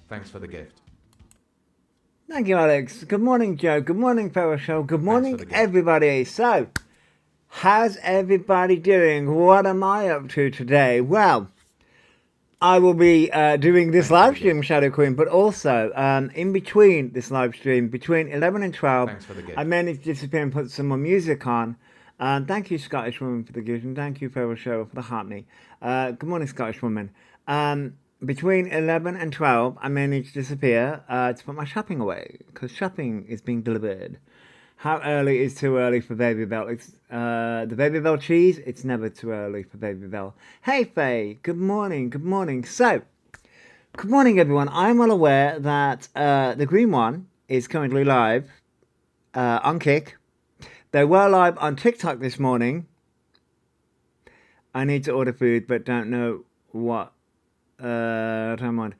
Thanks for the gift. Thank you, Alex. Good morning, Joe. Good morning, Farrell Show. Good morning, everybody. So, how's everybody doing? What am I up to today? Well, I will be doing this live stream, Shadow Queen, but also in between this live stream, between 11 and 12, I managed to disappear and put some more music on. Thank you, Scottish Woman, for the gift, and thank you, Farrell Show, for the heart me. Good morning, Scottish Woman. Between 11 and 12, I managed to disappear to put my shopping away, because shopping is being delivered. How early is too early for Babybel? It's the Babybel cheese. It's never too early for Babybel. Hey Faye, good morning, good morning. So, good morning everyone. I'm well aware that the green one is currently live on Kick. They were live on TikTok this morning. I need to order food, but don't know what. Don't mind.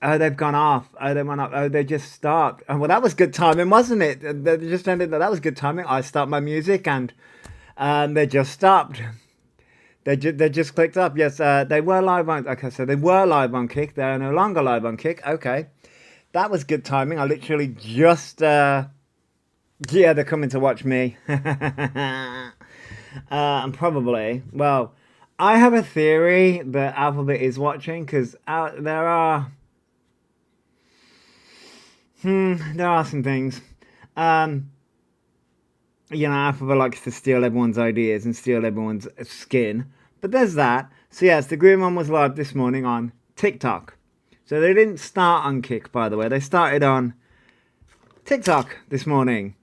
Oh, they've gone off. Oh, they went up. Oh, they just stopped. Oh, well, that was good timing, wasn't it? They just ended. That was good timing. I stopped my music and they just stopped. They just clicked up. Yes, they were live on. Okay, so they were live on Kick. They are no longer live on Kick. Okay, that was good timing. I literally just. Yeah, they're coming to watch me. And probably. Well, I have a theory that Alphabet is watching because there are. There are some things. Alphabet likes to steal everyone's ideas and steal everyone's skin. But there's that. So yes, the green one was live this morning on TikTok. So they didn't start on Kick, by the way. They started on TikTok this morning.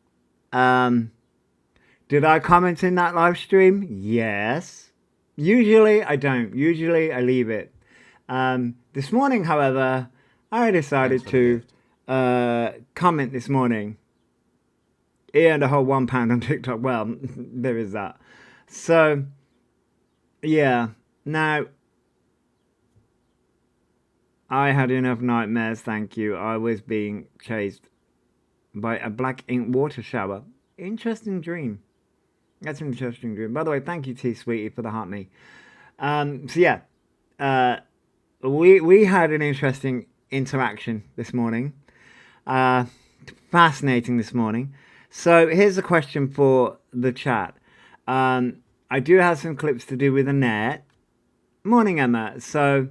Did I comment in that live stream? Yes. Usually I don't. Usually I leave it. This morning, however, I decided to comment this morning. He earned a whole £1 on TikTok. Well, there is that. So, yeah. Now, I had enough nightmares, thank you. I was being chased by a black ink water shower. Interesting dream. That's an interesting dream. By the way, thank you, T Sweetie, for the heart me. So yeah, we had an interesting interaction this morning. Fascinating this morning. So here's a question for the chat. I do have some clips to do with Annette. Morning, Emma. So,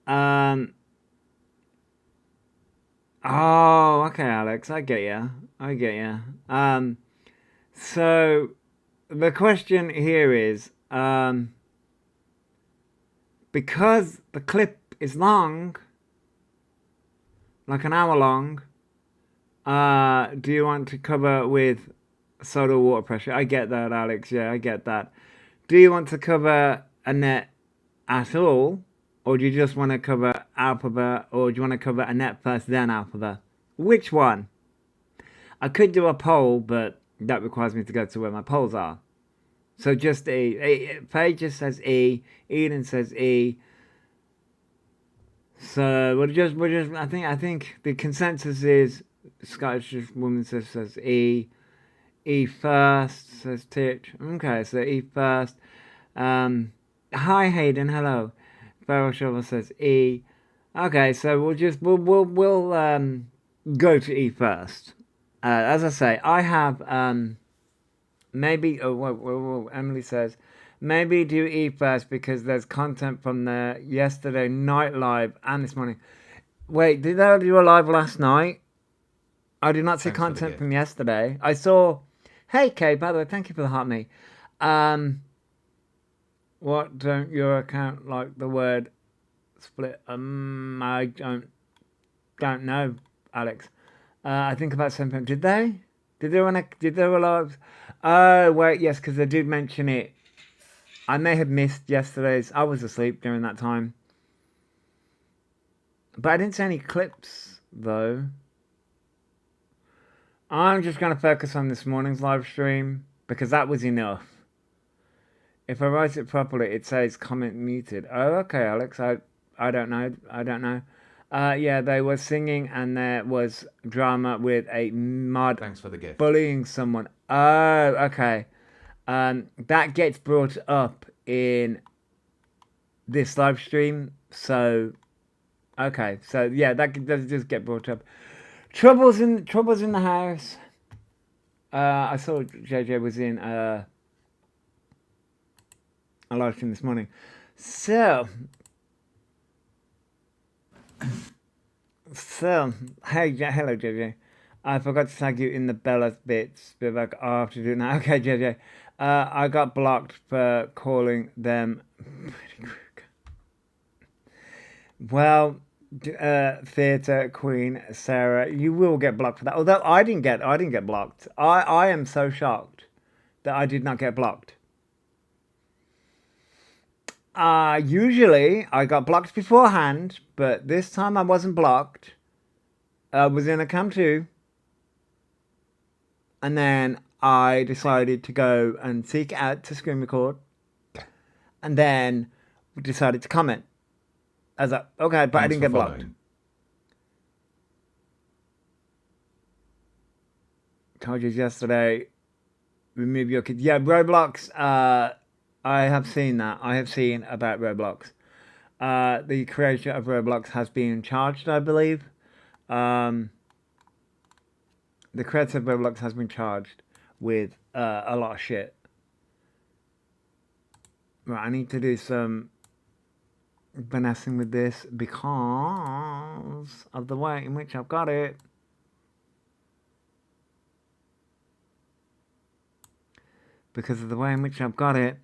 oh, okay, Alex. I get you. I get you. So the question here is, because the clip is long, like an hour long, do you want to cover with soda water pressure? I get that, Alex. Yeah, I get that. Do you want to cover Annette at all? Or do you just want to cover Alphabet? Or do you want to cover Annette first, then Alphabet? Which one? I could do a poll, but that requires me to go to where my polls are. So just E. Faye just says E. Eden says E. So we're just. I think the consensus is Scottish Woman says E. E first says Titch. Okay, so E first. Hi Hayden, hello. Feral Shovel says E. Okay, so we'll go to E first. As I say, I have maybe. Emily says maybe do E first because there's content from the yesterday night live and this morning. Wait, did they do a live last night? I did not see content from yesterday. I saw. Hey Kay, by the way, thank you for the heart me. What don't your account like the word split? I don't know, Alex. I think about something. Did they? Did they live? Oh wait, yes, because they did mention it. I may have missed yesterday's. I was asleep during that time, but I didn't see any clips though. I'm just going to focus on this morning's live stream because that was enough. If I write it properly, it says comment muted. Oh, okay, Alex. I don't know. I don't know. Yeah, they were singing and there was drama with a mod bullying someone. Oh, okay. That gets brought up in this live stream. So Okay, so yeah, that does just get brought up. Troubles in the house. I saw JJ was in a live stream this morning. So, hey, hello JJ. I forgot to tag you in the Bella bits, but like I have to do it now. Okay, JJ. I got blocked for calling them pretty quick. Well, theatre queen Sarah, you will get blocked for that. Although I didn't get blocked. I am so shocked that I did not get blocked. Usually I got blocked beforehand, but this time I wasn't blocked. I was in a cam 2. And then I decided to go and seek out to screen record. And then decided to comment. I was like, okay, but I didn't get blocked. Told you yesterday, remove your kids. Yeah, Roblox, I have seen that. I have seen about Roblox. The creator of Roblox has been charged, I believe. The creator of Roblox has been charged with a lot of shit. Right, I need to do some finessing with this because of the way in which I've got it. Because of the way in which I've got it.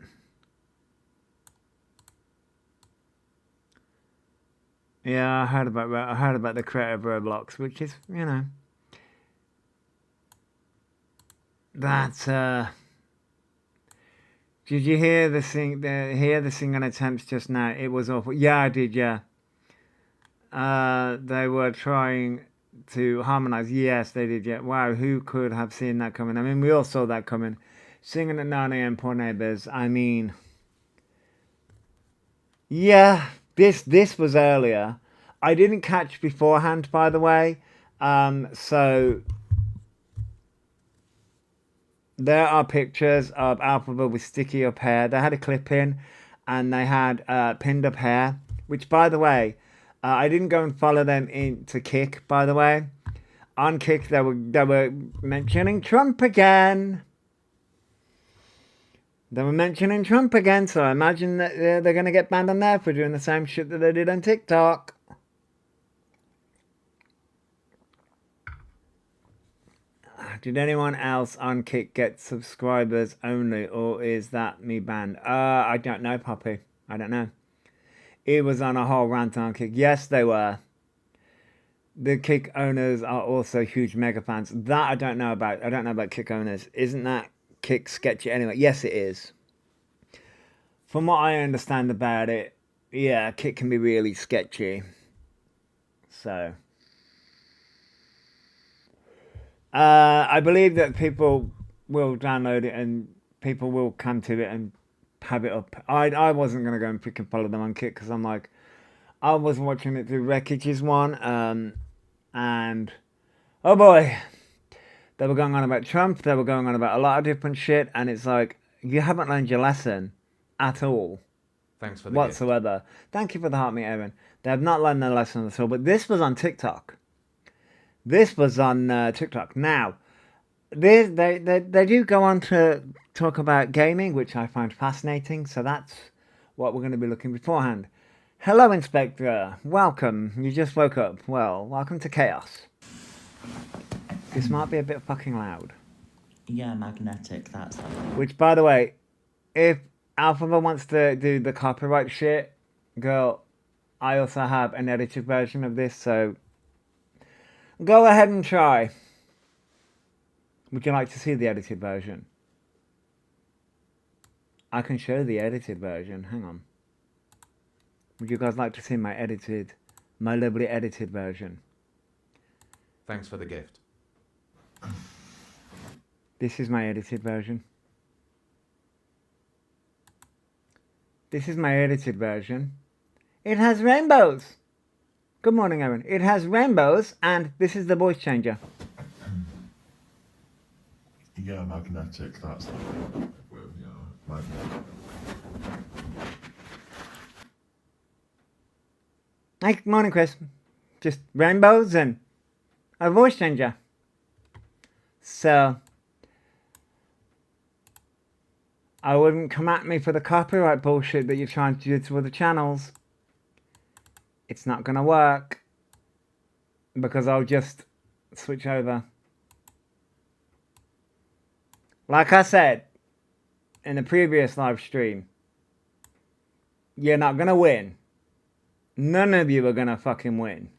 Yeah, I heard about the creator of Roblox, which is, you know, that's did you hear the singing attempts just now? It was awful. Yeah, I did, yeah. They were trying to harmonize. Yes, they did, yeah. Wow, who could have seen that coming? I mean, we all saw that coming. Singing at 9 a.m. Poor neighbors. I mean, yeah, this was earlier. I didn't catch beforehand, by the way. So there are pictures of Alphaville with sticky up hair. They had a clip in, and they had pinned up hair. Which, by the way, I didn't go and follow them into Kick. By the way, on Kick they were mentioning Trump again. They were mentioning Trump again, so I imagine that they're going to get banned on there for doing the same shit that they did on TikTok. Did anyone else on Kick get subscribers only, or is that me banned? I don't know, Poppy. I don't know. It was on a whole rant on Kick. Yes, they were. The Kick owners are also huge mega fans. That I don't know about. I don't know about Kick owners. Isn't that Kick sketchy anyway? Yes, it is. From what I understand about it, yeah, Kick can be really sketchy. So, I believe that people will download it and people will come to it and have it up. I wasn't going to go and freaking follow them on Kick because I'm like, I was watching it through Wreckage's one, and oh boy, they were going on about Trump, they were going on about a lot of different shit, and it's like, you haven't learned your lesson at all. Thanks for the whatsoever. Gift. Thank you for the heart, me, Aaron. They have not learned their lesson at all, but this was on TikTok. This was on TikTok. Now, they do go on to talk about gaming, which I find fascinating, so that's what we're going to be looking beforehand. Hello, Inspector. Welcome. You just woke up. Well, welcome to Chaos. This might be a bit fucking loud. Yeah, magnetic, that's which, by the way, if Alphaville wants to do the copyright shit, girl, I also have an edited version of this, so go ahead and try. Would you like to see the edited version? I can show the edited version. Hang on. Would you guys like to see my lovely edited version? Thanks for the gift. This is my edited version. This is my edited version. It has rainbows. Good morning, Aaron. It has rainbows, and this is the voice changer. Yeah, magnetic, that's the thing. Yeah, magnetic. Hey, morning, Chris. Just rainbows and a voice changer. So, I wouldn't come at me for the copyright bullshit that you're trying to do to other channels. It's not gonna work. Because I'll just switch over. Like I said in the previous live stream, you're not gonna win. None of you are gonna fucking win.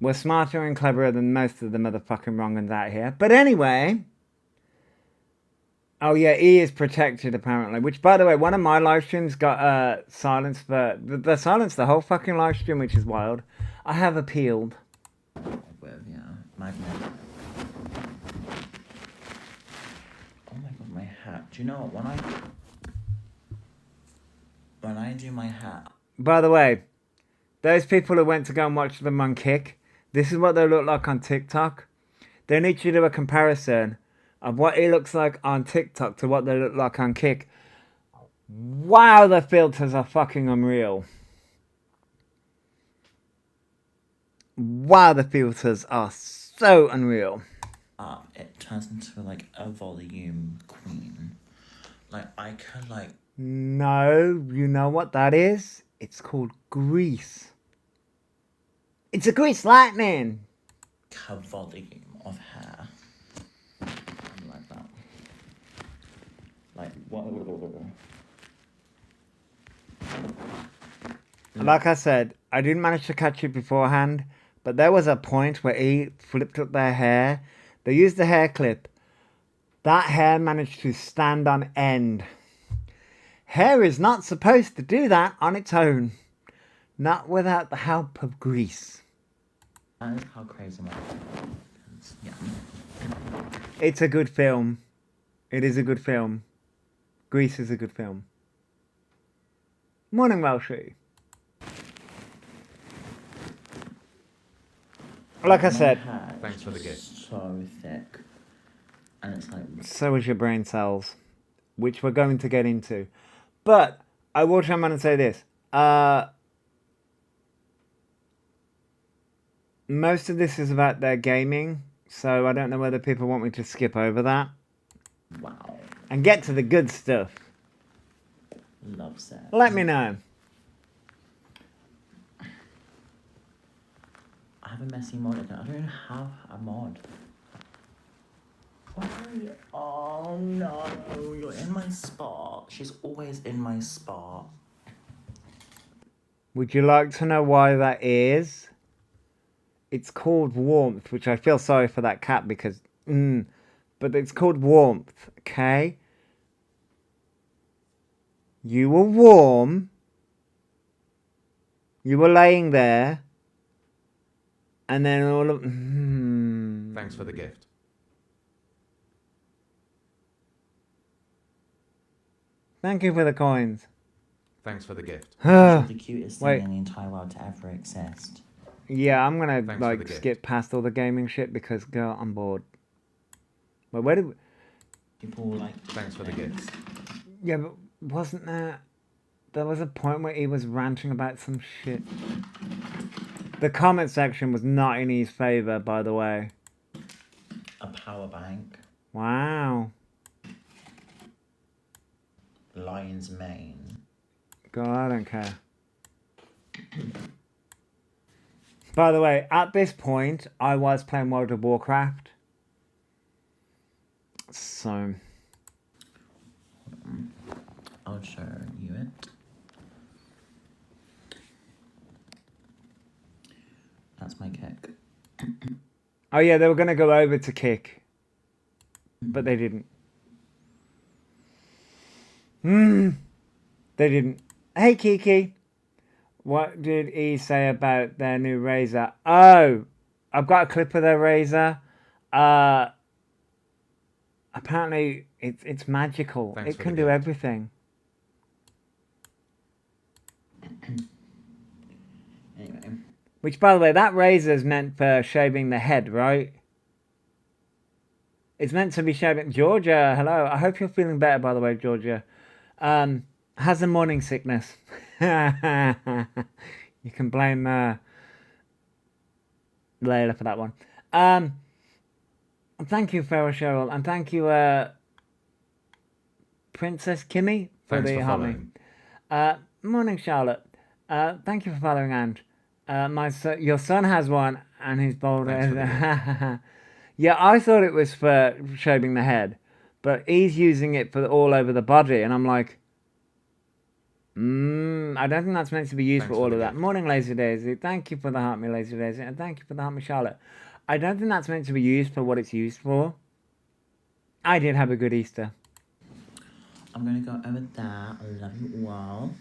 We're smarter and cleverer than most of the motherfucking wrong ones out here. But anyway. Oh yeah, E is protected apparently. Which, by the way, one of my live streams got silenced for... They silenced the whole fucking live stream, which is wild. I have appealed. With, yeah, magnetic. Oh my god, my hat. Do you know what? When I do my hat... By the way, those people who went to go and watch them on Kick, this is what they look like on TikTok. They need to do a comparison of what he looks like on TikTok to what they look like on Kick. Wow, the filters are fucking unreal. Wow, the filters are so unreal. It turns into like a volume queen. Like I could like... No, you know what that is? It's called grease. It's a grease lightning. A volume of hair. Like that. Like what? Like I said, I didn't manage to catch it beforehand, but there was a point where he flipped up their hair. They used the hair clip. That hair managed to stand on end. Hair is not supposed to do that on its own. Not without the help of grease. That is how crazy my life is. Yeah. It's a good film. It is a good film. Grease is a good film. Morning, Welshie. Like I said, Thanks for the gift. So thick. And it's like... so is your brain cells, which we're going to get into. But I will try and say this. Most of this is about their gaming, so I don't know whether people want me to skip over that. Wow. And get to the good stuff. Love set. Let me know. I have a messy mod account. I don't even have a mod. Why? Oh no, you're in my spot. She's always in my spot. Would you like to know why that is? It's called warmth, which I feel sorry for that cat because... but it's called warmth, okay? You were warm. You were laying there. And then all of... Thanks for the gift. Thank you for the coins. Thanks for the gift. She's the cutest thing Wait. in the entire world to ever exist. Yeah, I'm gonna Thanks for the gift. skip past all the gaming shit because girl, I'm bored. But where did we... People like... Thanks for the gift. Yeah, but wasn't there was a point where he was ranting about some shit. The comment section was not in his favour, by the way. A power bank. Wow. Lion's mane. God, I don't care. By the way, at this point, I was playing World of Warcraft. So... I'll show you it. That's my kick. Oh yeah, they were going to go over to Kick. But they didn't. They didn't. Hey Kiki. What did he say about their new razor? Oh, I've got a clip of their razor. Apparently it's magical. Thanks it for can the do gift. everything. Anyway. Which, by the way, that razor is meant for shaving the head, right? It's meant to be shaving... Georgia, hello. I hope you're feeling better, by the way, Georgia. Has a morning sickness. You can blame Layla for that one. Thank you, Farrah Cheryl, and thank you, Princess Kimmy, for Thanks the for help me. following. Morning, Charlotte. Thank you for following, and your son has one, and he's bald. Thanks for the Yeah, I thought it was for shaving the head, but he's using it for all over the body, and I'm like, I don't think that's meant to be used Thanks for all for of the that. gift. Morning, Lazy Daisy. Thank you for the heart me, Lazy Daisy, and thank you for the heart me, Charlotte. I don't think that's meant to be used for what it's used for. I did have a good Easter. I'm gonna go over there. I love you all.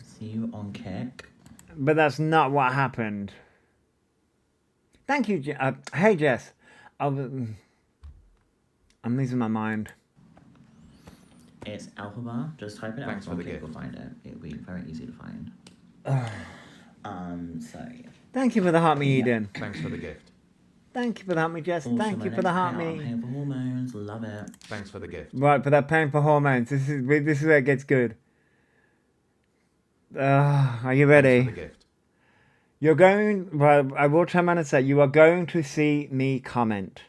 See you on Kick. But that's not what happened. Thank you, hey Jess. I'm losing my mind. It's Alphaba. Just type it out Thanks on for the Kick, gift. you'll find it. It'll be very easy to find. So yeah. Thank you for the heart me, Yeah. Eden. Thanks for the gift. Thank you for the heart me, Jess. Also, Thank my you for the next heart payout, I'm me. paying for hormones. Love it. Thanks for the gift. Right, but they're paying for hormones. This is where it gets good. Are you Thanks ready? for the gift. You're going. Well, I will try and say you are going to see me comment.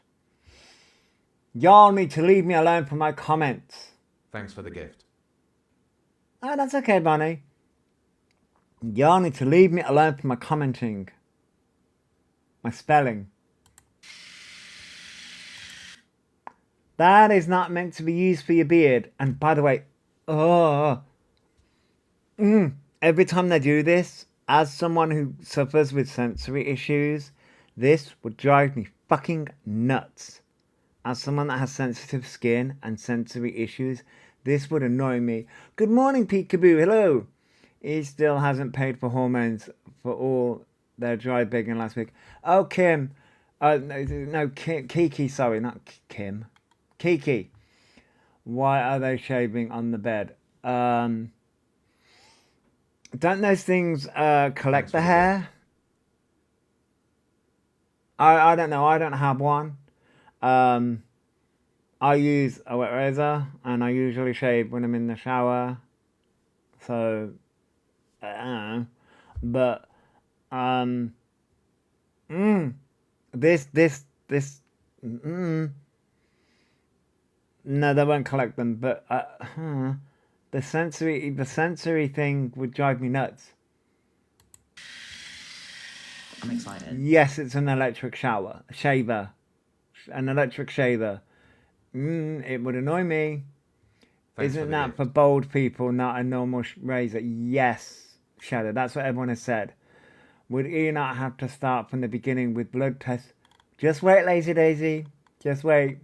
Y'all need to leave me alone for my comments. Thanks for the gift. Oh, that's okay, Bonnie. Y'all need to leave me alone for my commenting. My spelling. That is not meant to be used for your beard. And by the way, every time they do this, as someone who suffers with sensory issues, this would drive me fucking nuts. As someone that has sensitive skin and sensory issues, this would annoy me. Good morning, Peekaboo. Hello. He still hasn't paid for hormones for all their dry begging last week. Oh, Kim. No, Kiki, sorry, not Kim. Kiki. Why are they shaving on the bed? Don't those things collect Thanks the for the hair? I don't know. I don't have one. I use a wet razor, and I usually shave when I'm in the shower. So, I don't know. But, no, they won't collect them. But the sensory thing would drive me nuts. I'm excited. Yes, it's an electric shaver, an electric shaver. It would annoy me. Thanks for Isn't the that gift. for bold people, not a normal razor? Yes, Shadow. That's what everyone has said. Would E not have to start from the beginning with blood tests? Just wait, Lazy Daisy. Just wait.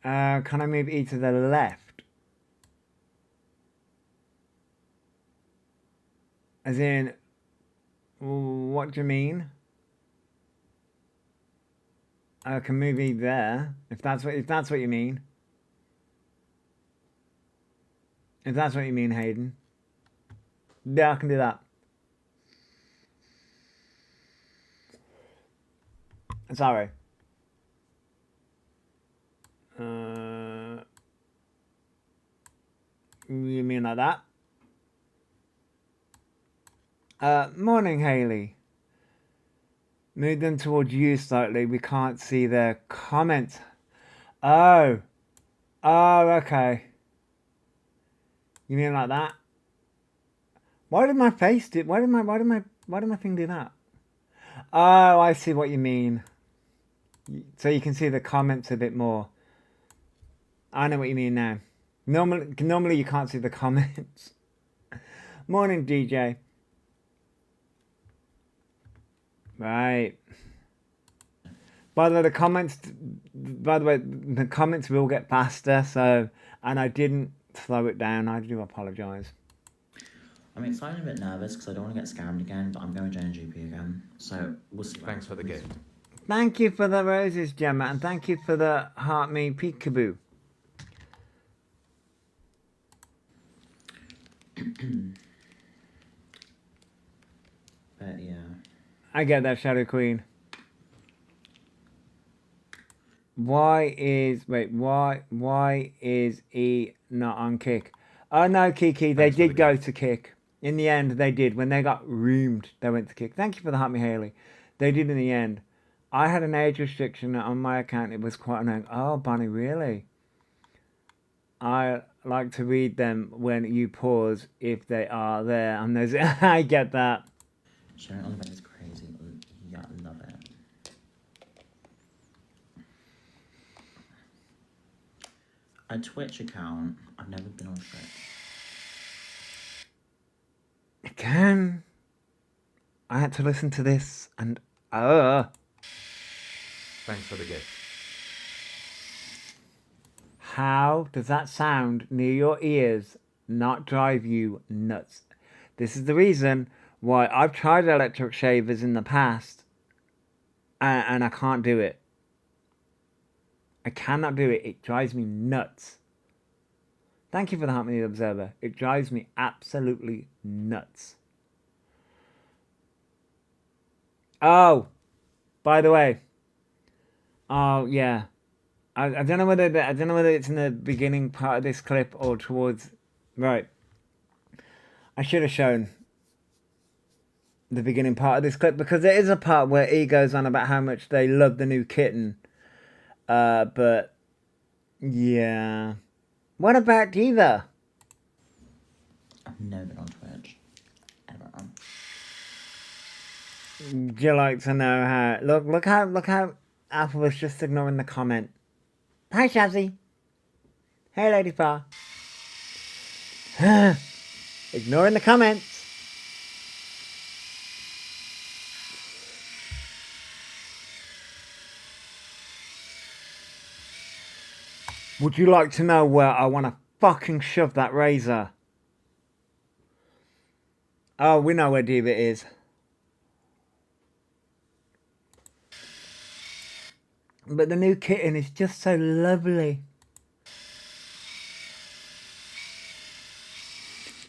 Can I move E to the left? As in, what do you mean? I can move E there, if that's what you mean. If that's what you mean, Hayden. Yeah, I can do that. Sorry. You mean like that? Morning, Haley. Move them towards you slightly. We can't see their comments. Oh, okay. You mean like that? Why did my face do? Why did my thing do that? Oh, I see what you mean. So you can see the comments a bit more. I know what you mean now. Normally you can't see the comments. Morning, DJ. Right. By the way, the comments will get faster. So, and I didn't slow it down. I do apologise. I'm excited, a bit nervous because I don't want to get scammed again, but I'm going to join GP again. So we'll see. Thanks for the gift. Thank you for the roses, Gemma, and thank you for the heart me peekaboo. But yeah. I get that, Shadow Queen. Why is E not on Kick? Oh no, Kiki, they Thanks for the did go gift. to kick. In the end, they did. When they got reamed, they went to kick. Thank you for the Hot Me Haley. They did in the end. I had an age restriction on my account. It was quite annoying. Oh, Bonnie, really? I like to read them when you pause if they are there. And there's, I get that. Sharing on the bed is crazy. Yeah, I love it. A Twitch account. I've never been on Twitch. Again, I had to listen to this and Thanks for the gift. how does that sound near your ears not drive you nuts? This is the reason why I've tried electric shavers in the past and I can't do it. I cannot do it. It drives me nuts. Thank you for the Hot Me Observer. It drives me absolutely nuts. Oh, by the way. Oh yeah. I don't know whether it's in the beginning part of this clip or towards right. I should have shown the beginning part of this clip because there is a part where E goes on about how much they love the new kitten. But yeah. What about Diva? I've never been on Twitch. Ever. Would you like to know how? Look how Alpha was just ignoring the comment. Hi, Shazzy. Hey, Lady Far. Ignoring the comments. Would you like to know where I want to fucking shove that razor? Oh, we know where Diva is. But the new kitten is just so lovely.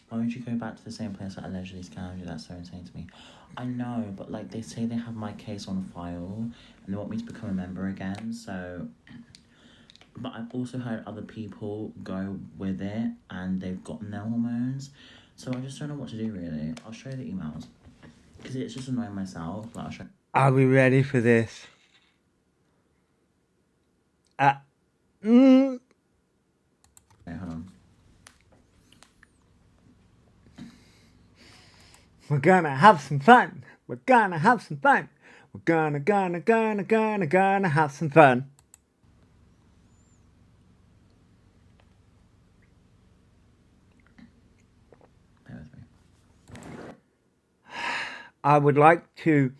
Why would you go back to the same place that allegedly scammed you? That's so insane to me. I know, but like they say they have my case on file and they want me to become a member again, so... But I've also heard other people go with it and they've gotten their hormones. So I just don't know what to do really. I'll show you the emails. Because it's just annoying myself. Like, I'll show... Are we ready for this? Okay, hold on. We're gonna have some fun. We're gonna have some fun. We're gonna have some fun. Bear with me. I would like to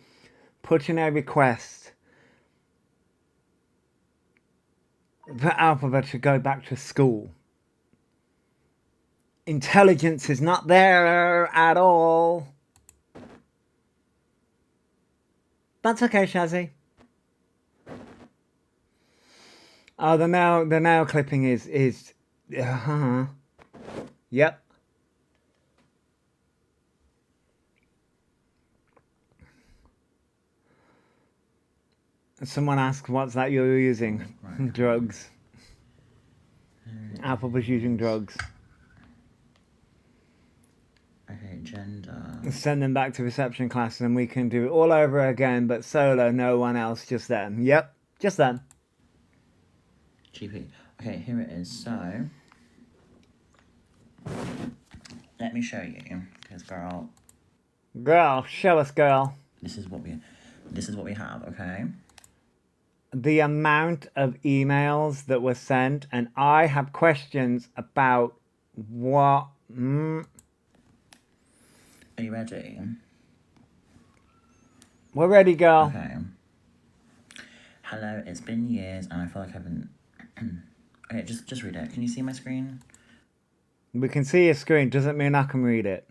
put in a request for Alphabet to go back to school. Intelligence is not there at all. That's okay, Shazzy. Oh, the nail clipping is yep. Someone asked, what's that you're using? Right. Drugs. Apple was using drugs. Okay, gender. Send them back to reception class and we can do it all over again, but solo, no one else, just them. Yep, just them. GP. Okay, here it is. So, let me show you, because girl, Girl, show us, girl. this is what we have. Okay. The amount of emails that were sent, and I have questions about what... Are you ready? We're ready, girl. Okay. Hello, it's been years, and I feel like I haven't. Okay, just read it. Can you see my screen? We can see your screen, doesn't mean I can read it.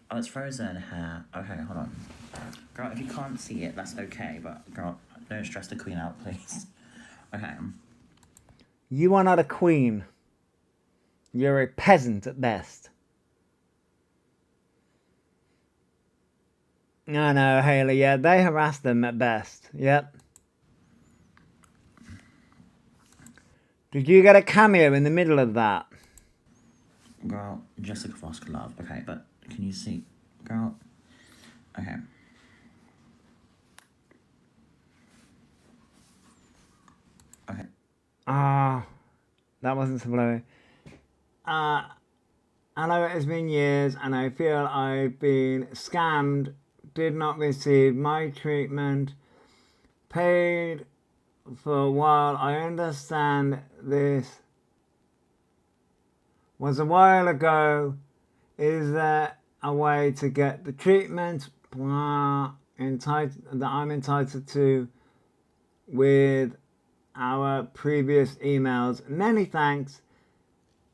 Oh, it's frozen hair. Okay, hold on. Girl, if you can't see it, that's okay, but girl, don't stress the queen out, please. Okay. You are not a queen. You're a peasant at best. I know, Haley, yeah, they harass them at best. Yep. Did you get a cameo in the middle of that? Girl, Jessica Foster love. Okay, but can you see? Girl. Okay. Okay. That wasn't so blurry. I know it has been years and I feel I've been scammed, did not receive my treatment, paid for a while. I understand this was a while ago. Is there a way to get the treatment that I'm entitled to with our previous emails? Many thanks.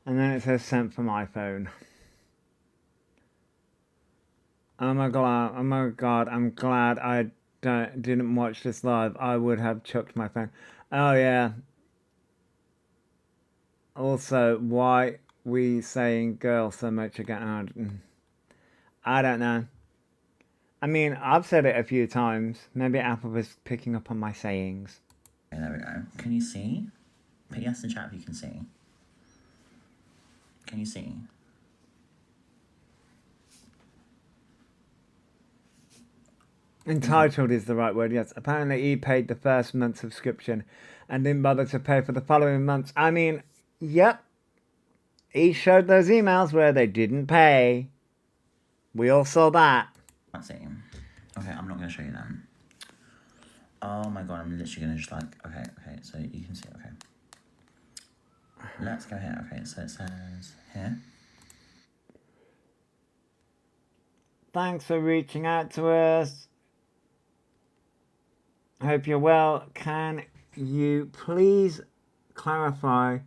And then it says sent from iPhone. Oh my god, I'm glad I didn't watch this live. I would have chucked my phone. Oh yeah. Also, why we saying girl so much again? I don't know. I mean, I've said it a few times. Maybe Apple was picking up on my sayings. Okay, there we go. Can you see? Put yes in chat if you can see. Can you see? Entitled is the right word, yes. Apparently he paid the first month's subscription and didn't bother to pay for the following months. I mean, yep. He showed those emails where they didn't pay. We all saw that. Let's see. Okay, I'm not going to show you them. Oh my god, I'm literally going to just like... Okay, so you can see, okay. Let's go here. Okay, so it says here. Thanks for reaching out to us. Hope you're well. Can you please clarify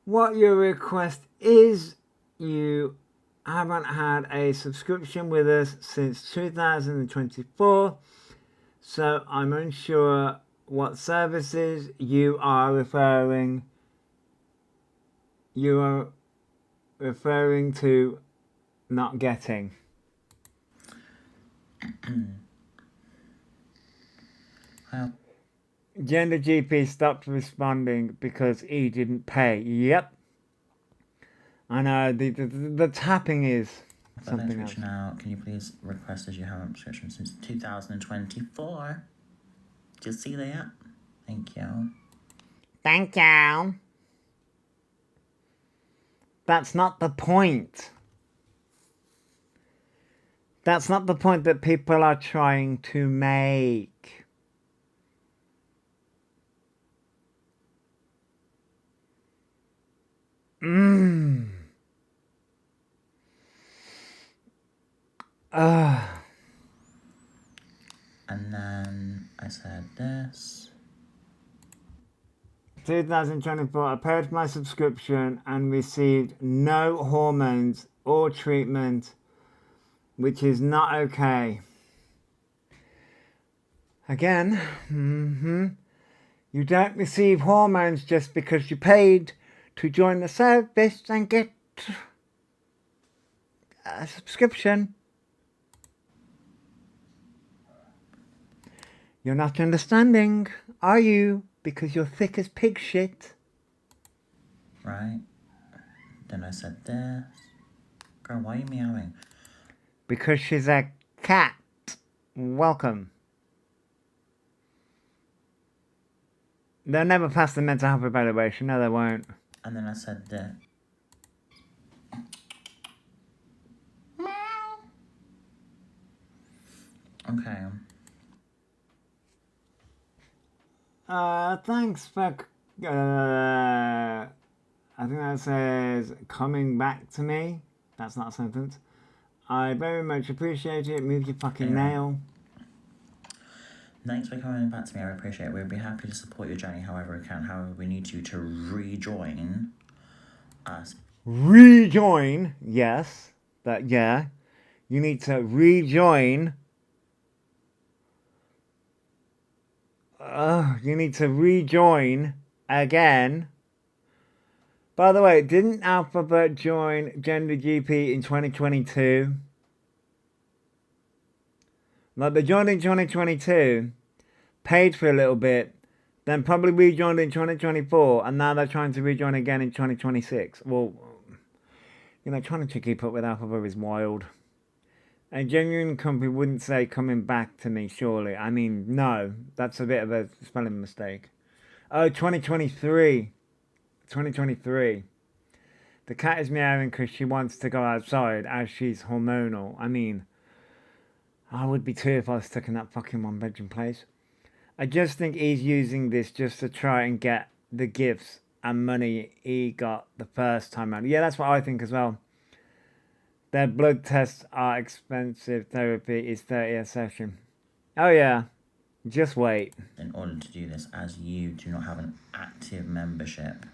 what your request is? You haven't had a subscription with us since 2024, so I'm unsure what services you are referring to not getting. Well, Gender GP stopped responding because he didn't pay. Yep. I know, the tapping is something else. Now, can you please request as you haven't subscription since 2024? Did you see that? Thank you. Thank you. That's not the point. That's not the point that people are trying to make. And then I said this. 2024, I paid my subscription and received no hormones or treatment, which is not okay. Again, you don't receive hormones just because you paid to join the service and get a subscription. You're not understanding, are you? Because you're thick as pig shit. Right. Then I said this. Girl, why are you meowing? Because she's a cat. Welcome. They'll never pass the mental health evaluation. No, they won't. And then I said this. Okay. Thanks for, I think that says coming back to me. That's not a sentence. I very much appreciate it. Move your fucking nail. Thanks for coming back to me. I appreciate it. We'd be happy to support your journey however we can. However, we need you to rejoin us. Rejoin? Yes. But yeah. You need to rejoin. You need to rejoin again. By the way, didn't Alphabet join Gender GP in 2022? Like, they joined in 2022, paid for a little bit, then probably rejoined in 2024, and now they're trying to rejoin again in 2026. Well, you know, trying to keep up with Alphabet is wild. A genuine company wouldn't say coming back to me, surely. I mean, no, that's a bit of a spelling mistake. Oh, 2023. 2023. The cat is meowing because she wants to go outside as she's hormonal. I mean, I would be too if I was stuck in that fucking one-bedroom place. I just think he's using this just to try and get the gifts and money he got the first time around. Yeah, that's what I think as well. Their blood tests are expensive. Therapy is 30 a session. Oh yeah, just wait. In order to do this, as you do not have an active membership.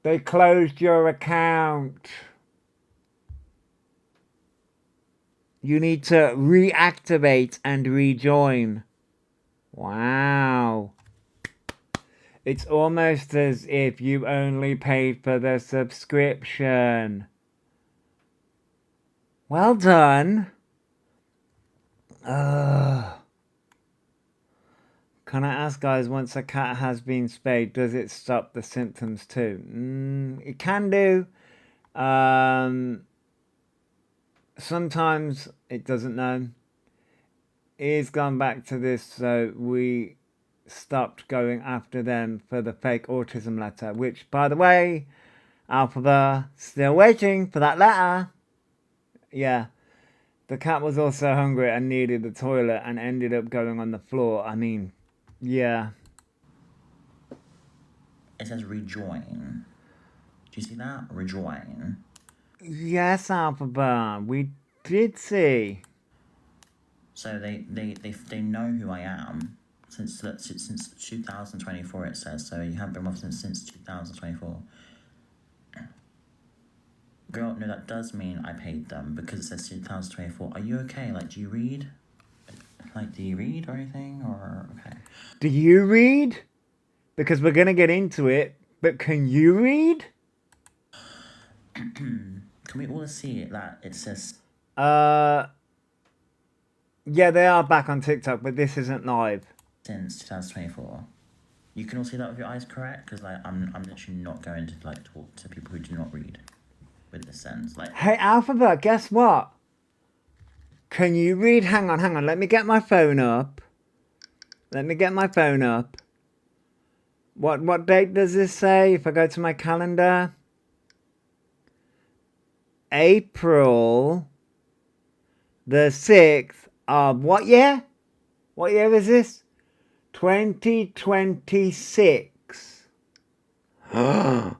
They closed your account. You need to reactivate and rejoin. Wow. It's almost as if you only paid for the subscription. Well done. Can I ask, guys, once a cat has been spayed, does it stop the symptoms too? It can do. Sometimes it doesn't know. He's gone back to this, so we stopped going after them for the fake autism letter, which, by the way, Alphabet, still waiting for that letter. Yeah. The cat was also hungry and needed the toilet and ended up going on the floor. I mean, yeah. It says rejoin. Do you see that? Rejoin. Yes, Alphabet, we did see. So they know who I am since 2024. It says so. You haven't been with them since 2024. Girl, no, that does mean I paid them because it says 2024. Are you okay? Like, do you read? Like, do you read or anything? Or okay? Do you read? Because we're gonna get into it. But can you read? Can we all see it? That it says. Yeah, they are back on TikTok, but this isn't live. Since 2024. You can all see that with your eyes correct, because like I'm literally not going to like talk to people who do not read with this sense. Like, Hey, Alphabet, guess what? Can you read? Hang on. Let me get my phone up. What date does this say? If I go to my calendar. April the 6th of what year? What year is this? 2026. How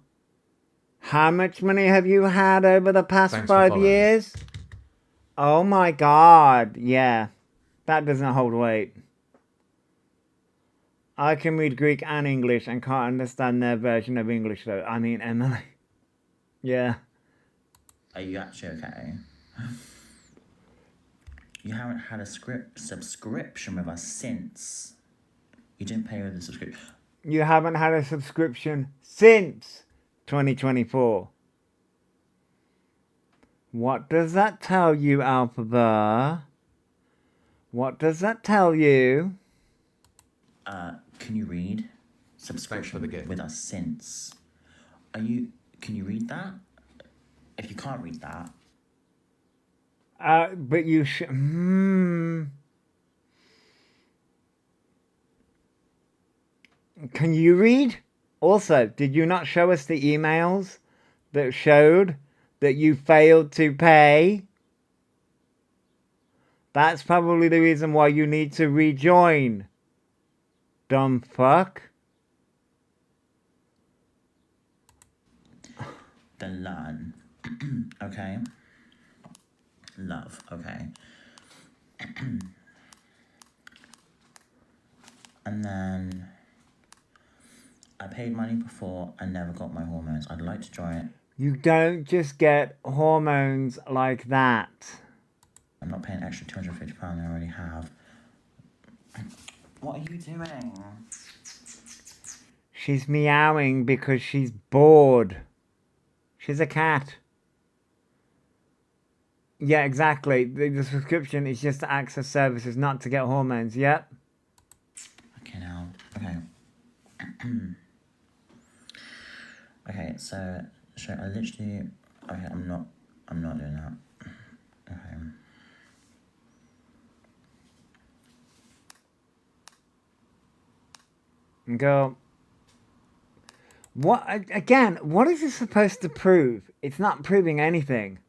much money have you had over the past Thanks for 5 following. years? Oh my god, yeah. That doesn't hold weight. I can read Greek and English and can't understand their version of English though. I mean, Emily. Yeah. are you actually okay? You haven't had a subscription with us since. You didn't pay with the subscription. You haven't had a subscription since 2024. What does that tell you, Alphabet? What does that tell you? Can you read? Subscription the gift. with us since. Can you read that? If you can't read that, But you should. Can you read? Also, did you not show us the emails that showed that you failed to pay? That's probably the reason why you need to rejoin. Dumb fuck. then learn. Okay? Love, okay? And then I paid money before and never got my hormones. I'd like to try it. You don't just get hormones like that. I'm not paying extra £250 I already have. What are you doing? She's meowing because she's bored. She's a cat. Yeah, exactly. The subscription is just to access services, not to get hormones. Yep. Okay, now. Okay. Okay, so I literally... Okay, I'm not doing that. Okay. Go. What, again, what is this supposed to prove? It's not proving anything.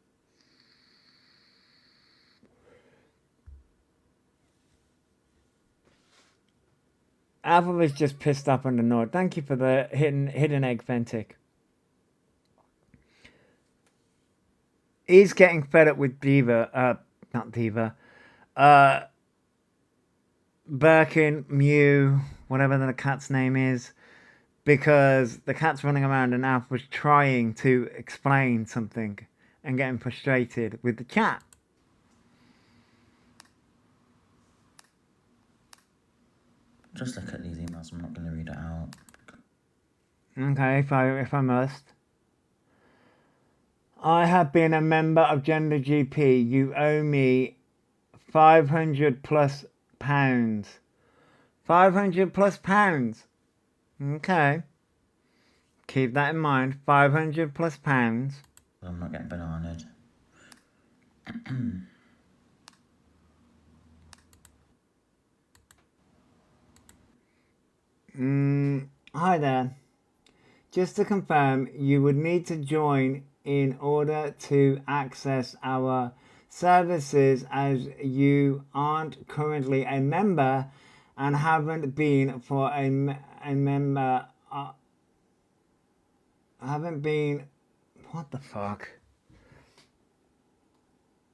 Alpha was just pissed up and annoyed. Thank you for the hidden egg, Fentic. He's getting fed up with not Diva. Birkin, Mew, whatever the cat's name is. Because the cat's running around and Alpha was trying to explain something and getting frustrated with the cat. Just look at these emails, I'm not going to read it out. Okay, if I must. I have been a member of Gender GP. You owe me £500 plus. 500 plus pounds. Okay. Keep that in mind. 500 plus pounds. I'm not getting bananaed. Hi there. Just to confirm, you would need to join in order to access our services, as you aren't currently a member and haven't been for a member. Haven't been. What the fuck?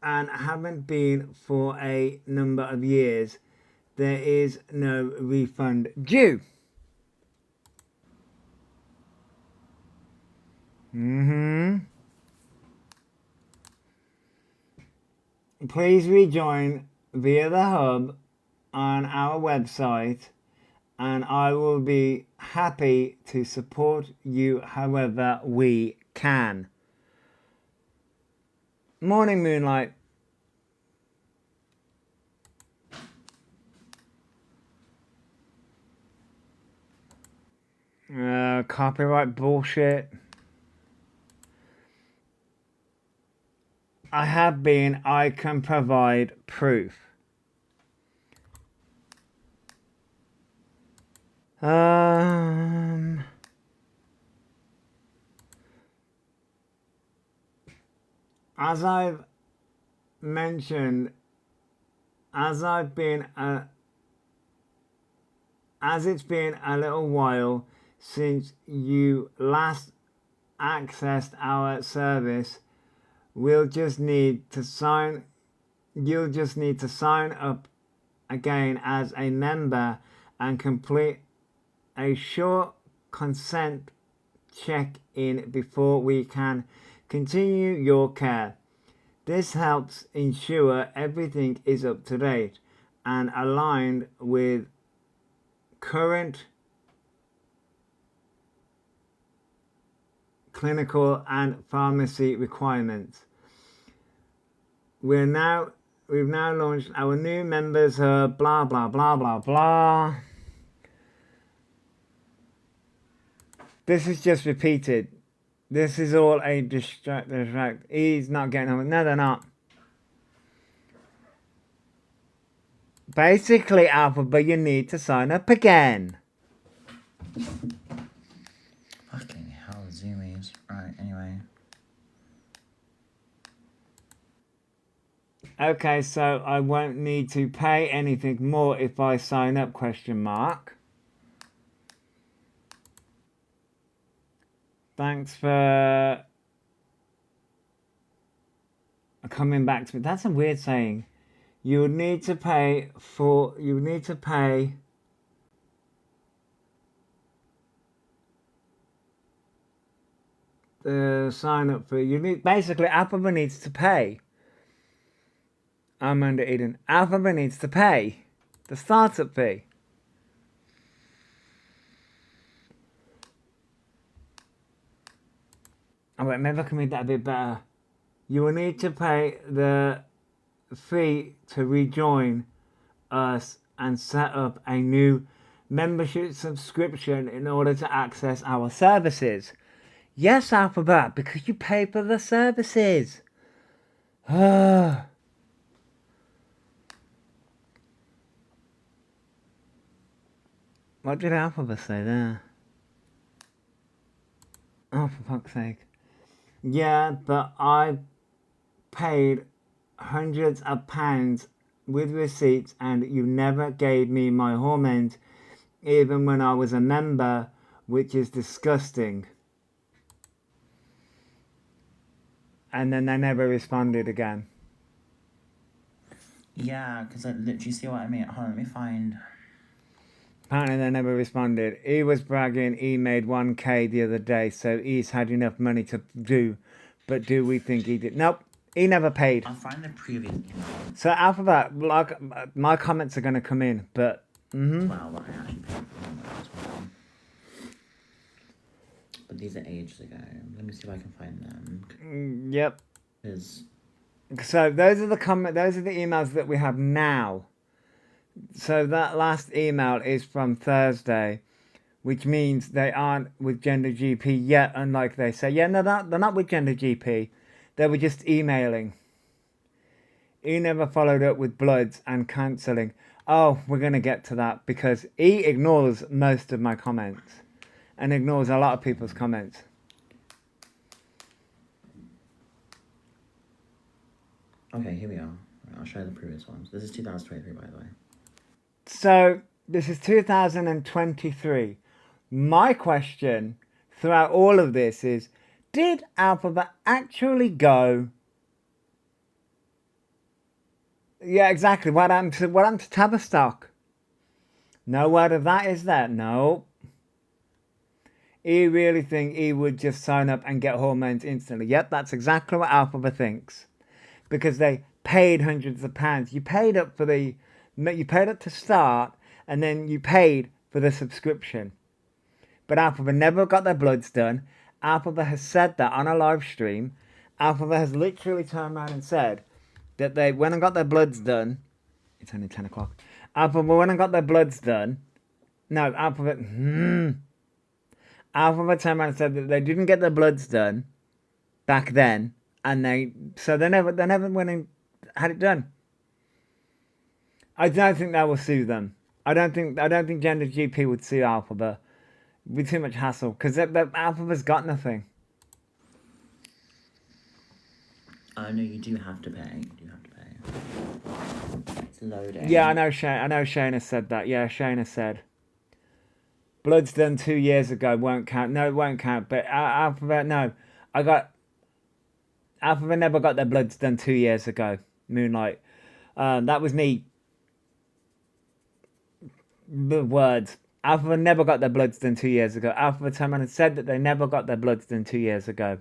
And haven't been for a number of years. There is no refund due. Please rejoin via the hub on our website, and I will be happy to support you however we can. Morning, Moonlight. Copyright bullshit. I have been. I can provide proof. As I've mentioned, as it's been a little while since you last accessed our service, you'll just need to sign up again as a member and complete a short consent check-in before we can continue your care. This helps ensure everything is up to date and aligned with current clinical and pharmacy requirements. We've now launched our new members hub, blah blah blah blah blah. This is just repeated. This is all a distract. He's not getting on. No, they're not. Basically, Alpha, but you need to sign up again. Fucking hell, zoomies. Right, anyway. Okay, so I won't need to pay anything more if I sign up, question mark. Thanks for coming back to me. That's a weird saying. You would need to pay the sign up fee. Basically Alphabet needs to pay. I'm under Eden. Alphabet needs to pay the startup fee. Oh wait, maybe I can read that a bit better. You will need to pay the fee to rejoin us and set up a new membership subscription in order to access our services. Yes, Alphabet, because you pay for the services. What did Alphabet say there? Oh, for fuck's sake. Yeah, but I paid hundreds of pounds with receipts and you never gave me my hormones even when I was a member, which is disgusting. And then they never responded again. Yeah, because I literally see what I mean. Hold on, let me find. Apparently they never responded. He was bragging he made 1k the other day, so he's had enough money to do. But do we think he did? Nope, he never paid. I'll find the previous email. So Alphabet, like, my comments are going to come in, but... Wow, what I actually paid for them as well. But these are ages ago. Let me see if I can find them. Yep. Because So those are the emails that we have now. So that last email is from Thursday, which means they aren't with Gender GP yet, unlike they say. Yeah, no, they're not with Gender GP. They were just emailing. He never followed up with Bloods and cancelling. Oh, we're going to get to that because he ignores most of my comments and ignores a lot of people's comments. okay, here we are. I'll show you the previous ones. This is 2023, by the way. So this is 2023. My question throughout all of this is, did Alphabet actually go? Yeah, exactly. What happened to Tavistock? No word of that, is there? No. He really think he would just sign up and get hormones instantly. Yep, that's exactly what Alphabet thinks. Because they paid hundreds of pounds. You paid up to start, and then you paid for the subscription. But Alphabet never got their bloods done. Alphabet has said that on a live stream. Alphabet has literally turned around and said that they went and got their bloods done. It's only 10 o'clock. Alphabet went and got their bloods done. No, Alphabet turned around and said that they didn't get their bloods done back then, and they never went and had it done. I don't think they will sue them. I don't think Gender GP would sue Alphabet. It'd be too much hassle because Alphabet's got nothing. Oh no, you do have to pay. You do have to pay. It's loading. Yeah, I know Shayna said that. Yeah, Shayna said blood's done 2 years ago won't count. No, it won't count. But Alphabet, no. Alphabet never got their bloods done 2 years ago. Moonlight. That was me. The words. Alphabet never got their bloods done 2 years ago. Alphabet turned around and said that they never got their bloods done 2 years ago.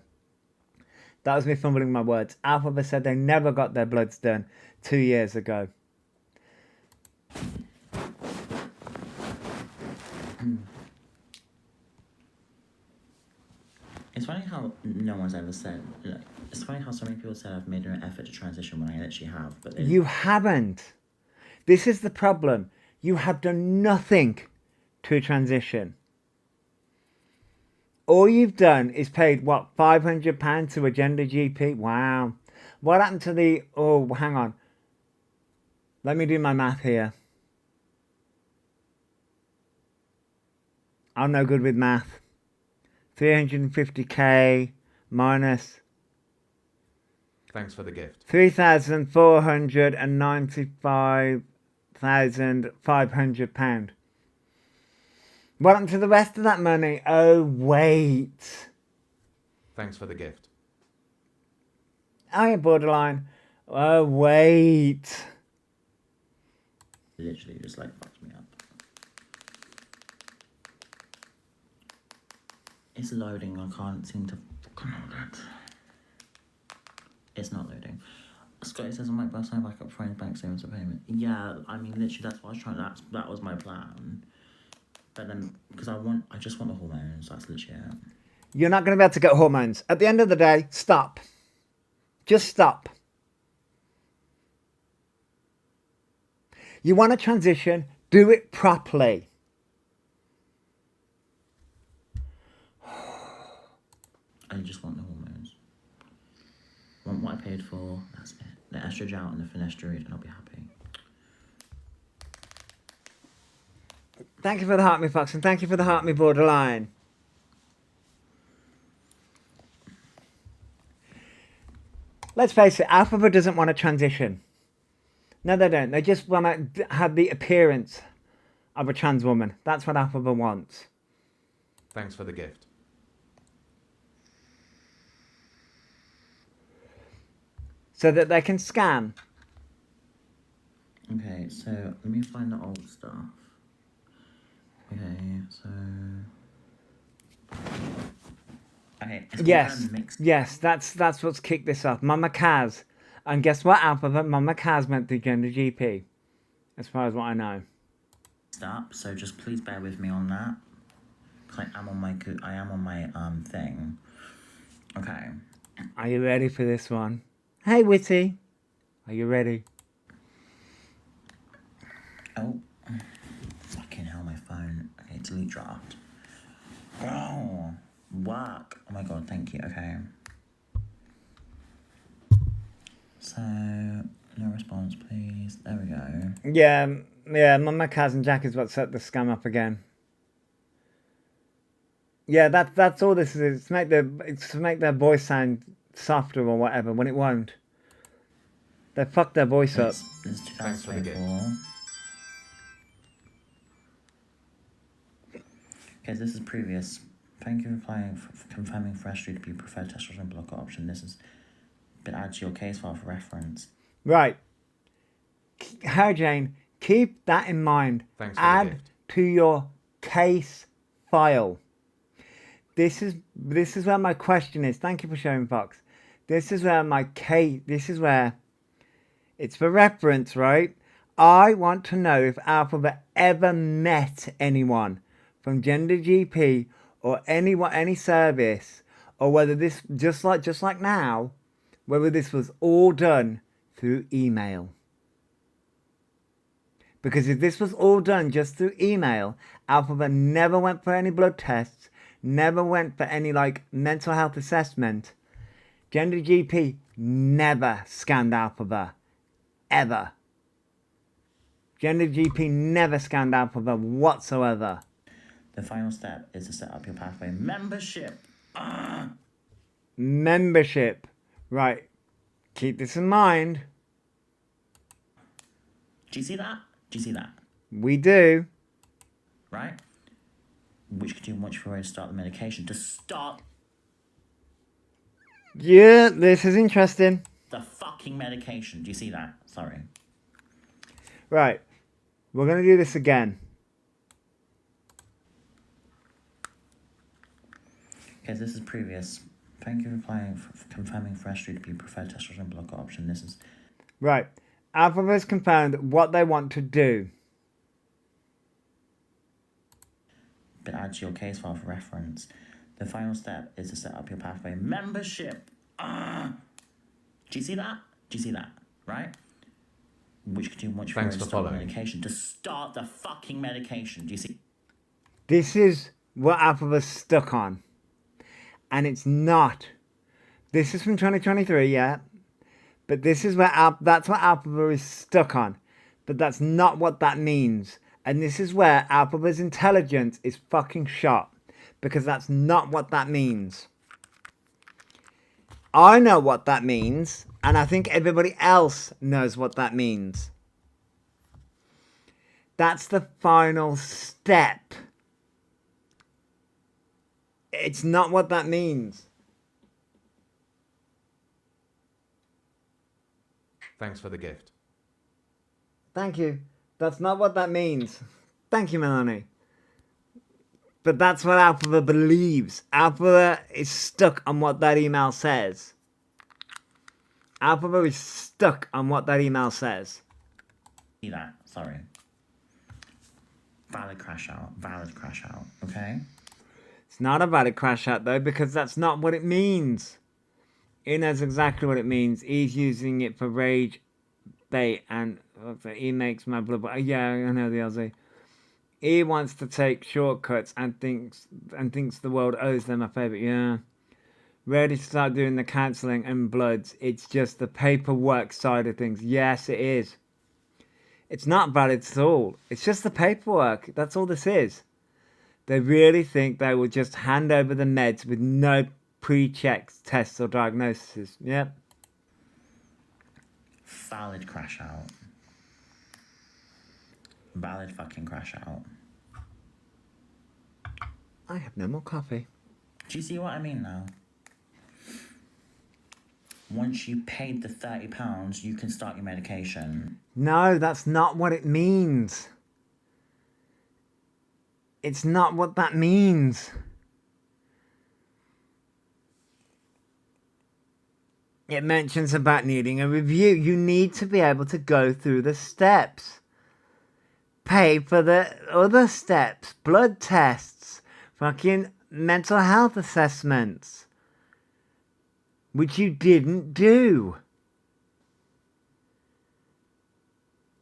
That was me fumbling my words. Alphabet said they never got their bloods done 2 years ago. It's funny how no one's ever said. Like, it's funny how so many people said I've made an effort to transition when I actually have. But you haven't. This is the problem. You have done nothing to transition. All you've done is paid, what, £500 to a Gender GP? Wow. What happened to the... Oh, hang on. Let me do my math here. I'm no good with math. 350k minus... Thanks for the gift. 3,495,500 £. What happened to the rest of that money? Oh, wait. Thanks for the gift. Oh, yeah, borderline. Oh, wait. literally just like fucks me up. It's loading. I can't seem to fucking load it. It's not loading. Scotty says I might buy some backup for any bank statements or payment. Yeah, I mean, literally, that's what I was trying. That was my plan. But then, because I just want the hormones. That's literally it. You're not going to be able to get hormones. At the end of the day, stop. Just stop. You want to transition, do it properly. I just want the hormones. Want what I paid for, that's it. The estradiol out and the finasteride and I'll be happy. Thank you for the heart me Fox and thank you for the heart me borderline. Let's face it, Alphabet doesn't want to transition. No, they don't. They just want to have the appearance of a trans woman. That's what Alphabet wants. Thanks for the gift. So that they can scam. Okay, so let me find the old stuff. Okay, so... Okay, it's Yes, mixed yes, that's what's kicked this off. Mama Kaz. And guess what, Alphabet? Mama Kaz meant the gender GP. As far as what I know. up, so just please bear with me on that. 'Cause I am on my thing. Okay. Are you ready for this one? Hey, Witty. Are you ready? Oh. Fucking hell, my phone. Okay, delete draft. Oh. Work. Oh my god, thank you. Okay. So, no response, please. There we go. Yeah, Mama Kaz and Jack is what set the scam up again. Yeah, that's all this is. It's to make their voice sound softer or whatever, when it won't. They fucked their voice up. It's Thanks for the gift. 2024. Okay, this is previous. Thank you for confirming Fresh to be preferred testosterone blocker option. This has been added to your case file for reference. Right. Harry Jane, keep that in mind. Thanks for the Add gift. to your case file. This is where my question is. Thank you for showing Fox. This is where it's for reference, right? I want to know if Alphabet ever met anyone from Gender GP or any service, or whether this just like now, whether this was all done through email. Because if this was all done just through email, Alphabet never went for any blood tests, never went for any mental health assessment. Gender GP never scanned Alphabet. Ever. Gender GP never scanned Alphabet whatsoever. The final step is to set up your pathway membership. Membership. Right. Keep this in mind. Do you see that? Do you see that? We do. Right? Which could do much for her to start the medication. To start Yeah, this is interesting. the fucking medication. Do you see that? Sorry. Right. We're going to do this again. Okay, this is previous. Thank you for confirming Fresh to be preferred testosterone blocker option. This is Right. Alphabet has confirmed what they want to do. been added to your case file for reference. The final step is to set up your pathway membership. Do you see that? Do you see that? Right? Which could do much for her Thanks to for start the following. medication. To start the fucking medication. Do you see? This is what Alphabet's stuck on. And it's not. This is from 2023, yeah. But this is where that's what Alphabet is stuck on. But that's not what that means. And this is where Alphabet's intelligence is fucking shot. Because that's not what that means. I know what that means. And I think everybody else knows what that means. That's the final step. It's not what that means. Thanks for the gift. Thank you. That's not what that means. Thank you, Melanie. But that's what Alphabet believes. Alphabet is stuck on what that email says. Alphabet is stuck on what that email says. See that? Sorry. Valid crash out. Valid crash out. Okay? It's not a valid crash out though, because that's not what it means. He knows exactly what it means. He's using it for rage bait and he makes my blood. Yeah, I know the Aussie. He wants to take shortcuts and thinks the world owes them a favour. Yeah. ready to start doing the counselling and bloods. It's just the paperwork side of things. Yes, it is. It's not valid at all. It's just the paperwork. That's all this is. They really think they will just hand over the meds with no pre-checks, tests or diagnoses. Yep. Valid crash out. Valid fucking crash out. I have no more coffee. Do you see what I mean now? Once you paid the £30, you can start your medication. No, that's not what it means. It's not what that means. It mentions about needing a review. You need to be able to go through the steps. Pay for the other steps. Blood tests. Fucking mental health assessments. Which you didn't do.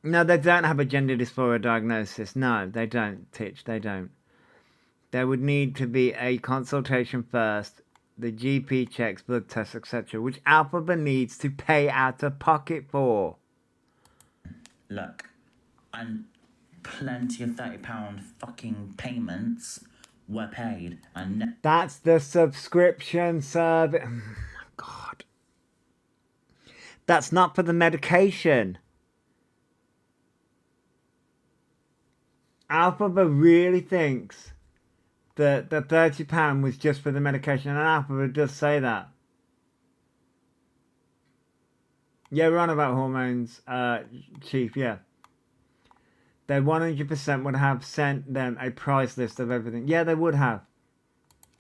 No, they don't have a gender dysphoria diagnosis. No, they don't, Titch. They don't. There would need to be a consultation first. The GP checks, blood tests, etc. Which Alphaba needs to pay out of pocket for. Look, and plenty of £30 fucking payments were paid. And that's the subscription service. Oh my God. That's not for the medication. Alphaba really thinks that the £30 was just for the medication, and Alphaba does say that. Yeah, we're on about hormones, Chief, yeah. They 100% would have sent them a price list of everything. Yeah, they would have.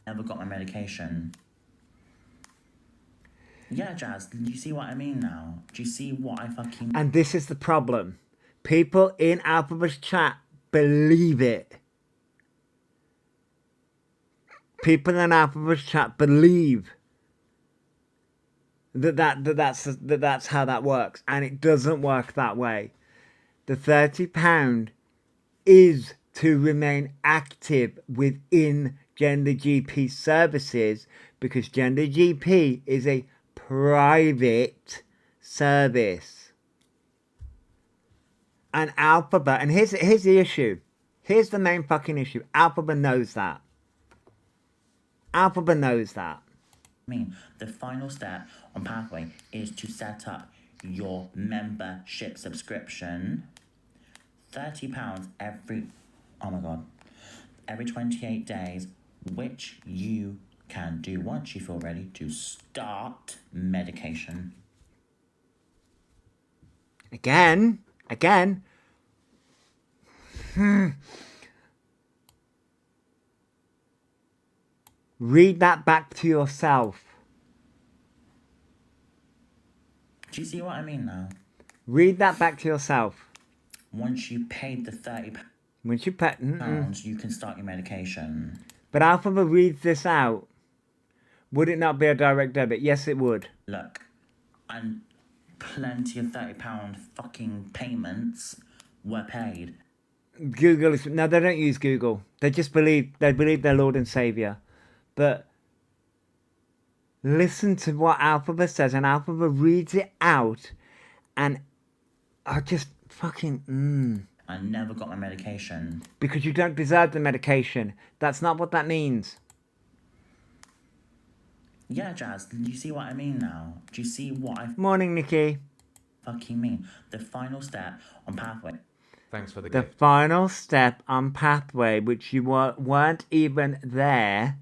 never got my medication. Yeah, Jazz, do you see what I mean now? Do you see what I fucking... And this is the problem. People in Alphaba's chat believe it. People in Alphaba's chat believe that's how that works. And it doesn't work that way. The £30 is to remain active within Gender GP services, because Gender GP is a private service. And Alphaba, and here's the issue. Here's the main fucking issue. Alphaba knows that. Alphaba knows that. I mean, the final step on Pathway is to set up your membership subscription. £30 every... Oh my God. Every 28 days, which you can do once you feel ready to start medication. Again. Read that back to yourself. Do you see what I mean now? Read that back to yourself. Once you paid the £30, Once you pay... you can start your medication. But Alphaba reads this out. Would it not be a direct debit? Yes, it would. Look, and plenty of £30 fucking payments were paid. Google is... No, they don't use Google. They just believe... They believe their Lord and Saviour. But listen to what Alphaba says, and Alphaba reads it out, and I just fucking... I never got my medication. Because you don't deserve the medication. That's not what that means. Yeah, Jazz, do you see what I mean now? Do you see what I Morning, Nikki. fucking mean? The final step on Pathway. Thanks for the The gift. final step on Pathway, which you weren't even there.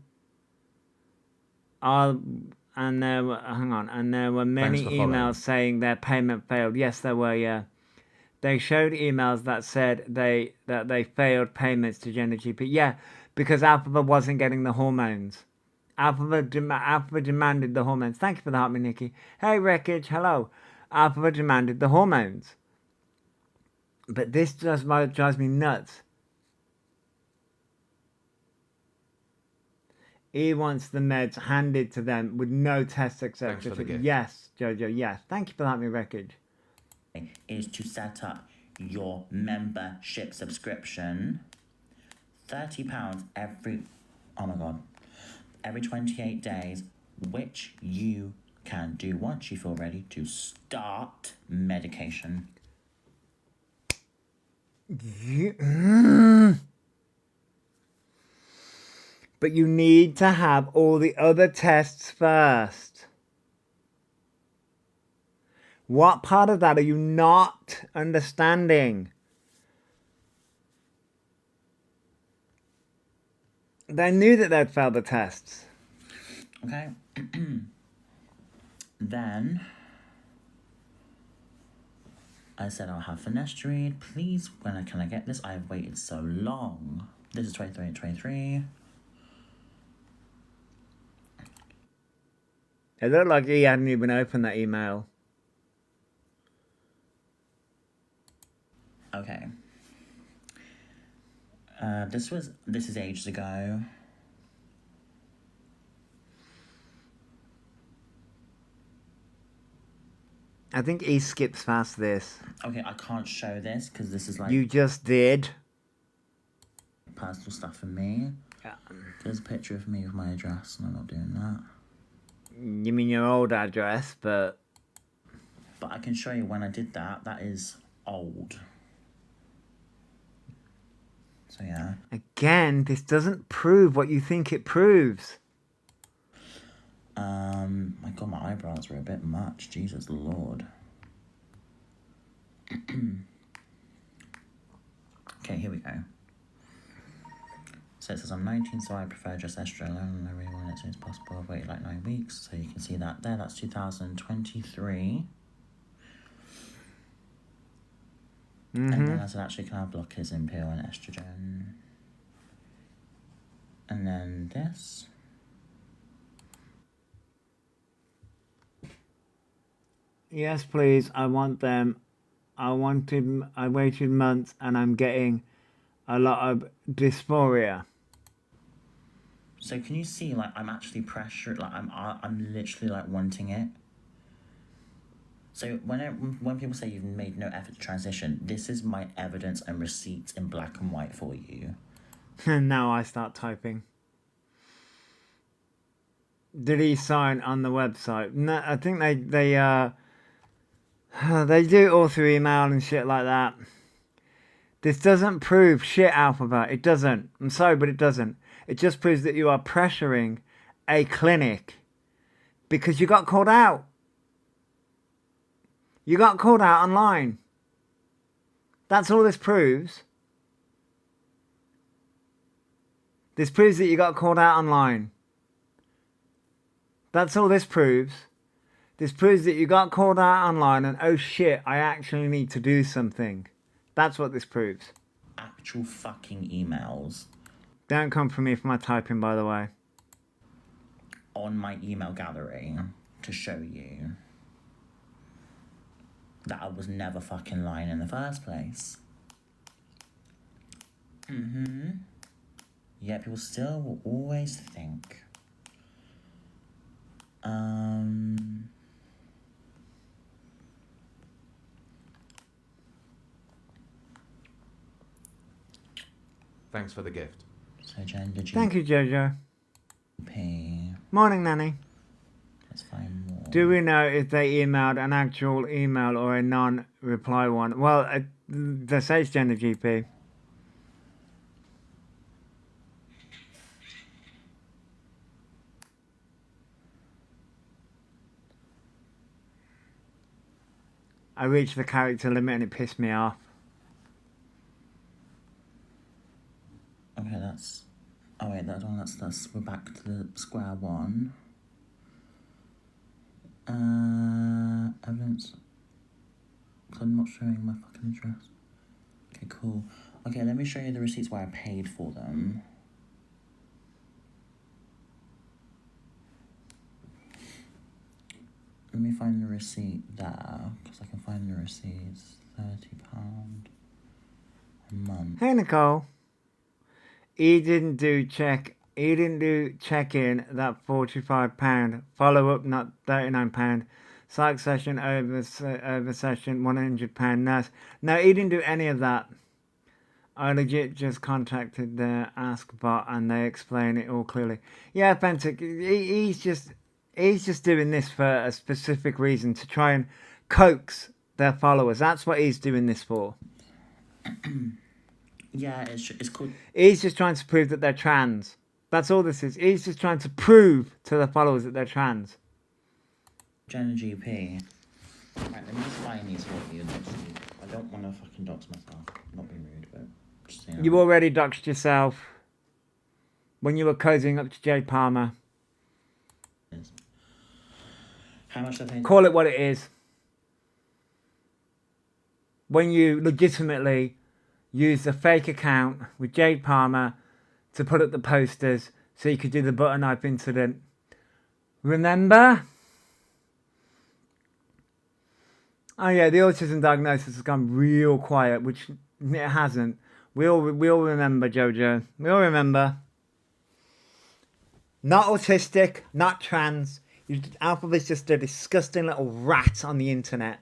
And there were, and there were many Thanks for following. emails saying their payment failed. Yes, there were, yeah. They showed emails that said that they failed payments to Gender GP. Yeah, because Alphaba wasn't getting the hormones. Alphaba demanded the hormones. Thank you for the help, me, Nikki. Hey, Wreckage, hello. Alphaba demanded the hormones. But this just drives me nuts. He wants the meds handed to them with no tests, etc. Thanks for the gift. Yes, Jojo, yes. Thank you for that, me, Wreckage. Is to set up your membership subscription. £30 every... Oh my God. Every 28 days, which you can do once you feel ready to start medication. But you need to have all the other tests first. What part of that are you not understanding? They knew that they'd failed the tests. Okay. Then I said I'll have finasteride. Please, can I get this? I've waited so long. This is 23. It looked like he hadn't even opened that email. Okay. This is ages ago. I think he skips past this. Okay, I can't show this because this is like You just did. personal stuff for me. Yeah. There's a picture of me with my address, and I'm not doing that. You mean your old address, but But I can show you when I did that. That is old. So yeah. again, this doesn't prove what you think it proves. My God, my eyebrows were a bit much. Jesus Lord. Okay, here we go. So it says I'm 19, so I prefer just estrogen alone, and I really want it as soon as possible. I've waited like 9 weeks, so you can see that there. That's 2023. And then I said, actually, can I have blockers in pill and estrogen? And then this. Yes, please. I want them. I waited months and I'm getting a lot of dysphoria. So can you see, like, I'm actually pressured, like, I'm literally, like, wanting it. So when people say you've made no effort to transition, this is my evidence and receipts in black and white for you. And now I start typing. Did he sign on the website? No, I think they do all through email and shit like that. This doesn't prove shit, Alphabet. It doesn't. I'm sorry, but it doesn't. It just proves that you are pressuring a clinic because you got called out. You got called out online. That's all this proves. This proves that you got called out online. That's all this proves. This proves that you got called out online and, oh shit, I actually need to do something. That's what this proves. Actual fucking emails. Don't come for me for my typing, by the way. On my email gallery to show you that I was never fucking lying in the first place. Yeah, people still will always think. Thanks for the gift. So Jen, did you Thank you, Jojo. pay? Morning, Nanny. Let's find more. Do we know if they emailed an actual email or a non-reply one? Well, this says Gender GP. I reached the character limit and it pissed me off. Okay, that's... Oh wait, that one, that's... We're back to the square one. Evidence. Because I'm not showing my fucking address. Okay, cool. Okay, let me show you the receipts where I paid for them. Let me find the receipt there, because I can find the receipts. £30 a month. Hey, Nicole. He didn't do check-in, that £45. Follow-up, not £39. Psych session over session, £100 nurse. No, he didn't do any of that. I legit just contacted the Ask bot and they explain it all clearly. Yeah, Pentic, he's just... He's just doing this for a specific reason, to try and coax their followers. That's what he's doing this for. Yeah, it's called... He's just trying to prove that they're trans. That's all this is. He's just trying to prove to the followers that they're trans. Gender GP. Right, let me just find these for you next week. I don't want to fucking dox myself. Not being rude, but just saying. You already doxed yourself when you were cozying up to Jade Palmer. How much have they... Call it what it is. When you legitimately used a fake account with Jade Palmer to put up the posters so you could do the butter knife incident. Remember? Oh yeah, the autism diagnosis has gone real quiet, which it hasn't. We all remember, Jojo. We all remember. Not autistic, not trans. Alphabet's just a disgusting little rat on the internet.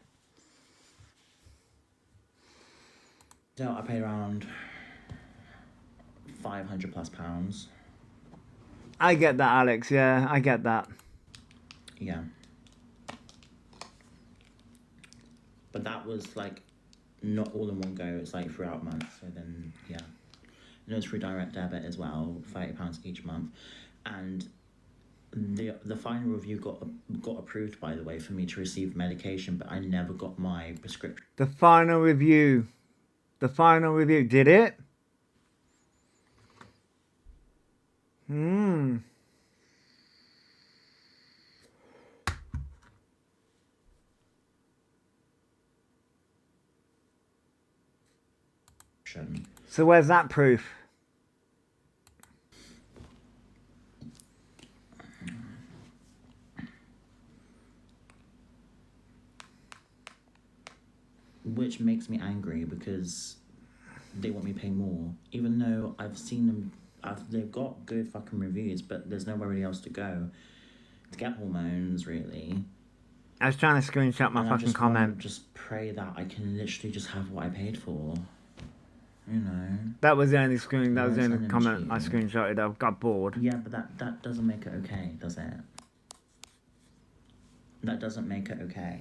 So I paid around £500+. I get that, Alex. Yeah, I get that. Yeah. But that was like not all in one go. It's like throughout months. So then, yeah. And it was through direct debit as well, £30 each month. And the final review got approved, by the way, for me to receive medication, but I never got my prescription. The final review. The final review. Did it? So where's that proof? Which makes me angry because they want me to pay more, even though I've seen them. They've got good fucking reviews, but there's nowhere really else to go to get hormones, really. I was trying to screenshot my fucking comment. Just pray that I can literally just have what I paid for. You know. That was the only screen. That was the only Send them comment to I you. screenshotted. I got bored. Yeah, but that doesn't make it okay, does it? That doesn't make it okay,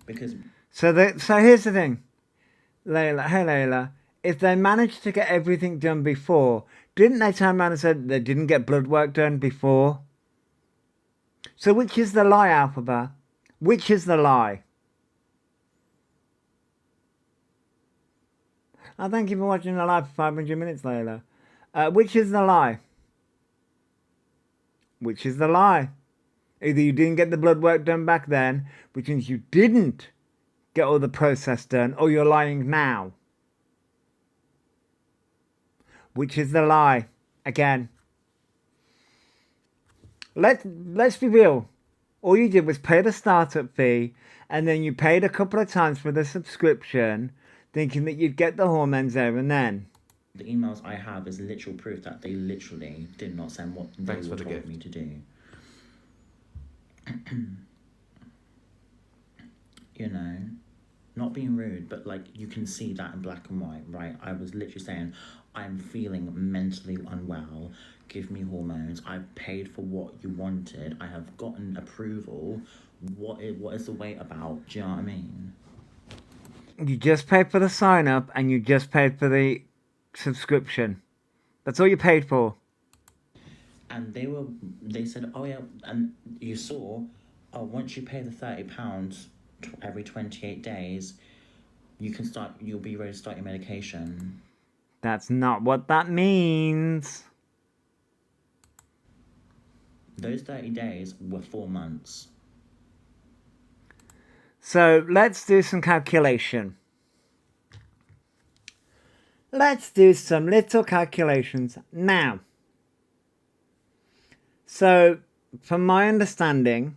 because. So here's the thing, Layla. Hey, Layla. If they managed to get everything done before, didn't they turn around and said they didn't get blood work done before? So which is the lie, Alphaba? Which is the lie? Oh, thank you for watching the live for 500 minutes, Layla. Which is the lie? Which is the lie? Either you didn't get the blood work done back then, which means you didn't get all the process done, or you're lying now. Which is the lie? Again. Let's be real. All you did was pay the startup fee, and then you paid a couple of times for the subscription, thinking that you'd get the hormones there and then. The emails I have is literal proof that they literally did not send what they Thanks for the told gift. me to do. You know, not being rude, but like you can see that in black and white, right? I was literally saying, I'm feeling mentally unwell. Give me hormones. I've paid for what you wanted. I have gotten approval. What is the wait about? Do you know what I mean? You just paid for the sign up and you just paid for the subscription. That's all you paid for. And they said, oh yeah, and you saw, once you pay the £30 every 28 days, you'll be ready to start your medication. That's not what that means. Those 30 days were 4 months. So let's do some calculation. Let's do some little calculations now. So, from my understanding,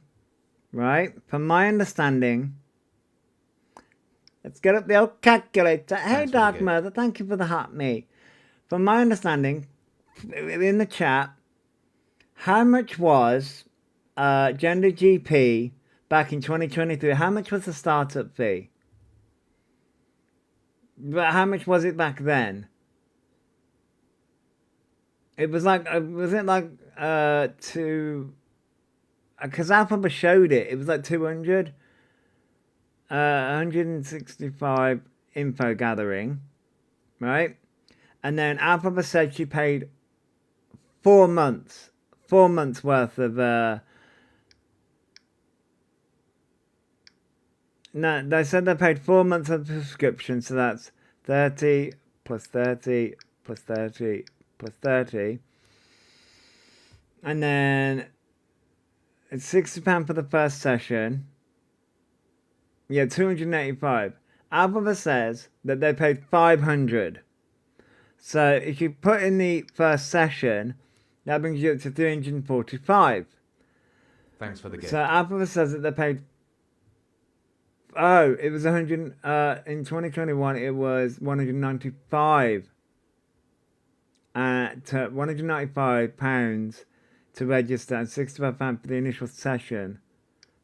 right? From my understanding, let's get up the old calculator. Hey, Thanks for the Dark gift. Mother, thank you for the heart, me. From my understanding, in the chat, how much was Gender GP back in 2023? How much was the startup fee? But how much was it back then? It was like, was it like because Alphabet showed it. It was like 200. 165 info gathering, right? And then Alphabet said she paid 4 months. 4 months worth of no, they said they paid 4 months of subscription, so that's 30 plus 30 plus 30 plus 30. And then it's £60 for the first session. Yeah, 285. Alphabet says that they paid 500. So if you put in the first session, that brings you up to 345. Thanks for the gift. So Alphabet says that they paid. Oh, it was 100. In 2021, it was 195. To £195 to register and £65 for the initial session.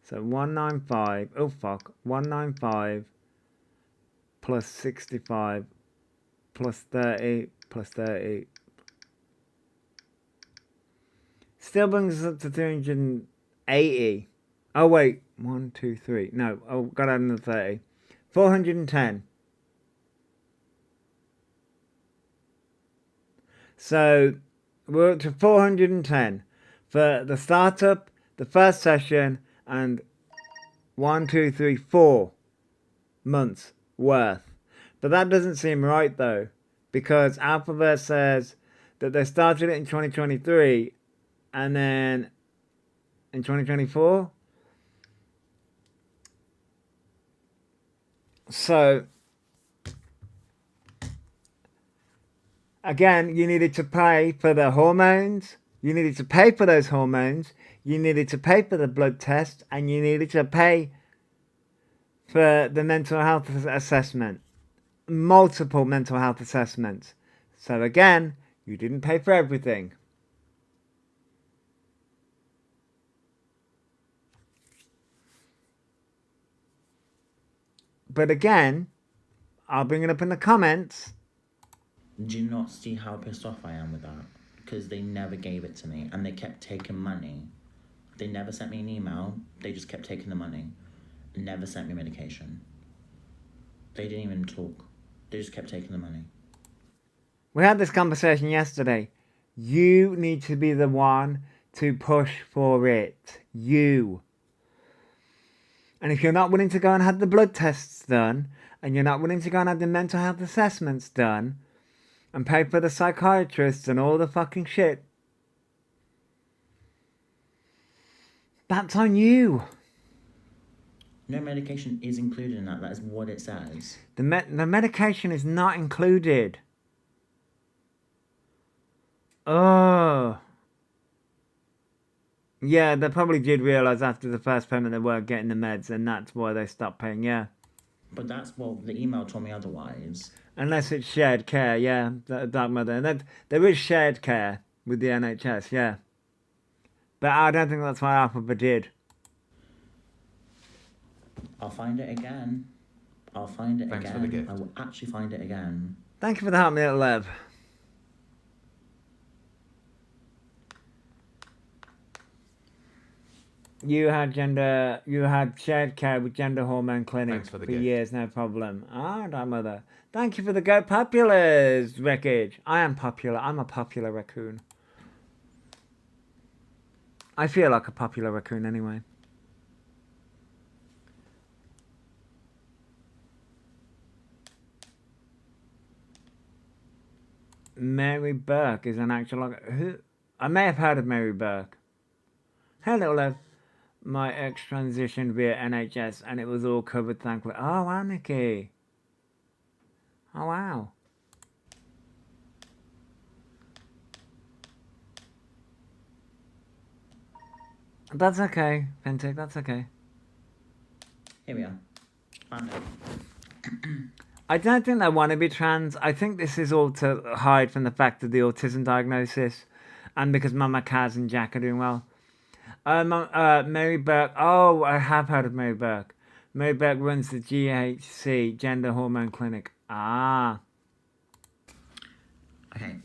So 195. Oh fuck, 195 plus 65 plus 30 plus 30. Still brings us up to 380. Oh wait, 1, 2, 3. No, oh, got to add another 30. 410. So we're up to 410 for the startup, the first session, and 1, 2, 3, 4 months worth. But that doesn't seem right though, because Alphabet says that they started it in 2023 and then in 2024. So again, you needed to pay for the hormones, you needed to pay for those hormones, you needed to pay for the blood test, and you needed to pay for the mental health assessment. Multiple mental health assessments. So again, you didn't pay for everything. But again, I'll bring it up in the comments. Do you not see how pissed off I am with that? Because they never gave it to me and they kept taking money. They never sent me an email. They just kept taking the money. Never sent me medication. They didn't even talk. They just kept taking the money. We had this conversation yesterday. You need to be the one to push for it. You. And if you're not willing to go and have the blood tests done, and you're not willing to go and have the mental health assessments done, and pay for the psychiatrists and all the fucking shit, that's on you. No medication is included in that. That is what it says. The medication is not included. Oh. Yeah, they probably did realise after the first payment they weren't getting the meds, and that's why they stopped paying, yeah. But that's, well, the email told me otherwise. Unless it's shared care, yeah. Dark Mother. And there is shared care with the NHS, yeah. But I don't think that's what Alphabet did. I'll find it again. I'll find it Thanks again. for the gift. I will actually find it again. Thank you for the help, little Lev. You had shared care with Gender Hormone Clinic for years, no problem. Ah, Dark Mother. Thank you for the Go Populars, Wreckage. I am popular. I'm a popular raccoon. I feel like a popular raccoon anyway. Mary Burke is an actual... Who? I may have heard of Mary Burke. Hey, little Lev. My ex transitioned via NHS and it was all covered, thankfully. Oh, wow, Nikki. Oh, wow. That's okay, Pentic, that's okay. Here we are. Found it. I don't think they want to be trans. I think this is all to hide from the fact of the autism diagnosis. And because Mama Kaz and Jack are doing well. Mary Burke. Oh, I have heard of Mary Burke. Mary Burke runs the GHC, Gender Hormone Clinic. Ah. Okay.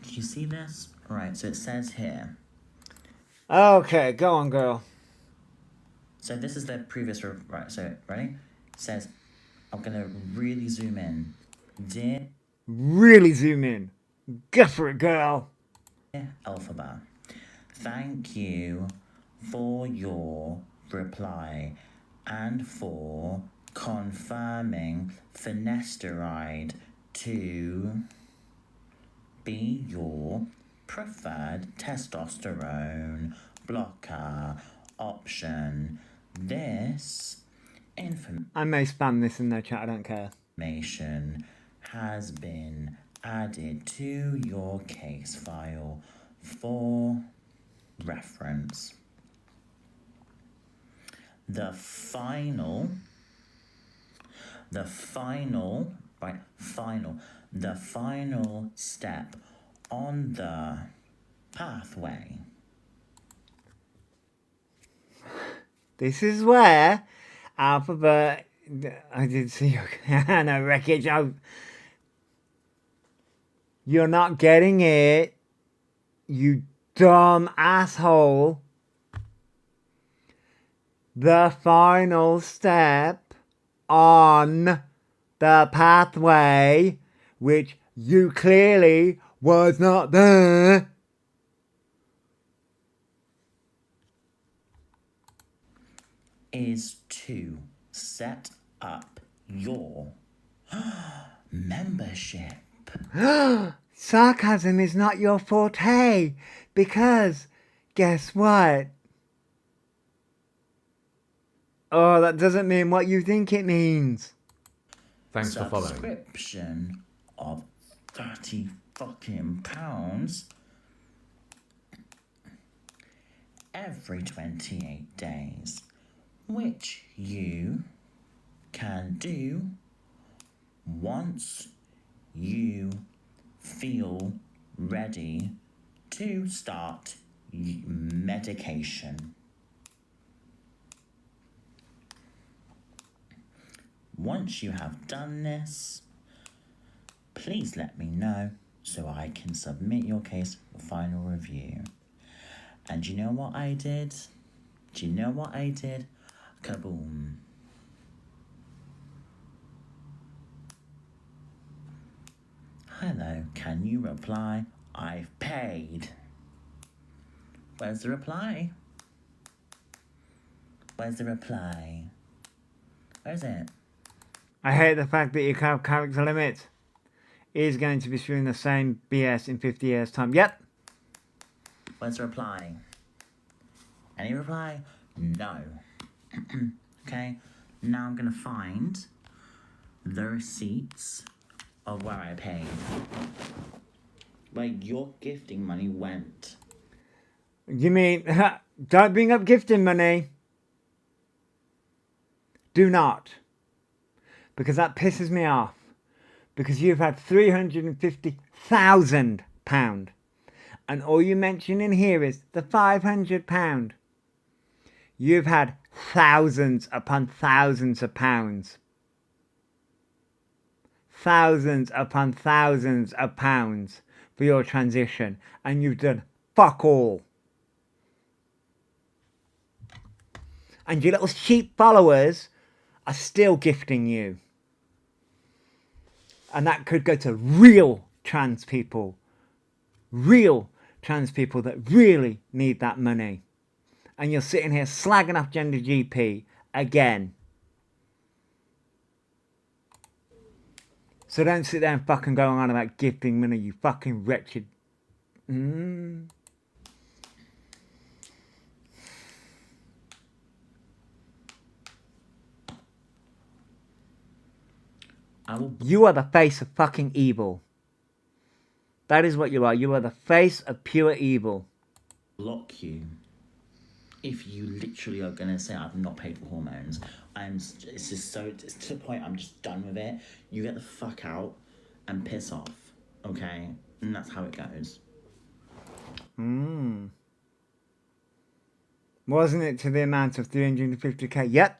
Did you see this? Right, so it says here. Okay, go on, girl. So this is the previous, right, so, ready? It says, I'm going to really zoom in. Dear Really zoom in. Go for it, girl. Elphaba, thank you for your reply and for confirming finasteride to be your preferred testosterone blocker option. This I may spam this in their chat, I don't care. information has been added to your case file for reference. The final step on the pathway. This is where Alphabet. I did see your no wreckage. You're not getting it, you dumb asshole. The final step on the pathway, which you clearly was not there, is to set up your membership. Sarcasm is not your forte, because guess what? Oh, that doesn't mean what you think it means. Thanks for following. Subscription of £30 fucking pounds every 28 days, which you can do once you feel ready to start medication. Once you have done this, please let me know so I can submit your case for final review. And you know what I did? Do you know what I did? Kaboom. Hello, can you reply? I've paid. Where's the reply? Where's the reply? Where's it? I hate the fact that your character limit is going to be spewing the same BS in 50 years' time. Yep. Where's the reply? Any reply? No. Okay, now I'm gonna find the receipts of where I paid. Where your gifting money went. You mean, don't bring up gifting money. Do not. Because that pisses me off. Because you've had £350,000. And all you mention in here is the £500. You've had thousands upon thousands of pounds. Thousands upon thousands of pounds for your transition. And you've done fuck all. And your little sheep followers are still gifting you. And that could go to real trans people. Real trans people that really need that money. And you're sitting here slagging off Gender GP again. So don't sit there and fucking go on about gifting money, you fucking wretched. You are the face of fucking evil. That is what you are. You are the face of pure evil. Block you. If you literally are gonna say I've not paid for hormones, it's just so, it's to the point I'm just done with it. You get the fuck out and piss off, okay? And that's how it goes. Wasn't it to the amount of 350k? Yep.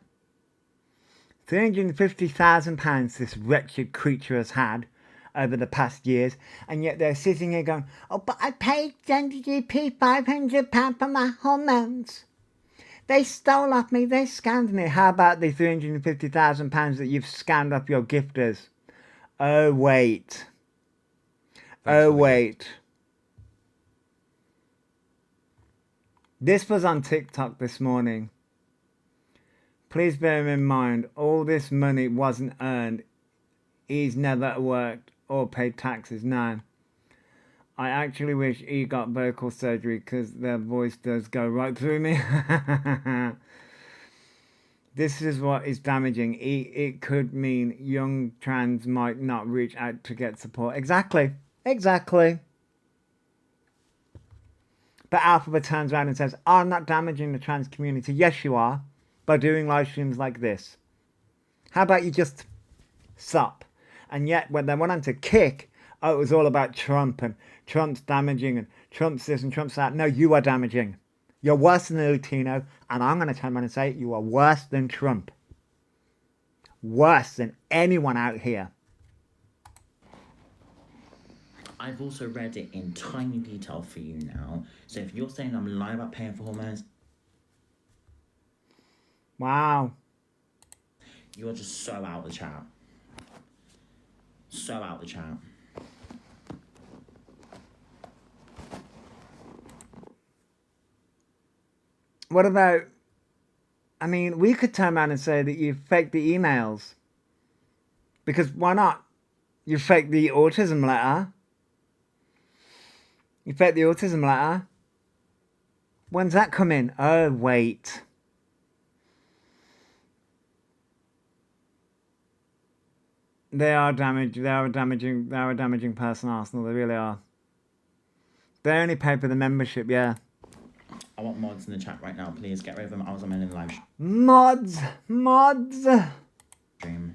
£350,000 this wretched creature has had over the past years, and yet they're sitting here going, oh, but I paid Gender GP £500 for my hormones. They stole off me. They scammed me. How about the £350,000 that you've scammed up your gifters? Oh, wait. Oh, wait. This was on TikTok this morning. Please bear in mind, all this money wasn't earned. He's never worked or paid taxes. No. I actually wish he got vocal surgery because their voice does go right through me. This is what is damaging. It could mean young trans might not reach out to get support. Exactly. Exactly. But Alphabet turns around and says, I'm not damaging the trans community. Yes, you are. By doing live streams like this. How about you just sup? And yet, when they went on to kick, oh, it was all about Trump and Trump's damaging and Trump's this and Trump's that. No, you are damaging. You're worse than the Latino, and I'm going to turn around and say you are worse than Trump. Worse than anyone out here. I've also read it in tiny detail for you now. So if you're saying I'm lying about paying for hormones, wow. you're just so out the chat. So out the chat. What about, I mean, we could turn around and say that you faked the emails. Because why not? You faked the autism letter. You faked the autism letter. When's that come in? Oh, wait. They are damaged. They are a damaging person, Arsenal. They really are. They only pay for the membership, yeah. I want mods in the chat right now, please. Get rid of them. I was on in live Mods. stream.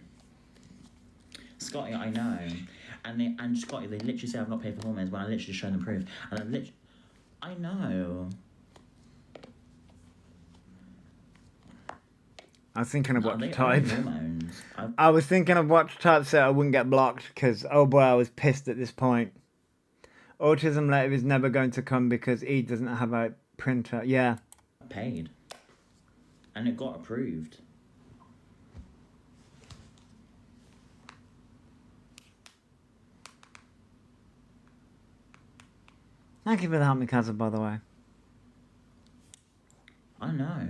Scotty, I know. And Scotty, they literally say I've not paid for hormones when I literally shown them proof. And I know. I was thinking of what to type. Hormones. I was thinking of what to type so I wouldn't get blocked because, oh boy, I was pissed at this point. Autism letter is never going to come because he doesn't have a printer. Yeah. Paid. And it got approved. Thank you for the help me, cousin, by the way. I know.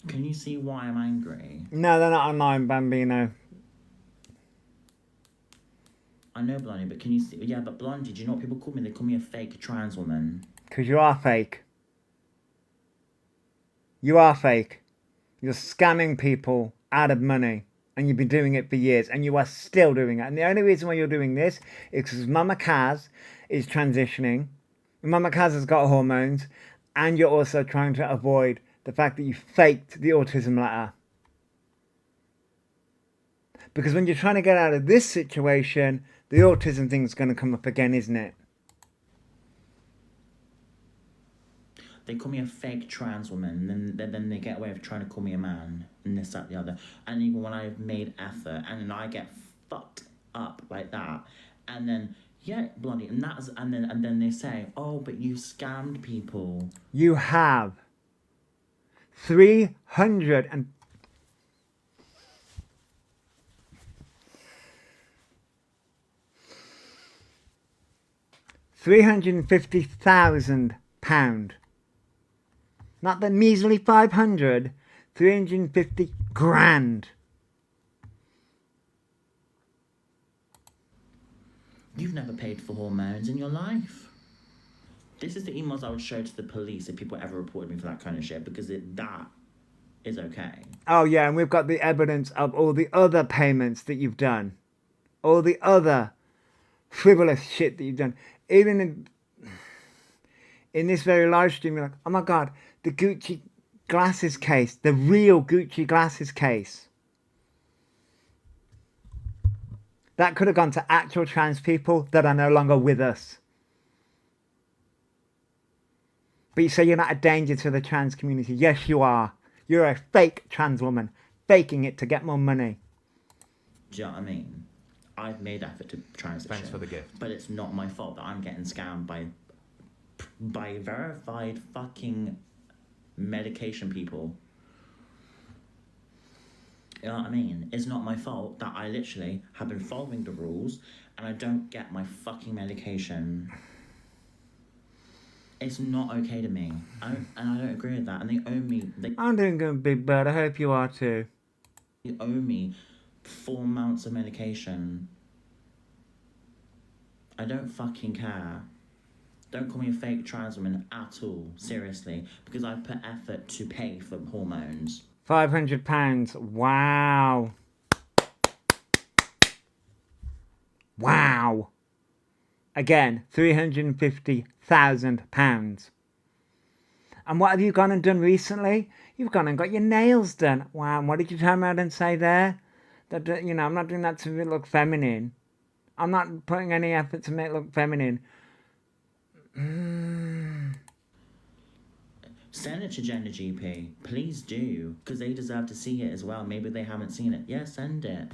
Can you see why I'm angry? No, they're not online, Bambino. I know, Blondie, but can you see? Yeah, but Blondie, do you know what people call me? They call me a fake trans woman. Because you are fake. You are fake. You're scamming people out of money. And you've been doing it for years. And you are still doing it. And the only reason why you're doing this is because Mama Kaz is transitioning. Mama Kaz has got hormones. And you're also trying to avoid the fact that you faked the autism letter. Because when you're trying to get out of this situation, the autism thing's going to come up again, isn't it? They call me a fake trans woman, and then they get away with trying to call me a man, and this, that, the other. And even when I've made effort, and then I get fucked up like that, and then, yeah, Blondie, and then they say, oh, but you scammed people. You have 300 and... £350,000. Not the measly 500, 350 grand. You've never paid for hormones in your life. This is the emails I would show to the police if people ever reported me for that kind of shit, because that is okay. Oh yeah, and we've got the evidence of all the other payments that you've done. All the other frivolous shit that you've done. Even in this very live stream, you're like, oh my God, the Gucci glasses case, the real Gucci glasses case. That could have gone to actual trans people that are no longer with us. But you say you're not a danger to the trans community. Yes, you are. You're a fake trans woman, faking it to get more money. Do you know what I mean? I've made effort to transition. Thanks for the gift. But it's not my fault that I'm getting scammed by by verified fucking medication people. You know what I mean? It's not my fault that I literally have been following the rules and I don't get my fucking medication. It's not okay to me. I don't agree with that. And they owe me... I'm doing good, Big Bird. I hope you are too. They owe me 4 months of medication. I don't fucking care. Don't call me a fake trans woman at all. Seriously. Because I put effort to pay for hormones. £500. Wow. Wow. Again, £350,000. And what have you gone and done recently? You've gone and got your nails done. Wow. And what did you turn around and say there? That, you know, I'm not doing that to look feminine. I'm not putting any effort to make it look feminine. Send it to Gender GP. Please do. Because they deserve to see it as well. Maybe they haven't seen it. Yeah, send it.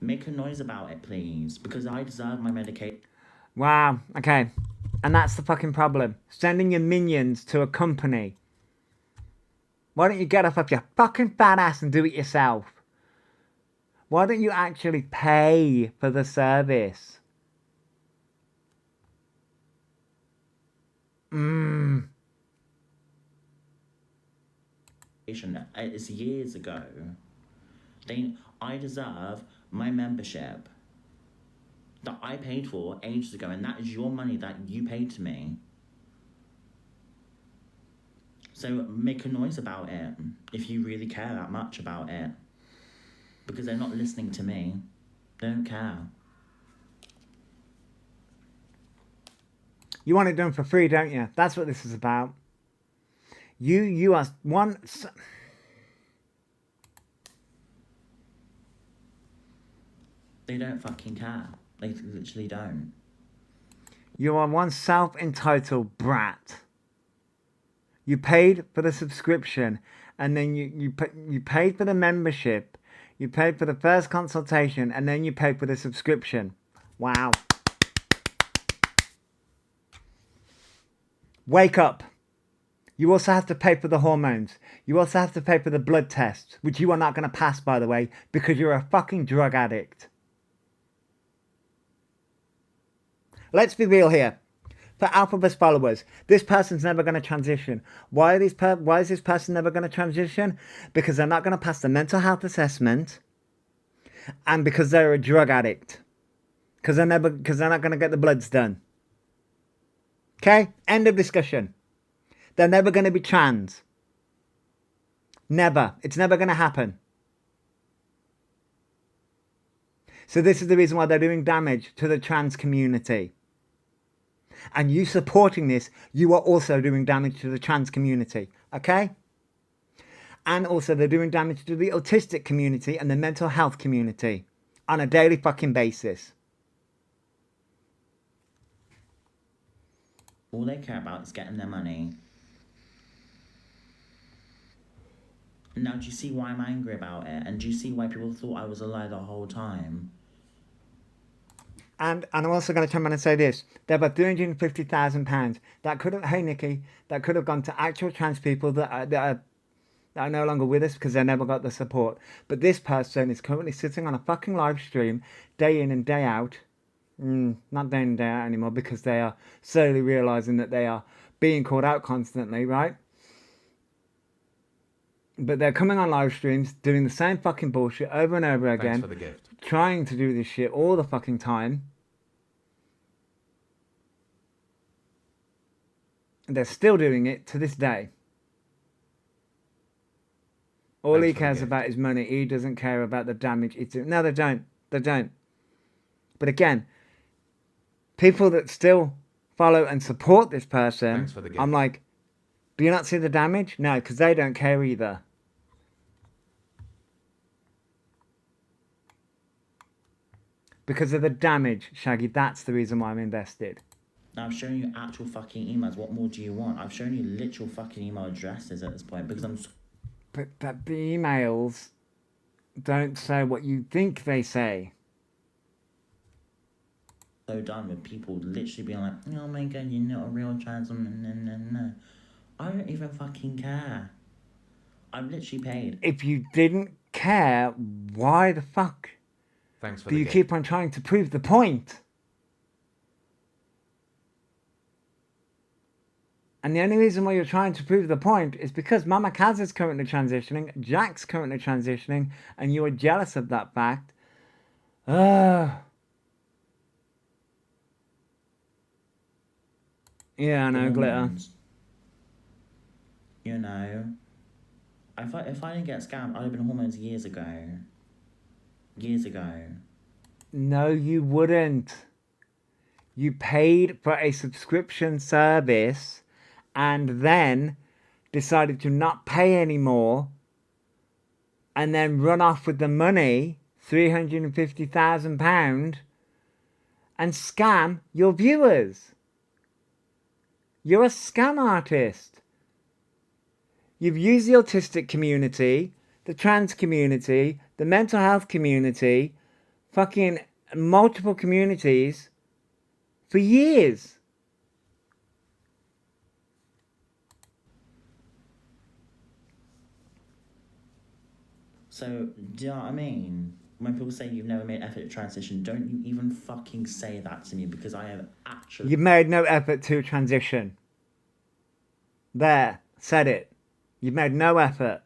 Make a noise about it, please. Because I deserve my medication. Wow. Okay. And that's the fucking problem. Sending your minions to a company. Why don't you get off your fucking fat ass and do it yourself? Why don't you actually pay for the service? It's years ago. I deserve my membership that I paid for ages ago, and that is your money that you paid to me. So make a noise about it if you really care that much about it. Because they're not listening to me. They don't care. You want it done for free, don't you? That's what this is about. You are one... They don't fucking care. They literally don't. You are one self-entitled brat. You paid for the subscription, and then you paid for the membership. You paid for the first consultation, and then you paid for the subscription. Wow. Wake up. You also have to pay for the hormones. You also have to pay for the blood tests, which you are not going to pass, by the way, because you're a fucking drug addict. Let's be real here. For Alphabus followers, this person's never going to transition. Why is this person never going to transition? Because they're not going to pass the mental health assessment, and because they're a drug addict. Because they're not going to get the bloods done. Okay? End of discussion. They're never going to be trans. Never. It's never going to happen. So this is the reason why they're doing damage to the trans community. And you supporting this, you are also doing damage to the trans community. Okay? And also they're doing damage to the autistic community and the mental health community on a daily fucking basis. All they care about is getting their money. Now, do you see why I'm angry about it? And do you see why people thought I was a lie the whole time? And I'm also going to turn around and say this. There are about £350,000. That could have, hey Nikki, that could have gone to actual trans people that are no longer with us because they never got the support. But this person is currently sitting on a fucking live stream day in and day out. Not day in and day out anymore because they are slowly realising that they are being called out constantly, right? But they're coming on live streams, doing the same fucking bullshit over and over again. Thanks for the gift. Trying to do this shit all the fucking time. And they're still doing it to this day. All he cares about is money. He doesn't care about the damage it's doing. No, they don't. They don't. But again, people that still follow and support this person, Thanks for the gift. I'm like, do you not see the damage? No, because they don't care either. Because of the damage, Shaggy, that's the reason why I'm invested. Now, I've shown you actual fucking emails. What more do you want? I've shown you literal fucking email addresses at this point because I'm... But the emails don't say what you think they say. so done with people literally being like, oh my god, you're not a real trans woman. No. I don't even fucking care. I'm literally paid. If you didn't care, why the fuck Thanks for do the you gift. keep on trying to prove the point? And the only reason why you're trying to prove the point is because Mama Kaz is currently transitioning, Jack's currently transitioning, and you are jealous of that fact. Yeah, I know, Glitter. Hormones. You know, if I didn't get scammed, I'd have been hormones years ago. Years ago. No, you wouldn't. You paid for a subscription service and then decided to not pay anymore and then run off with the money, £350,000, and scam your viewers. You're a scam artist. You've used the autistic community, the trans community, the mental health community, fucking multiple communities for years. So, do you know what I mean? When people say you've never made effort to transition, don't you even fucking say that to me, because I have actually... You've made no effort to transition. There, said it. You've made no effort.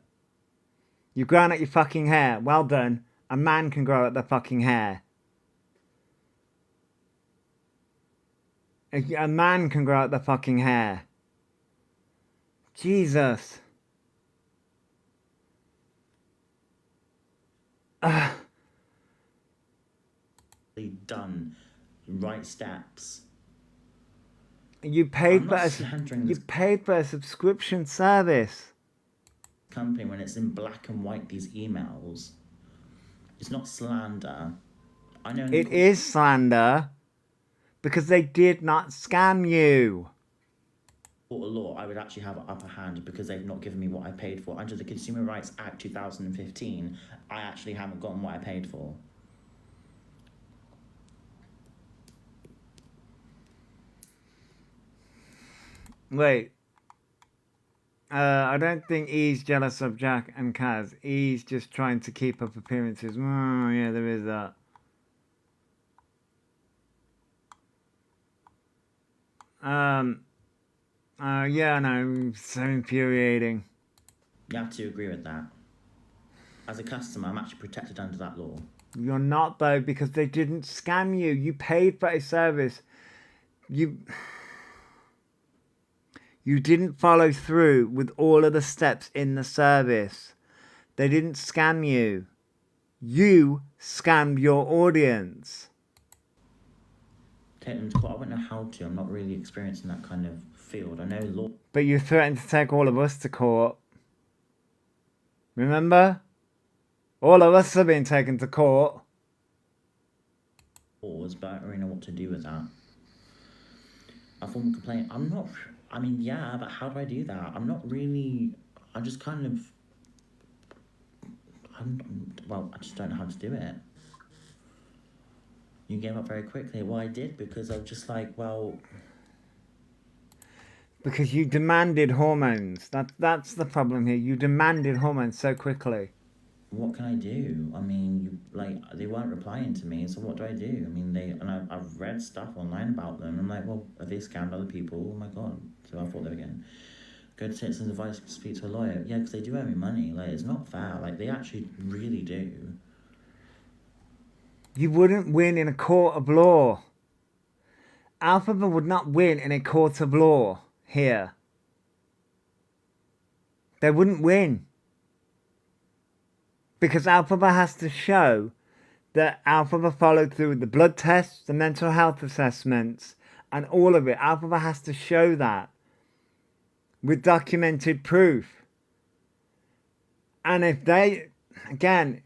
You've grown out your fucking hair. Well done. A man can grow out their fucking hair. A man can grow out their fucking hair. Jesus. done right steps. You paid I'm for not a, slandering you this paid for a subscription service. company when it's in black and white, these emails. It's not slander. I know It is slander because they did not scam you. court of law, I would actually have an upper hand because they've not given me what I paid for. Under the Consumer Rights Act 2015, I actually haven't gotten what I paid for. Wait. I don't think E's jealous of Jack and Kaz. E's just trying to keep up appearances. Oh, yeah, there is that. Yeah, no, so infuriating. You have to agree with that. As a customer, I'm actually protected under that law. You're not, though, because they didn't scam you. You paid for a service. You didn't follow through with all of the steps in the service. They didn't scam you. You scammed your audience. Take them to court. I wouldn't know how to. I'm not really experienced in that kind of field. I know law. But you threatened to take all of us to court. Remember? All of us have been taken to court. Laws, but I don't really know what to do with that. I form a complaint. I'm not... I mean, yeah, but how do I do that? I'm not really... I just kind of... Well, I just don't know how to do it. You gave up very quickly. Well, I did because I was just like, well... Because you demanded hormones. That's the problem here. You demanded hormones so quickly. What can I do? I mean, they weren't replying to me, so what do I do? I mean, I've read stuff online about them. I'm like, well, have they scammed other people? Oh my god. So I thought they were getting... Go to Citizens Advice, speak to a lawyer. Yeah, because they do owe me money. Like, it's not fair. Like, they actually really do. You wouldn't win in a court of law. Alphabet would not win in a court of law here. They wouldn't win. Because Alphabet has to show that Alphabet followed through with the blood tests, the mental health assessments, and all of it. Alphabet has to show that with documented proof. And if they, again,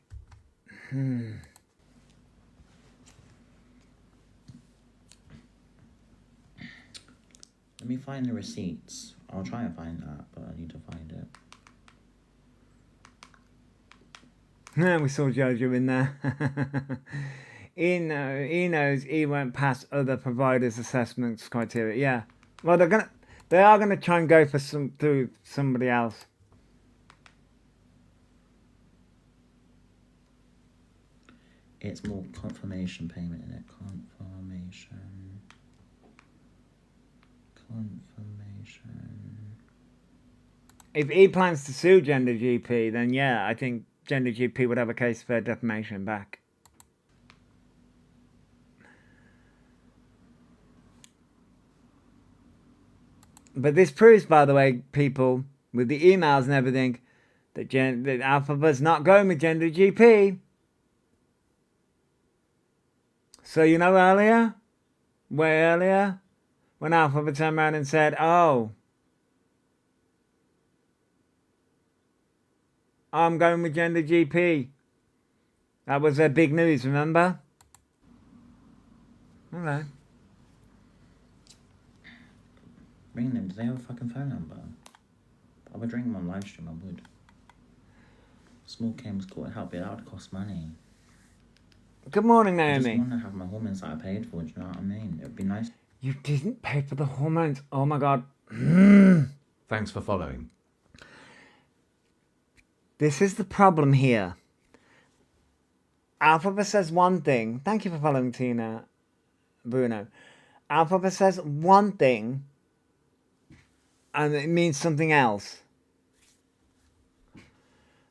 Let me find the receipts. I'll try and find that, but I need to find it. we saw Jojo in there. He knows he won't pass other providers' assessments criteria. Yeah. Well, they are gonna try and go for through somebody else. It's more confirmation payment in it. Confirmation. If he plans to sue Gender GP, then yeah, I think Gender GP would have a case for defamation back. But this proves, by the way, people, with the emails and everything, that Alphabet's not going with Gender GP. So you know way earlier, when Alphabet turned around and said, oh, I'm going with Gender GP. That was their big news, remember? Okay. Ring them. Do they have a fucking phone number? I would ring them on live stream, I would. Small claims court help, but that would cost money. Good morning, I Naomi. just want to have my hormones that I paid for, do you know what I mean? It would be nice. You didn't pay for the hormones. Oh my god. Thanks for following. This is the problem here. Alphabet says one thing. Thank you for following, Tina Bruno. Alphabet says one thing, and it means something else.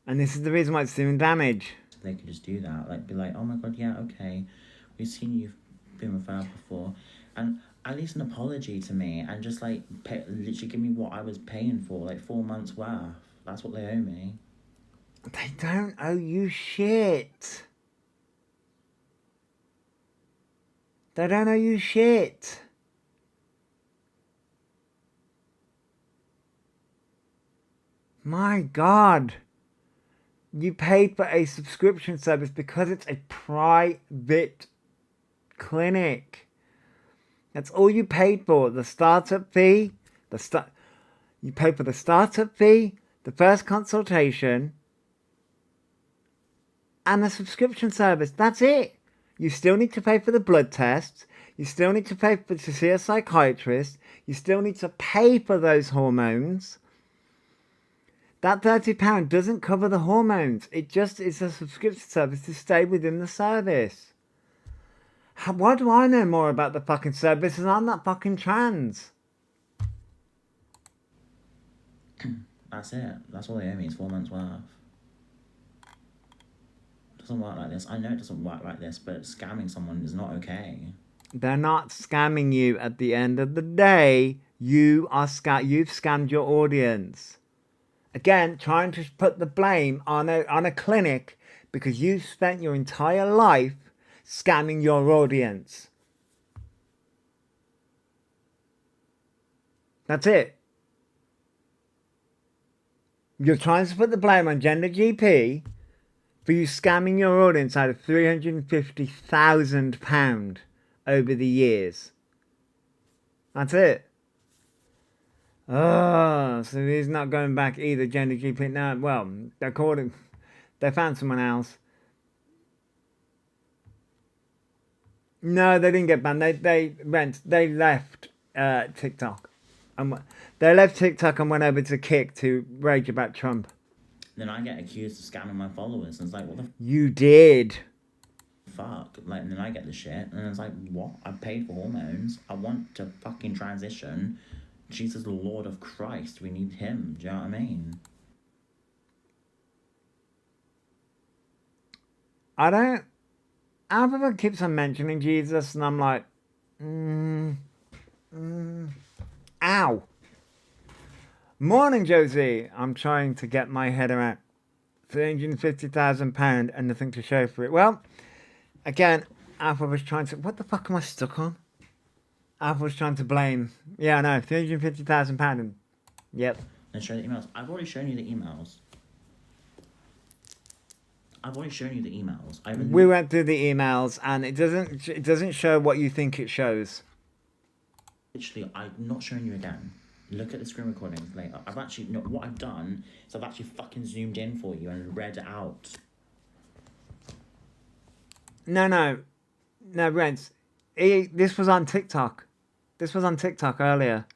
And this is the reason why it's doing damage. They could just do that, like be like, oh my god, yeah, okay, we've seen you've been referred before, and at least an apology to me, and just like literally give me what I was paying for, like 4 months worth. That's what they owe me. They don't owe you shit. They don't owe you shit. My God. You paid for a subscription service because it's a private clinic. That's all you paid for. The startup fee, you paid for the startup fee, the first consultation, and the subscription service. That's it. You still need to pay for the blood tests. You still need to pay to see a psychiatrist. You still need to pay for those hormones. That £30 doesn't cover the hormones. It just is a subscription service to stay within the service. Why do I know more about the fucking service and I'm not fucking trans? That's it. That's all they owe me. It's 4 months worth. It doesn't work like this. I know it doesn't work like this, but scamming someone is not okay. They're not scamming you. At the end of the day, you've scammed your audience. Again, trying to put the blame on a clinic because you've spent your entire life scamming your audience. That's it. You're trying to put the blame on Gender GP for you scamming your audience out of £350,000 over the years. That's it. Oh, so he's not going back either, Gender GP. No, well, they found someone else. No, they didn't get banned. They left TikTok. They left TikTok and went over to Kick to rage about Trump. Then I get accused of scamming my followers, and it's like, what the You did. fuck? Like, and then I get the shit, and it's like, what? I paid for hormones. I want to fucking transition. Jesus, the Lord of Christ, we need him. Do you know what I mean? I don't. Alphabet keeps on mentioning Jesus, and I'm like, ow. Morning, Josie. I'm trying to get my head around £350,000 and nothing to show for it. Well, again, Alphabet's trying to. What the fuck am I stuck on? Alphabet's trying to blame. Yeah, I know. £350,000. Yep. And show the emails. I've already shown you the emails. We went through the emails, and it doesn't show what you think it shows. Literally, I'm not showing you again. Look at the screen recordings later. I've actually, no, what I've done is I've actually fucking zoomed in for you and read it out. No. No, Rents. This was on TikTok. This was on TikTok earlier.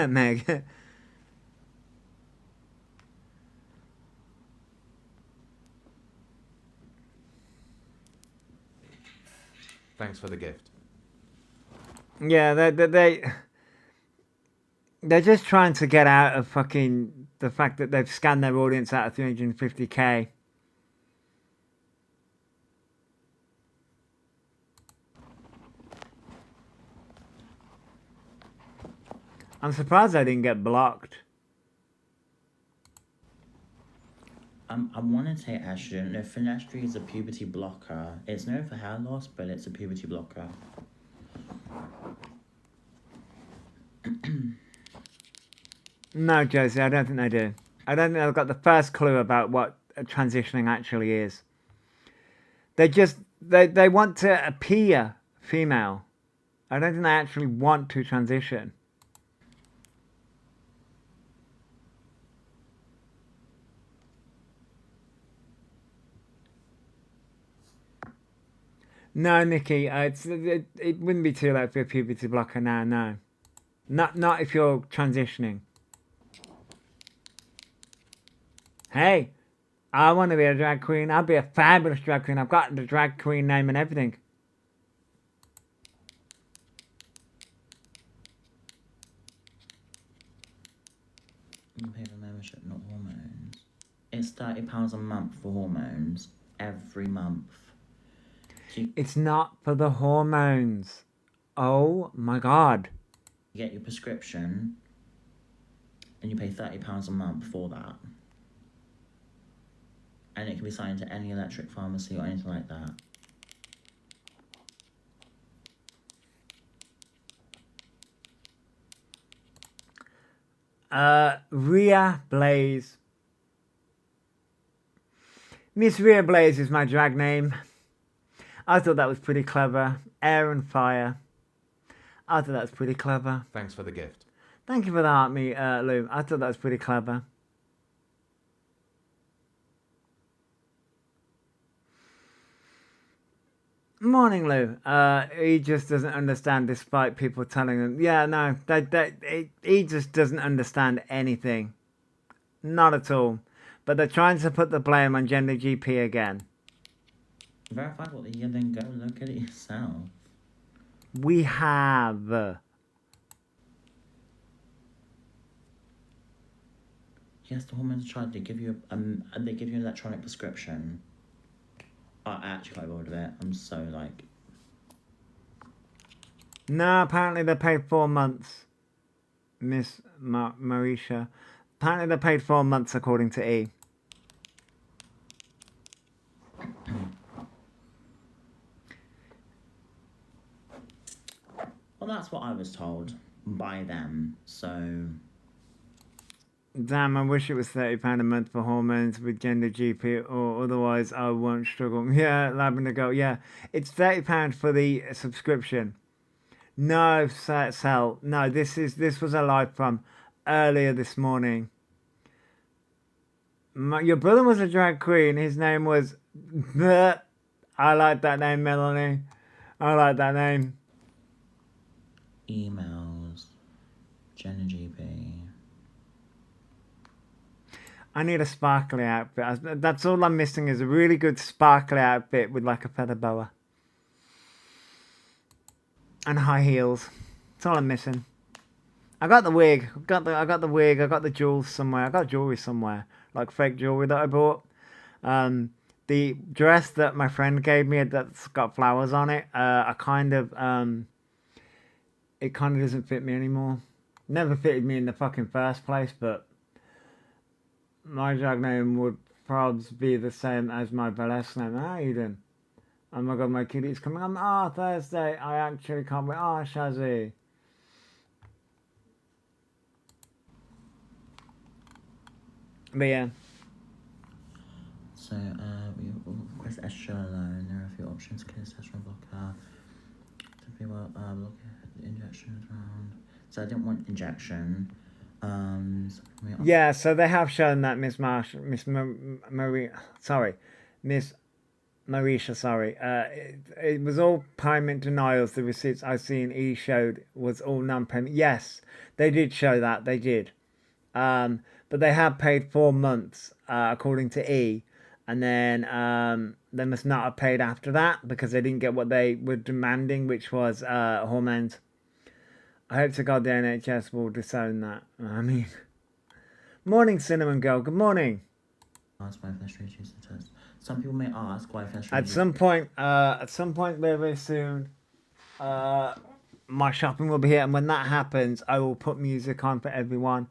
Meg. Thanks for the gift. Yeah, they're just trying to get out of fucking the fact that they've scanned their audience out of 350k. I'm surprised I didn't get blocked. I want to take estrogen. No, Finestri is a puberty blocker. It's known for hair loss, but it's a puberty blocker. No, Josie, I don't think they do. I don't think they've got the first clue about what transitioning actually is. They want to appear female. I don't think they actually want to transition. No, Nikki, it wouldn't be too late for a puberty blocker now, no. Not if you're transitioning. Hey, I want to be a drag queen. I'll be a fabulous drag queen. I've got the drag queen name and everything. You pay for membership, not hormones. It's £30 a month for hormones. Every month. It's not for the hormones. Oh my god. You get your prescription and you pay £30 a month for that. And it can be signed to any electric pharmacy or anything like that. Rhea Blaze. Miss Rhea Blaze is my drag name. I thought that was pretty clever. Air and fire. I thought that was pretty clever. Thanks for the gift. Thank you for that, Lou. I thought that was pretty clever. Morning, Lou. He just doesn't understand despite people telling him. Yeah, no, he just doesn't understand anything. Not at all. But they're trying to put the blame on Gender GP again. Verify what the year, then go look at it yourself. We have. Yes, the hormones tried. They give you an electronic prescription. I actually quite bored of it. I'm so like. No, apparently they paid 4 months. Miss Marisha. Apparently they paid 4 months according to E. Well, that's what I was told by them, so... Damn, I wish it was £30 a month for hormones with Gender GP, or otherwise I won't struggle. Yeah, Lavender Girl, yeah. It's £30 for the subscription. No, Sal, no, this was a live from earlier this morning. Your brother was a drag queen. His name was... I like that name, Melanie. I like that name. Emails. Gender GP. I need a sparkly outfit. That's all I'm missing is a really good sparkly outfit with like a feather boa. And high heels. That's all I'm missing. I got the wig. I got the wig. I got the jewels somewhere. I got jewelry somewhere. Like fake jewelry that I bought. The dress that my friend gave me that's got flowers on it, it kind of doesn't fit me anymore. Never fitted me in the fucking first place, but my drag name would probably be the same as my burlesque name. How you doing? Oh my god, my kitty's coming on. Oh, Thursday. I actually can't wait. Oh, Shazzy. But yeah. So, we request extra alone. There are a few options. Clear session blocker. To be well, block the injection around. So I didn't want injection. Yeah, so they have shown that Miss Marisha, sorry. It was all payment denials. The receipts I've seen showed was all non-payment. Yes, they did show that. They did. But they have paid 4 months, according to E. And then they must not have paid after that because they didn't get what they were demanding, which was hormones. I hope to God the NHS will disown that. I mean, morning, Cinnamon Girl. Good morning. Ask why Flesh reduces the test. Some people may ask why Flesh At some point, very, very soon, my shopping will be here, and when that happens, I will put music on for everyone.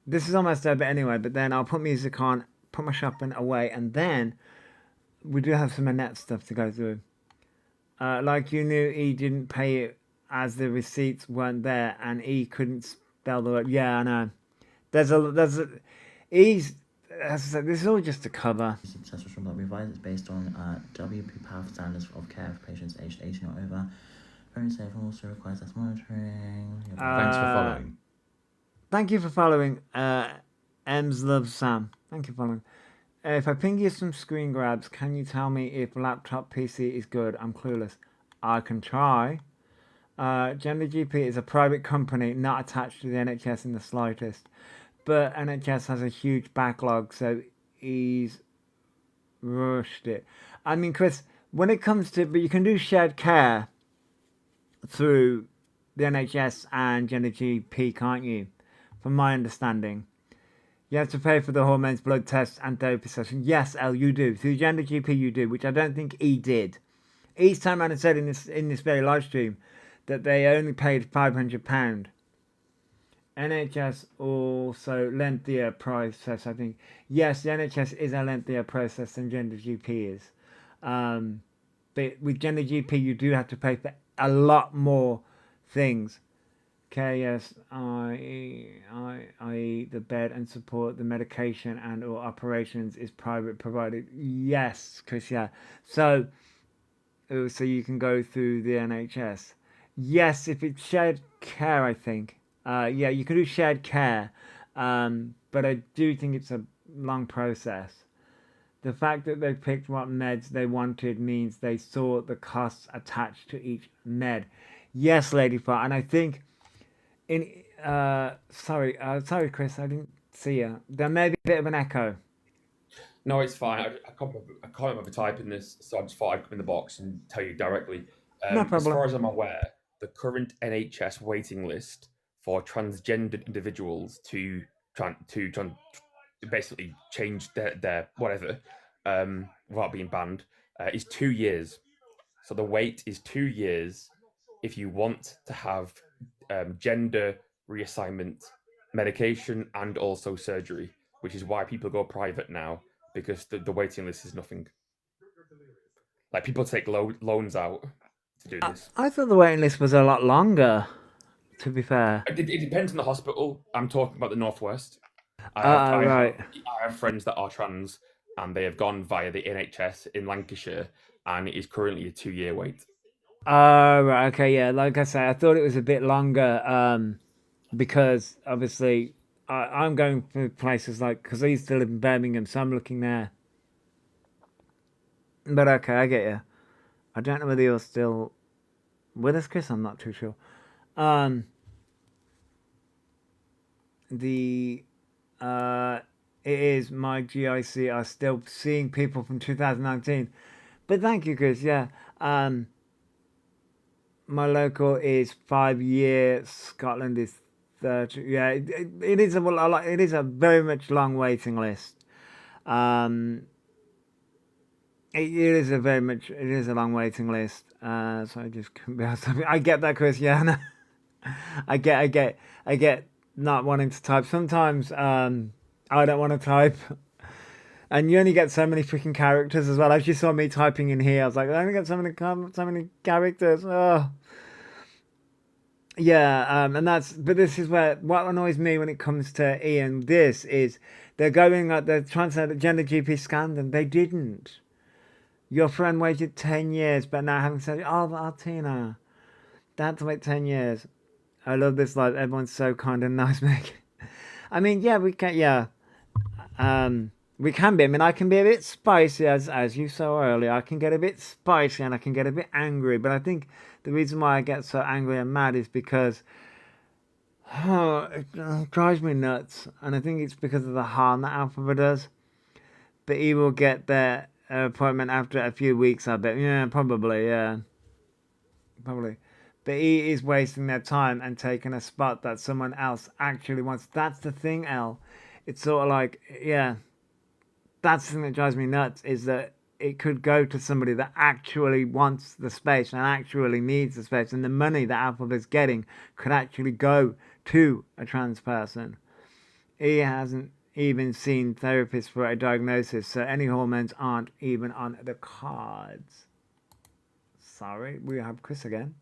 This is almost over anyway, but then I'll put music on, put my shopping away, and then we do have some Annette stuff to go through. Like you knew, E didn't pay it as the receipts weren't there, and E couldn't spell the word. Yeah, I know. E's. This is all just a cover. Successful from blood revised is based on WP PATH standards of care for patients aged 18 or over. Very safe and also requires less monitoring. Thanks for following. Thank you for following. Ems loves Sam. Thank you for following. If I ping you some screen grabs, can you tell me if laptop PC is good? I'm clueless. I can try. Gender GP is a private company not attached to the NHS in the slightest. But NHS has a huge backlog, so he's rushed it. I mean, Chris, when it comes to... But you can do shared care through the NHS and Gender GP, can't you? From my understanding. You have to pay for the hormones, blood tests, and therapy sessions. Yes, Elle, you do. Through Gender GP, you do, which I don't think E did. E's time around and said in this very live stream that they only paid £500. NHS also lengthier process, I think. Yes, the NHS is a lengthier process than Gender GP is. But with Gender GP, you do have to pay for a lot more things. KSI, i.e. the bed and support, the medication and or operations is private provided. Yes, Chris, yeah. So you can go through the NHS. Yes, if it's shared care, I think. Yeah, you can do shared care, but I do think it's a long process. The fact that they picked what meds they wanted means they saw the costs attached to each med. Yes, Lady Far, and I think sorry, Chris, I didn't see you. There may be a bit of an echo. No, it's fine. I can't remember typing this, so I just thought I'd come in the box and tell you directly. No problem. As far as I'm aware, the current NHS waiting list for transgendered individuals to basically change their whatever without being banned is 2 years. So the wait is 2 years if you want to have gender reassignment medication and also surgery, which is why people go private now, because the waiting list is nothing. Like, people take loans out to do this. I thought the waiting list was a lot longer, to be fair. It depends on the hospital. I'm talking about the Northwest. Right. I have friends that are trans, and they have gone via the NHS in Lancashire, and it is currently a 2-year wait. Right, okay, yeah. Like I say, I thought it was a bit longer, because obviously I'm going for places like, because I used to live in Birmingham, so I'm looking there. But okay, I get you. I don't know whether you're still with us, Chris. I'm not too sure. It is my GIC are still seeing people from 2019. But thank you, Chris. Yeah. My local is 5 years. Scotland is 30. Yeah, it is a very much long waiting list. It is a long waiting list. So I just couldn't be able to. I get that, Chris. Yeah, no. I get not wanting to type. Sometimes I don't want to type. And you only get so many freaking characters as well. As you saw me typing in here, I was like, I only get so many characters. Oh. Yeah, but this is where, what annoys me when it comes to Ian, this is, they're trying to say that Gender GP scanned them. They didn't. Your friend waited 10 years, but now having said, oh, Tina, they had to wait 10 years. I love this life. Everyone's so kind and nice, Meg. I mean, yeah, we can. Yeah, we can be. I mean, I can be a bit spicy, as you saw earlier. I can get a bit spicy and I can get a bit angry. But I think the reason why I get so angry and mad is because it drives me nuts, and I think it's because of the harm that Alphabet does. But he will get their appointment after a few weeks, I bet. Yeah, probably. Yeah, probably. But he is wasting their time and taking a spot that someone else actually wants. That's the thing, El. It's sort of like, yeah, that's the thing that drives me nuts, is that it could go to somebody that actually wants the space and actually needs the space. And the money that Alphabet's getting could actually go to a trans person. He hasn't even seen therapists for a diagnosis, so any hormones aren't even on the cards. Sorry, we have Chris again.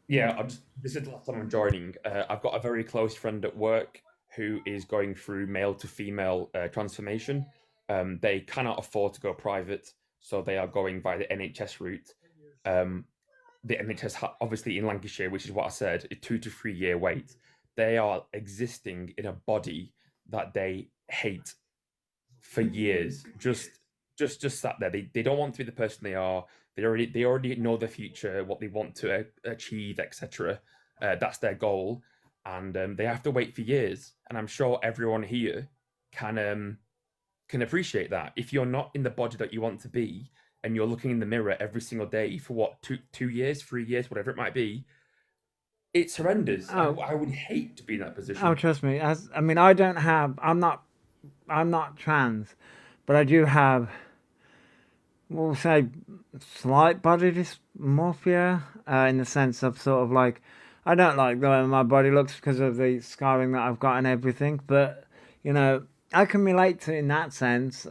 Yeah, this is the last time I'm joining. I've got a very close friend at work who is going through male to female transformation. They cannot afford to go private, so they are going by the NHS route. The NHS, obviously in Lancashire, which is what I said, a 2 to 3 year wait. They are existing in a body that they hate for years. Just sat there. They don't want to be the person they are. They already know their future, what they want to achieve, etc. That's their goal, and they have to wait for years. And I'm sure everyone here can appreciate that. If you're not in the body that you want to be, and you're looking in the mirror every single day for what, 2 years, 3 years, whatever it might be, it's horrendous. Oh. I would hate to be in that position. Oh, trust me. I'm not trans, but I do have, we'll say, slight body dysmorphia, in the sense of sort of like, I don't like the way my body looks because of the scarring that I've got and everything, but, you know, I can relate to it in that sense.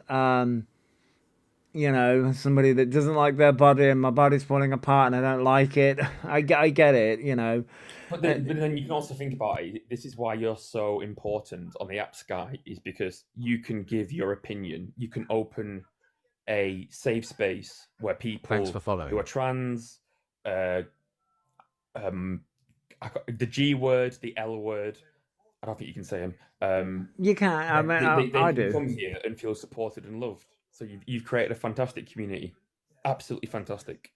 You know, somebody that doesn't like their body and my body's falling apart and I don't like it. I get it, you know. But then you can also think about it. This is why you're so important on the app Sky, is because you can give your opinion. You can open a safe space where people Thanks for following. who are trans, the G word, the L word, I don't think you can say them. You can. I mean, I do. Come here and feel supported and loved. So you've created a fantastic community, absolutely fantastic.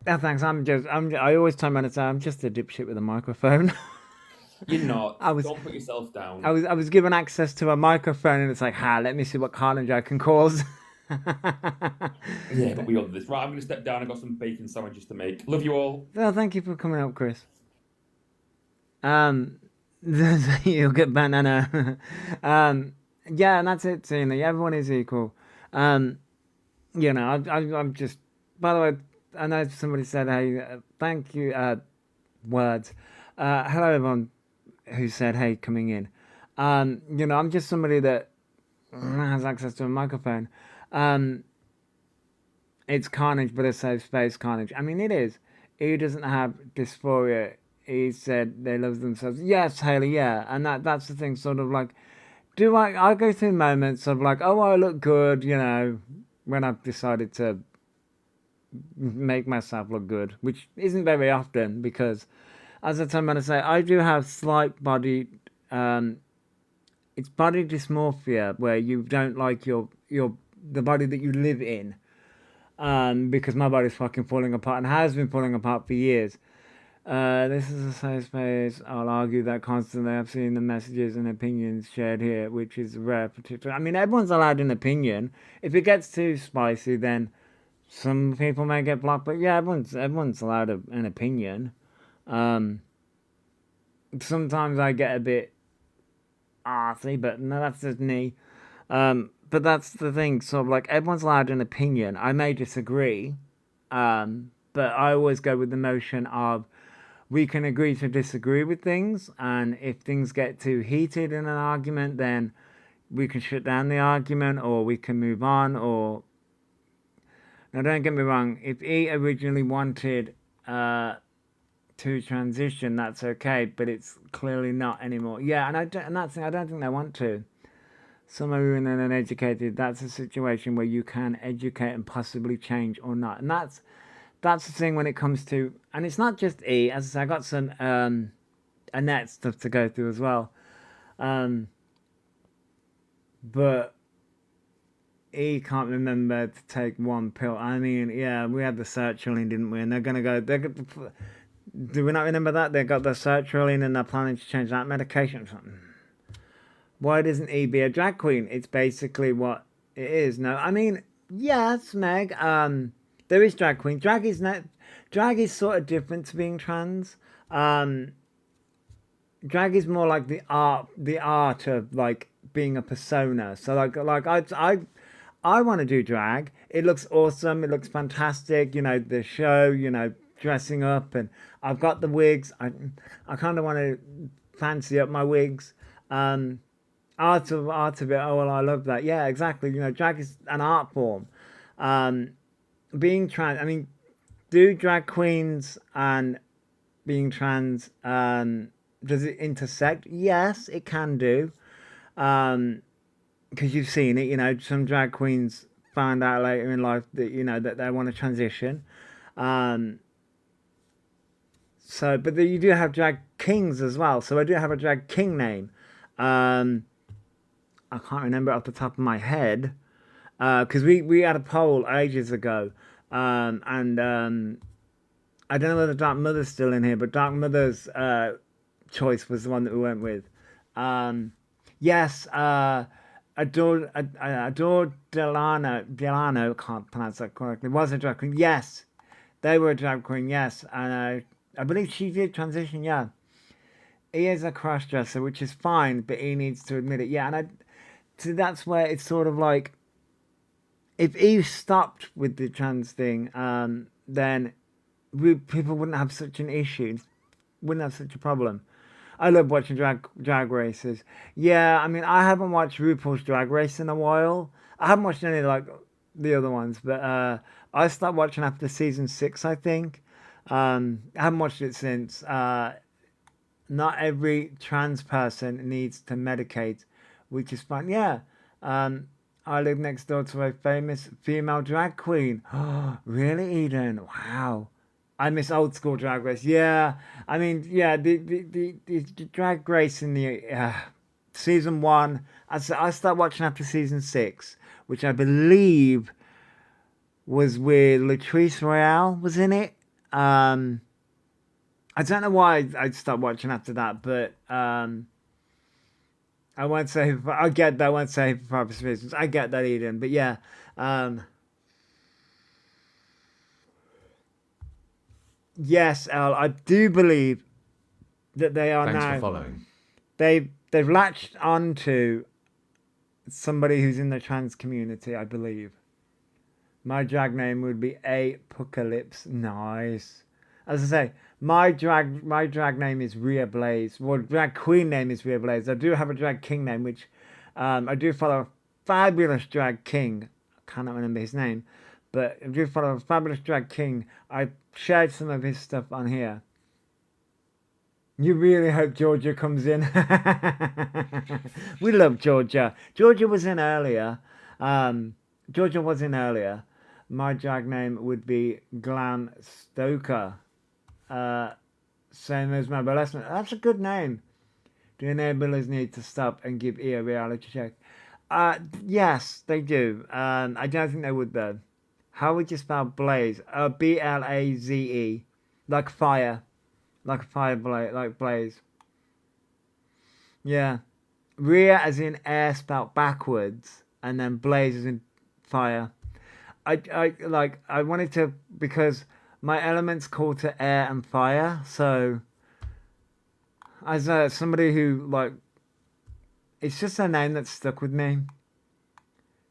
Oh, thanks. I always turn around and say I'm just a dipshit with a microphone. You're not. Don't put yourself down. I was given access to a microphone, and it's like, let me see what carnage I can cause. Yeah, but we all do this. Right, I'm going to step down. I've got some bacon sandwiches to make. Love you all. Well, thank you for coming up, Chris. You'll get banana. Yeah, and that's it, Tina. Everyone is equal. You know, I'm just. By the way, I know somebody said, "Hey, thank you." Words. Hello, everyone who said, "Hey, coming in." You know, I'm just somebody that has access to a microphone. It's carnage, but a safe space carnage. I mean, it is. Who doesn't have dysphoria? He said they love themselves. Yes, Haley, yeah. And that's the thing, sort of like, I go through moments of like, oh, I look good, you know, when I've decided to make myself look good, which isn't very often because, as I'm going to say, I do have slight body, it's body dysmorphia, where you don't like the body that you live in, because my body's fucking falling apart and has been falling apart for years. This is a safe space. I'll argue that constantly. I've seen the messages and opinions shared here, which is rare. Particularly, I mean, everyone's allowed an opinion. If it gets too spicy, then some people may get blocked. But yeah, everyone's allowed an opinion. Sometimes I get a bit arsey, but no, that's just me. But that's the thing. So like, everyone's allowed an opinion. I may disagree, but I always go with the notion of, we can agree to disagree with things, and if things get too heated in an argument, then we can shut down the argument, or we can move on, or... Now, don't get me wrong, if he originally wanted to transition, that's okay, but it's clearly not anymore. Yeah, and I don't think they want to. Some are even uneducated. That's a situation where you can educate and possibly change or not. And that's the thing when it comes to, and it's not just E. As I say, I got some Annette stuff to go through as well. But E can't remember to take one pill. I mean, yeah, we had the sertraline, didn't we? And they're gonna go. Do we not remember that? They got the sertraline and they're planning to change that medication or something. Why doesn't E be a drag queen? It's basically what it is. No, I mean, yes, Meg. There is drag queen. Drag is sort of different to being trans. Drag is more like the art of like being a persona. So like I want to do drag. It looks awesome. It looks fantastic. You know, the show. You know, dressing up, and I've got the wigs. I kind of want to fancy up my wigs. Art of it. Oh well, I love that. Yeah, exactly. You know, drag is an art form. Being trans. I mean, do drag queens and being trans. Does it intersect? Yes, it can do. Because you've seen it. You know, some drag queens find out later in life that that they want to transition. So, but you do have drag kings as well. So I do have a drag king name. I can't remember off the top of my head because we had a poll ages ago, and I don't know whether Dark Mother's still in here, but Dark Mother's choice was the one that we went with. Yes, Adore Delano, can't pronounce that correctly, was a drag queen. Yes, they were a drag queen. Yes, and I believe she did transition. Yeah, he is a cross dresser, which is fine, but he needs to admit it. Yeah, and so that's where it's sort of like, if Eve stopped with the trans thing, then people wouldn't have such an issue, wouldn't have such a problem. I love watching drag races. Yeah, I mean, I haven't watched RuPaul's Drag Race in a while. I haven't watched any like the other ones, but I stopped watching after season 6, I think. I haven't watched it since. Not every trans person needs to medicate, which is fine. Yeah. I live next door to a famous female drag queen. Oh, really, Eden? Wow. I miss old school drag race. Yeah. I mean, yeah, the drag race in the season 1. I started watching after season 6, which I believe was with Latrice Royale was in it. I don't know why I stopped watching after that, but I won't say. I get that. I won't say for obvious reasons. I get that, Eden. But yeah. Yes, Elle, I do believe that they are Thanks now. for following. They've latched onto somebody who's in the trans community, I believe. My drag name would be Apocalypse. Nice. As I say, my drag name is Rhea Blaze. Well, drag queen name is Rhea Blaze. I do have a drag king name, which I do follow a fabulous drag king. I cannot remember his name, but I do follow a fabulous drag king. I shared some of his stuff on here. You really hope Georgia comes in. We love Georgia. Georgia was in earlier. Georgia was in earlier. My drag name would be Glam Stoker. Same as my burlesque. That's a good name. Do enablers need to stop and give E a reality check? Yes, they do. I don't think they would though. How would you spell Blaze? Blaze, like fire, like a fire blaze, like Blaze. Yeah, Rhea as in air spelled backwards, and then Blaze as in fire. I wanted to, because my elements call to air and fire, so as somebody who like, it's just a name that stuck with me.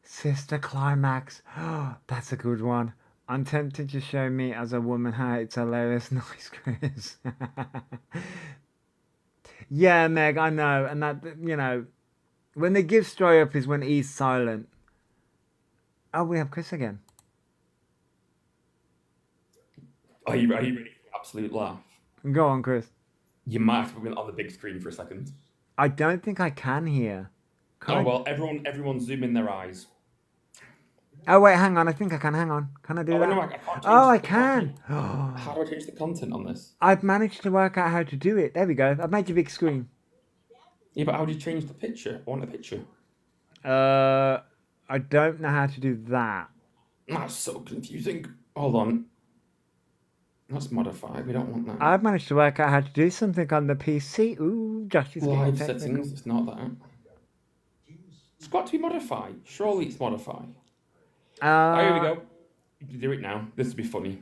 Sister Climax. Oh, that's a good one. I'm tempted to show me as a woman how it's hilarious. Nice, Chris. Yeah, Meg, I know. And that, when they give Stroy up is when he's silent. Oh, we have Chris again. Are you ready for an absolute laugh? Go on, Chris. You might have to put it on the big screen for a second. I don't think I can hear. Well, everyone zoom in their eyes. Oh wait, hang on. I think I can. Hang on. Can I do that? No, I can't change Oh, I the can. content. How do I change the content on this? I've managed to work out how to do it. There we go. I've made your big screen. Yeah, but how do you change the picture? I want a picture. I don't know how to do that. That's so confusing. Hold on. That's modified. We don't want that. I've managed to work out how to do something on the PC. Ooh, Josh is getting Live technical. settings. It's not that. It's got to be modified. Surely it's modified. Oh, here we go. You can do it now. This will be funny.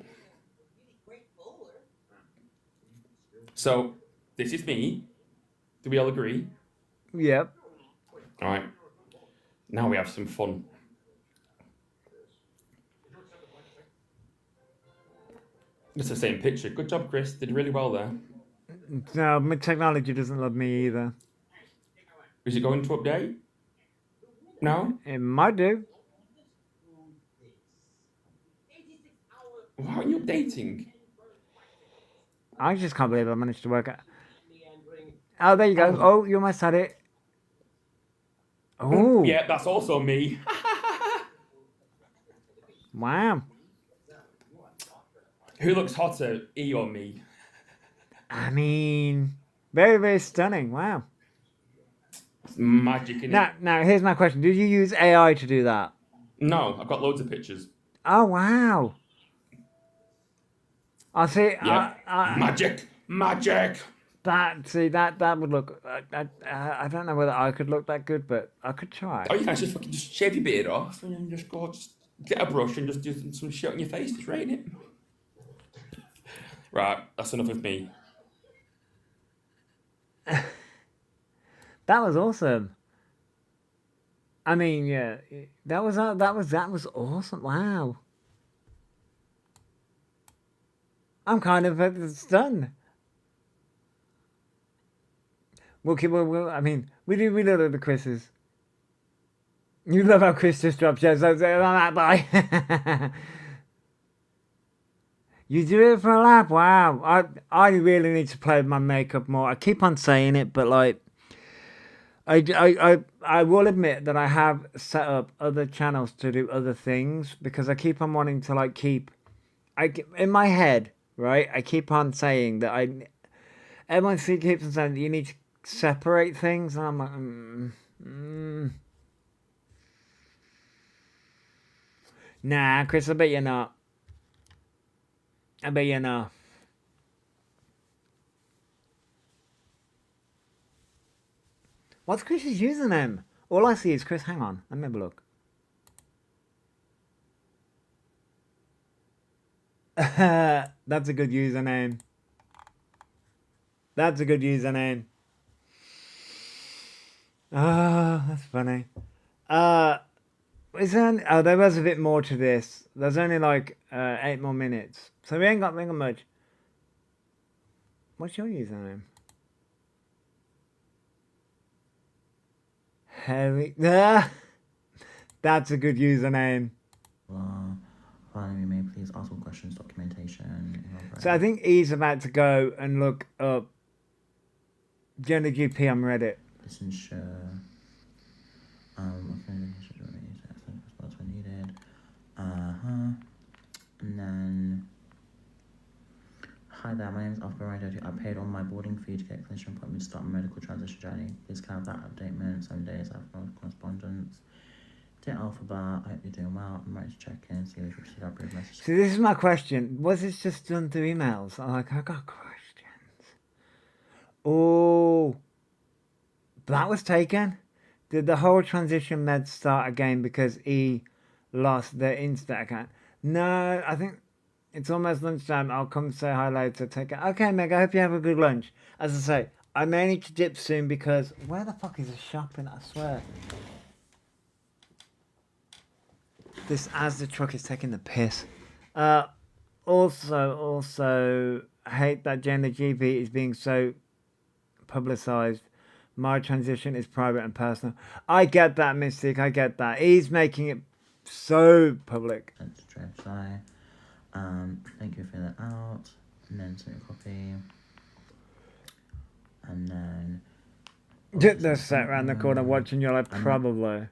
So, this is me. Do we all agree? Yep. All right. Now we have some fun. It's the same picture. Good job, Chris. Did really well there. No, my technology doesn't love me either. Is it going to update? No? It might do. Why aren't you updating? I just can't believe I managed to work out. Oh, there you go. Oh, you almost had it. Oh. Yeah, that's also me. Wow. Who looks hotter, E or me? I mean, very, very stunning. Wow. It's magic in it. Now, here's my question. Did you use AI to do that? No, I've got loads of pictures. Oh, wow. I see. Yeah. Magic. That would look. I don't know whether I could look that good, but I could try. Oh, you can just shave your beard off and then just get a brush and just do some shit on your face. It's raining. Right, that's enough of me. That was awesome. I mean, yeah, that was awesome. Wow. I'm kind of stunned. I mean, we love the Chris's. You love how Chris just dropped shares. So bye. You do it for a laugh. Wow. I really need to play with my makeup more. I keep on saying it, but like, I will admit that I have set up other channels to do other things because I keep on wanting to like in my head, right? I keep on saying that everyone keeps on saying that you need to separate things, and I'm like, Nah, Chris, I bet you're not. I bet you're not. What's Chris's username? All I see is Chris. Hang on, let me have a look. That's a good username. That's a good username. Oh, that's funny. There was a bit more to this. There's only like 8 more minutes, so we ain't got much. What's your username? Harry. That's a good username. Finally, we may please ask all questions, documentation. So I think he's about to go and look up Gender GP on Reddit. Listen, sure. When needed. And then, hi there, my name is Alpha Rider. I paid all my boarding fee to get a clinician appointment to start my medical transition journey. Please can I have that update 7 days after correspondence. Dear Alphabet, I hope you're doing well. I'm ready to check in, see if you received our brief message. See, this is my question. Was this just done through emails? I got questions. Oh, that was taken. Did the whole transition med start again because he lost the Insta account? No, I think it's almost lunchtime. I'll come say hi later. Take it. Okay, Meg, I hope you have a good lunch. As I say, I may need to dip soon because where the fuck is the shopping? I swear. This Asda truck is taking the piss. Also, I hate that Gender GP is being so publicised. My transition is private and personal. I get that, Mystic. I get that. He's making it so public. Let's try. Thank you for that out. And then send a copy. And then... They're sat around the corner watching you like, probably.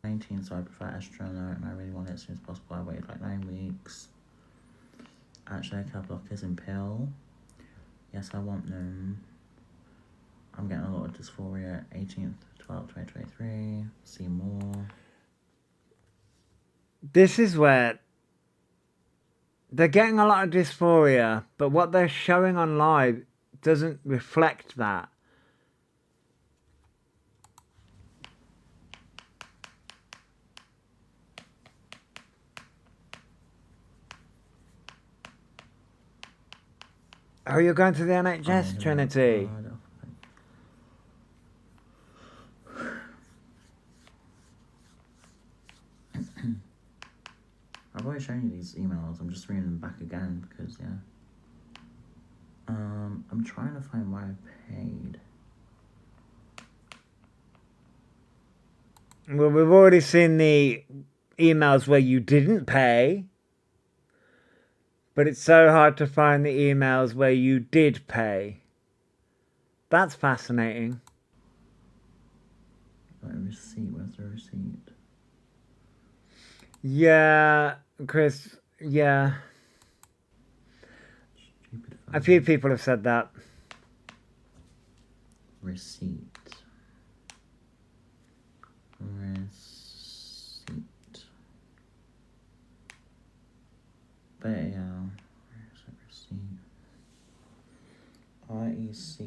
19, so I prefer estrone and I really want it as soon as possible. I waited like 9 weeks. Actually, I can blockers in pill. Yes, I want them. I'm getting a lot of dysphoria. 18th, 12th, 2023. See more. This is where they're getting a lot of dysphoria, but what they're showing on live doesn't reflect that. Oh, you're going to the NHS, Trinity. I've already shown you these emails. I'm just reading them back again because, yeah. I'm trying to find why I paid. Well, we've already seen the emails where you didn't pay. But it's so hard to find the emails where you did pay. That's fascinating. Got a receipt. Where's the receipt? Yeah, Chris, yeah. A few people have said that. Receipt. But yeah, where's that receipt? REC.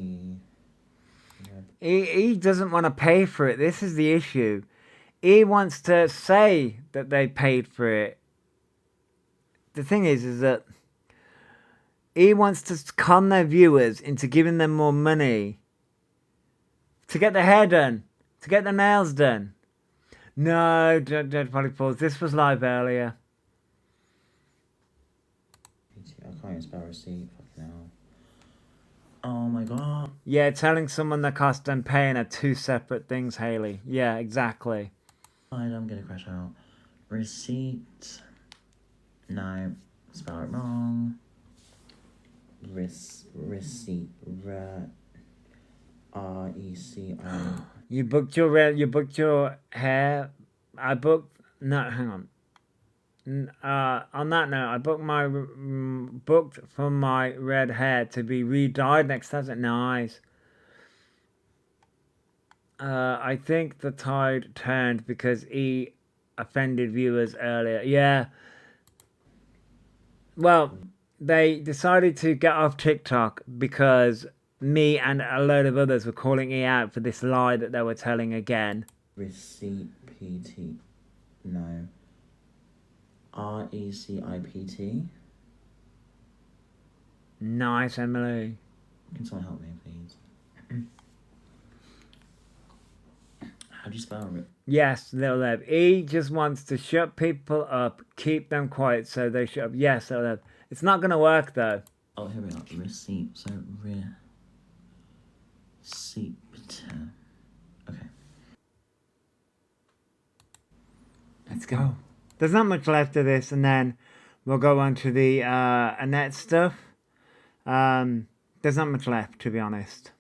He doesn't want to pay for it. This is the issue. He wants to say that they paid for it. The thing is that he wants to con their viewers into giving them more money to get their hair done, to get their nails done. No, don't probably pause. This was live earlier. I can't even spell receipt. Fucking hell. Oh my god. Yeah, telling someone the cost and paying are two separate things, Haley. Yeah, exactly. I'm gonna crash out. Receipt. No, spell it wrong. Receipt. R-E-C-I. You booked your hair. I booked. No, hang on. On that note, I booked for my red hair to be re-dyed next Thursday. Nice. I think the tide turned because he offended viewers earlier. Yeah. Well, they decided to get off TikTok because me and a load of others were calling E out for this lie that they were telling again. Receipt PT. No. RECIPT. Nice, Emily. Can someone help me, please? How do you spell it? Yes, Little Ev. He just wants to shut people up, keep them quiet so they shut up. Yes, Little Ev. It's not going to work, though. Oh, here we are. Receipt. So, receipt. Okay. Let's go. There's not much left of this, and then we'll go on to the Annette stuff. There's not much left, to be honest.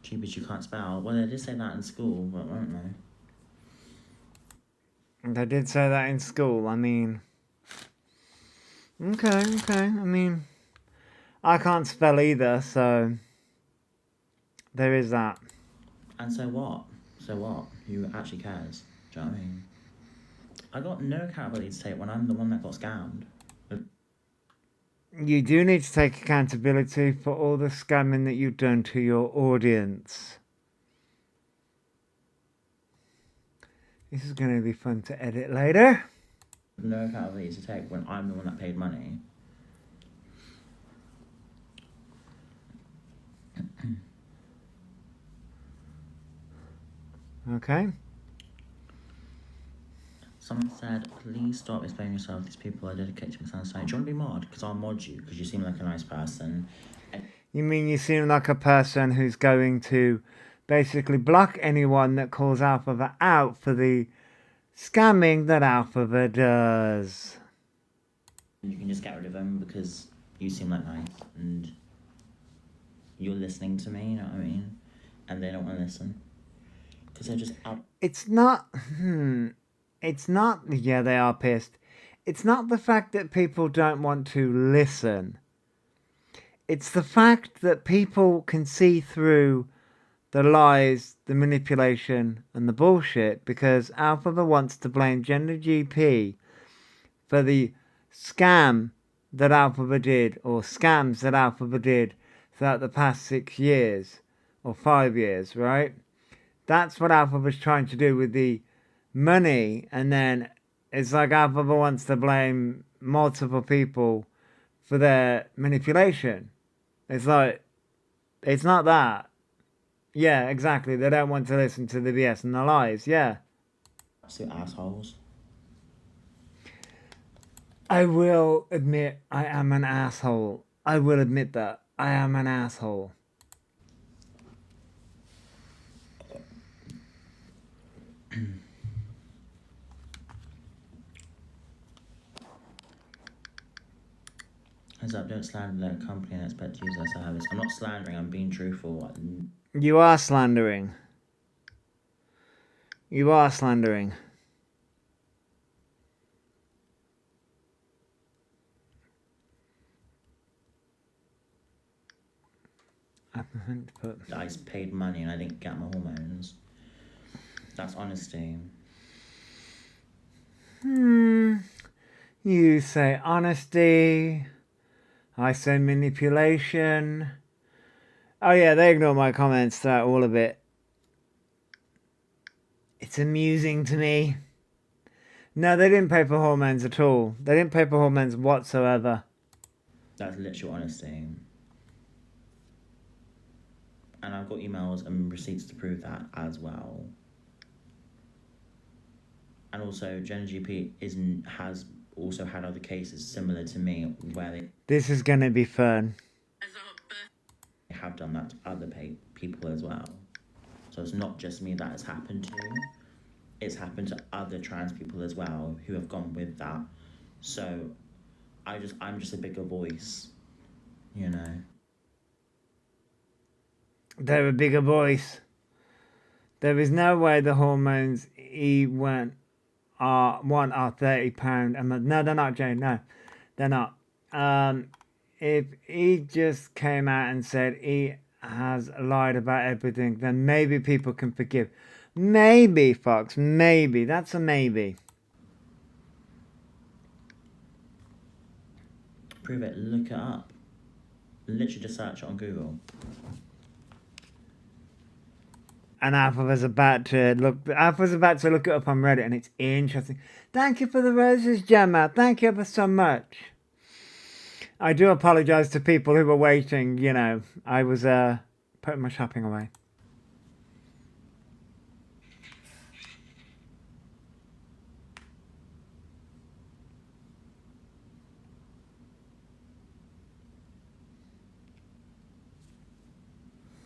Gee, but you can't spell. Well, they did say that in school, but won't they? They did say that in school. I mean... Okay. I mean... I can't spell either, so... There is that. And so what? Who actually cares? Do you know what I mean? I got no accountability to take when I'm the one that got scammed. You do need to take accountability for all the scamming that you've done to your audience. This is going to be fun to edit later. No accountability to take when I'm the one that paid money. Okay. Someone said, please stop explaining yourself. These people are dedicated to Miss Sunshine. Do you want to be mod? Because I'll mod you, because you seem like a nice person. You mean you seem like a person who's going to basically block anyone that calls Alphaba out for the scamming that Alphaba does. You can just get rid of them because you seem like nice and you're listening to me, you know what I mean? And they don't want to listen. Because they're just out. It's not... it's not, yeah, they are pissed. It's not the fact that people don't want to listen. It's the fact that people can see through the lies, the manipulation, and the bullshit because Alphaba wants to blame Gender GP for the scam that Alphaba did, or scams that Alphaba did throughout the past 6 years, or 5 years, right? That's what Alphaba's trying to do with the money, and then it's like Alphaba wants to blame multiple people for their manipulation. It's like, it's not that. Yeah, exactly. They don't want to listen to the BS and the lies. Yeah. Absolute assholes. I will admit I am an asshole. I will admit that. I am an asshole. Heads up, don't slander their company and expect to use their service. I'm not slandering, I'm being truthful. You are slandering. You are slandering. I meant to put... I paid money and I didn't get my hormones. That's honesty. You say honesty. I say manipulation. Oh yeah, they ignore my comments throughout all of it. It's amusing to me. No, they didn't pay for hormones at all. They didn't pay for hormones whatsoever. That's literal honesty. And I've got emails and receipts to prove that as well. And also, Gender GP has also had other cases similar to me where they... This is going to be fun. Have done that to other people as well. So it's not just me that it's happened to. It's happened to other trans people as well who have gone with that. So I'm just a bigger voice, you know. They're a bigger voice. There is no way the hormones he went are £30 a month. No, they're not, Jane. No, they're not. If he just came out and said he has lied about everything, then maybe people can forgive. Maybe, Fox. Maybe. That's a maybe. Prove it. Look it up. Literally just search it on Google. And Alpha's about to look it up on Reddit, and it's interesting. Thank you for the roses, Gemma. Thank you ever so much. I do apologise to people who were waiting. You know, I was putting my shopping away.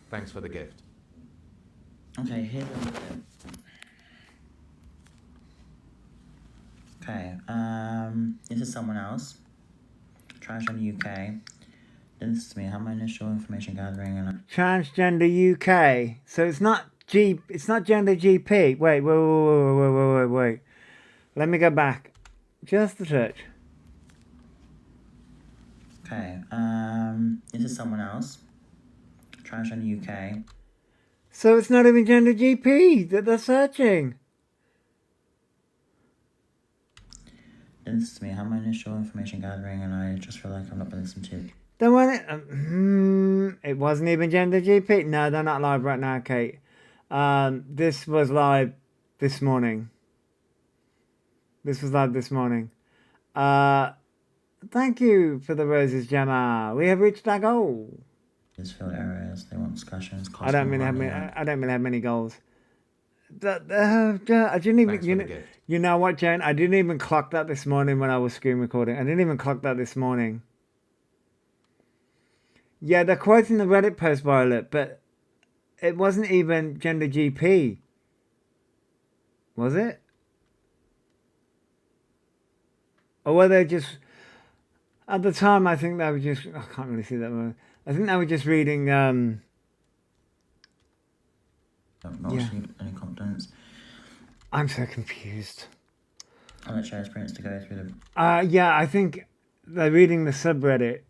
Thanks for the gift. Okay, here's a Okay, this is someone else. Trash on UK. This is me. I have my initial information gathering and Transgender UK. So it's not Gender GP. Wait. Let me go back. Just a touch. Okay, this is someone else. Trash on UK. So it's not even Gender GP that they're searching. This is me. I have my initial information gathering and I just feel like I'm not being listened to. Then when it wasn't even Gender GP. No, they're not live right now, Kate. This was live this morning. Thank you for the roses, Gemma. We have reached our goal. There's field areas. They want discussions. I don't really have many goals. I didn't even. You know what, Jane? I didn't even clock that this morning when I was screen recording. I didn't even clock that this morning. Yeah, they're quoting the Reddit post, Violet, but it wasn't even Gender GP. Was it? Or were they just... At the time, I think they were just... I can't really see that one. I think they were just reading... Not any confidence. I'm so confused. I'll let share experience to go through the. Yeah, I think they're reading the subreddit.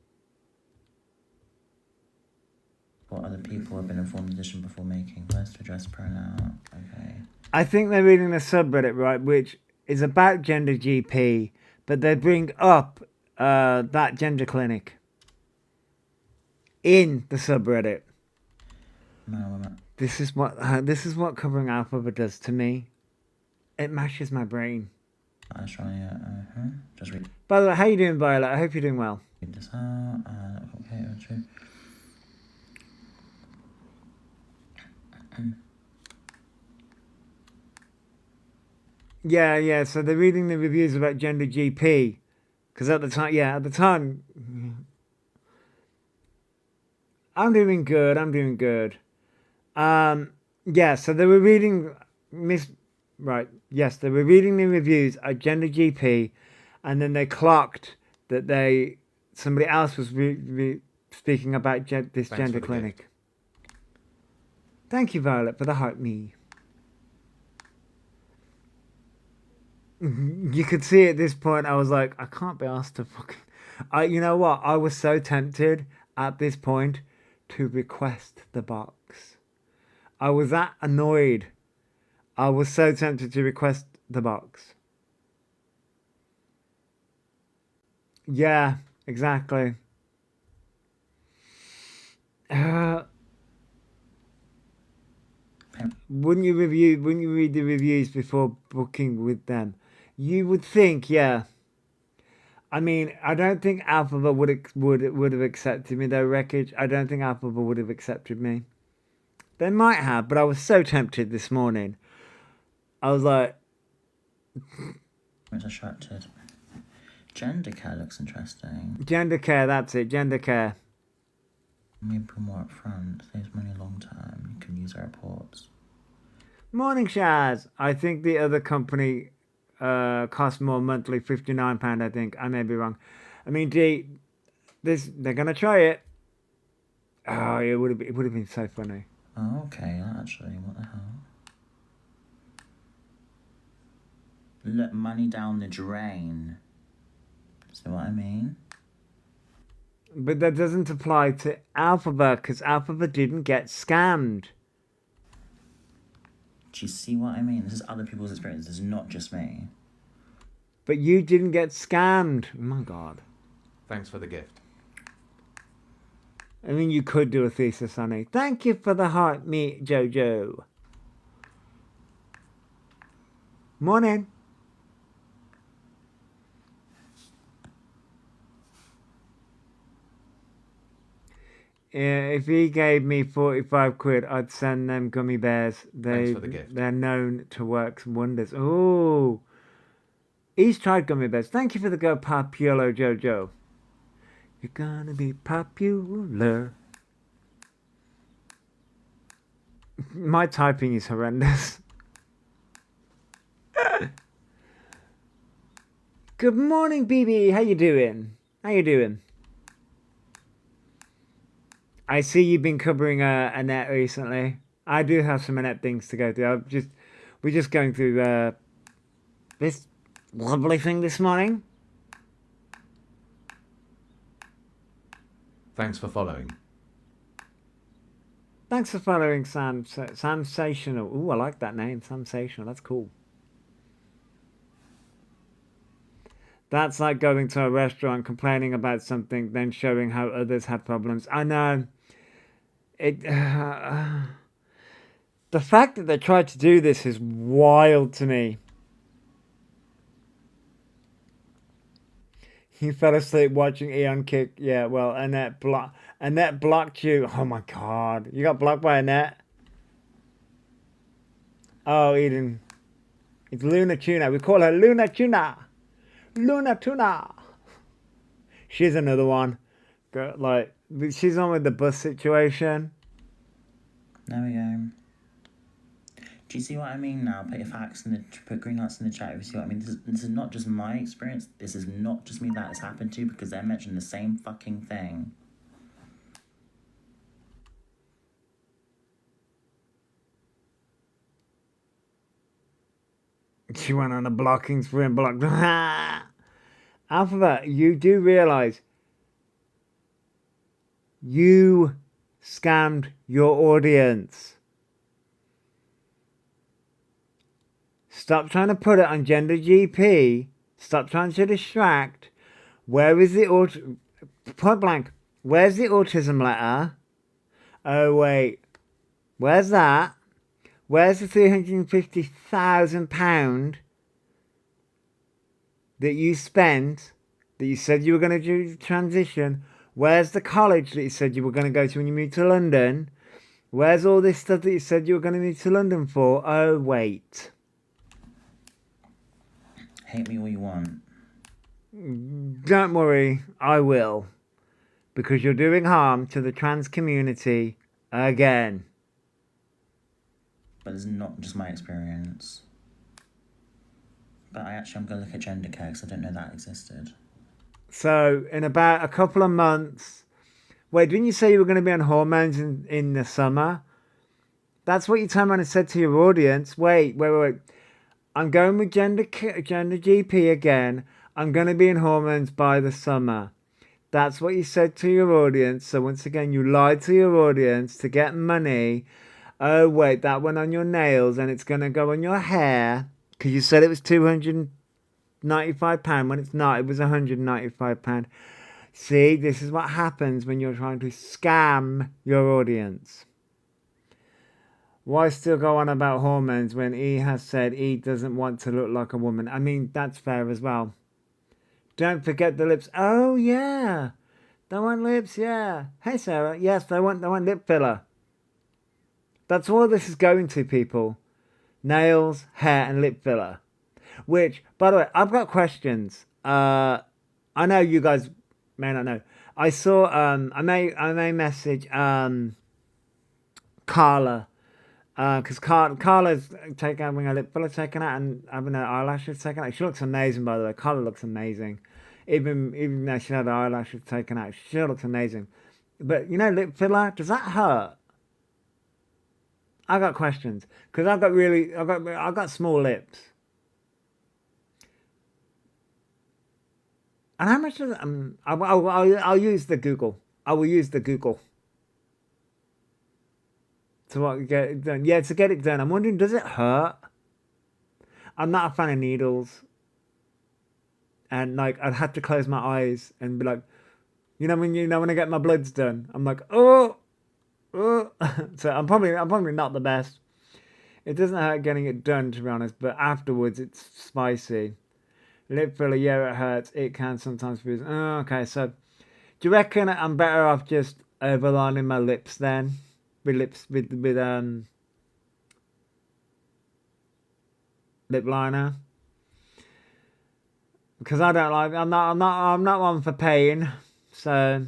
What other people have been informed the decision before making. Where's to address pronoun? Okay. I think they're reading the subreddit, right, which is about gender GP, but they bring up that gender clinic in the subreddit. No, This is what covering Alphabet does to me. It mashes my brain. I try. Just read By the way, how you doing, Violet? I hope you're doing well. this out. Okay, true. Yeah. So they're reading the reviews about gender GP, because at the time, I'm doing good. Yeah. So they were reading Yes, they were reading the reviews at gender GP, and then they clocked that somebody else was speaking about this gender clinic. Gift. Thank you, Violet, for the heart me. You could see at this point, I was like, I can't be asked to fucking. You know what? I was so tempted at this point to request the box. I was that annoyed. I was so tempted to request the box. Yeah, exactly. Wouldn't you read the reviews before booking with them? You would think, yeah. I mean, I don't think Alphabet would have accepted me though, Wreckage. I don't think Alphabet would have accepted me. They might have, but I was so tempted this morning. I was like, It's attracted. Gender care looks interesting. gender care, that's it, gender care. Maybe put more up front. Saves money long term. You can use our reports. Morning, Shaz. I think the other company costs more monthly, £59, I think. I may be wrong. I mean, they're gonna try it. Oh, it would have been so funny. Oh, okay, actually, what the hell? Look, money down the drain. See what I mean? But that doesn't apply to Alphabet, because Alphabet didn't get scammed. Do you see what I mean? This is other people's experience. This is not just me. But you didn't get scammed. Oh my God. Thanks for the gift. I mean, you could do a thesis on it. Thank you for the heart, me, Jojo. Morning. If he gave me 45 quid, I'd send them gummy bears. Thanks for the gift. They're known to work wonders. Oh, he's tried gummy bears. Thank you for the go popular, Jojo. You're gonna be popular. My typing is horrendous. Good morning, BB. How you doing? I see you've been covering Annette recently. I do have some Annette things to go through. We're just going through this lovely thing this morning. Thanks for following. Thanks for following Sensational. Ooh, I like that name, Sensational. That's cool. That's like going to a restaurant, complaining about something, then showing how others had problems. I know. The fact that they tried to do this is wild to me. You fell asleep watching Eon kick. Yeah, well, Annette blocked you. Oh my God. You got blocked by Annette? Oh, Eden. It's Luna Tuna. We call her Luna Tuna. Luna Tuna. She's another one. Girl, like, she's on with the bus situation. There we go. Do you see what I mean now? Put green lights in the chat if you see what I mean. This is not just my experience. This is not just me that it's happened to, because they're mentioning the same fucking thing. She went on a blocking spree and blocked. Alphabet, you do realise you scammed your audience. Stop trying to put it on Gender GP. Stop trying to distract. Where is the point blank? Where's the autism letter? Oh wait, where's that? Where's the £350,000 that you spent, that you said you were going to do the transition? Where's the college that you said you were going to go to when you moved to London? Where's all this stuff that you said you were going to move to London for? Oh wait. Hate me all you want. Don't worry, I will. Because you're doing harm to the trans community again. But it's not just my experience. But I'm going to look at gender care because I didn't know that existed. So, in about a couple of months... Wait, didn't you say you were going to be on hormones in the summer? That's what you turned around and said to your audience. Wait. I'm going with gender GP again. I'm going to be in hormones by the summer. That's what you said to your audience. So once again, you lied to your audience to get money. Oh, wait, that went on your nails and it's going to go on your hair. Because you said it was £295 when it's not. It was £195. See, this is what happens when you're trying to scam your audience. Why still go on about hormones when he has said he doesn't want to look like a woman? I mean, that's fair as well. Don't forget the lips. Oh, yeah. They want lips, yeah. Hey, Sarah. Yes, they want lip filler. That's all this is going to, people. Nails, hair, and lip filler. Which, by the way, I've got questions. I know you guys may not know. I saw, I may message Carla. Because Carla's having her lip filler taken out and having her eyelashes taken out. She looks amazing, by the way. Carla looks amazing. Even though she had her eyelashes taken out, she looks amazing. But, you know, lip filler, does that hurt? I got questions. Because I got small lips. And how much does it, I'll use the Google. I will use the Google. To get it done. Yeah, to get it done. I'm wondering, does it hurt? I'm not a fan of needles. And like, I'd have to close my eyes and be like, when I get my bloods done, I'm like, oh. So I'm probably not the best. It doesn't hurt getting it done, to be honest, but afterwards it's spicy. Lip filler, yeah, it hurts. It can sometimes be. Oh, okay, so do you reckon I'm better off just overlining my lips then? With lip liner, because I'm not one for pain, so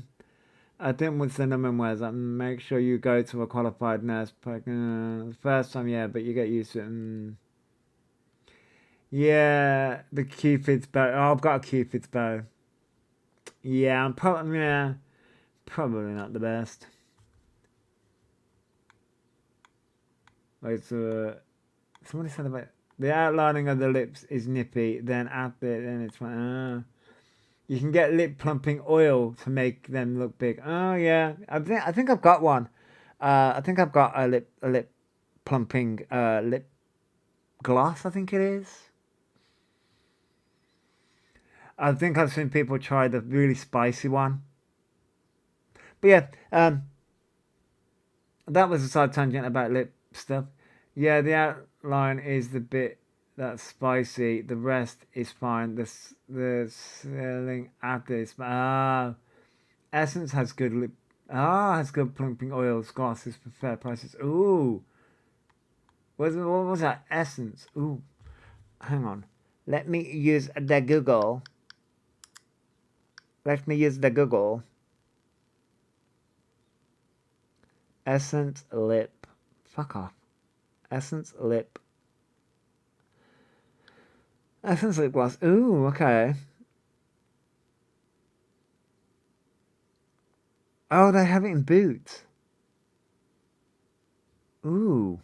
I think with cinnamon wears, make sure you go to a qualified nurse. First time, yeah, but you get used to it. Yeah, the Cupid's bow. Oh, I've got a Cupid's bow. Yeah, I'm probably not the best. Like, somebody said about the outlining of the lips is nippy, then it's fine. You can get lip plumping oil to make them look big. Oh yeah, I think I've got one. I think I've got a lip plumping lip gloss. I think it is. I think I've seen people try the really spicy one. But yeah, that was a side tangent about lip stuff. Yeah, the outline is the bit that's spicy. The rest is fine. The selling after is Essence has good lip. Has good plumping oils, glosses for fair prices. Ooh, what was that? Essence. Ooh, hang on. Let me use the Google. Essence lip. Fuck off. Essence lip gloss. Ooh, okay. Oh, they have it in Boots. Ooh.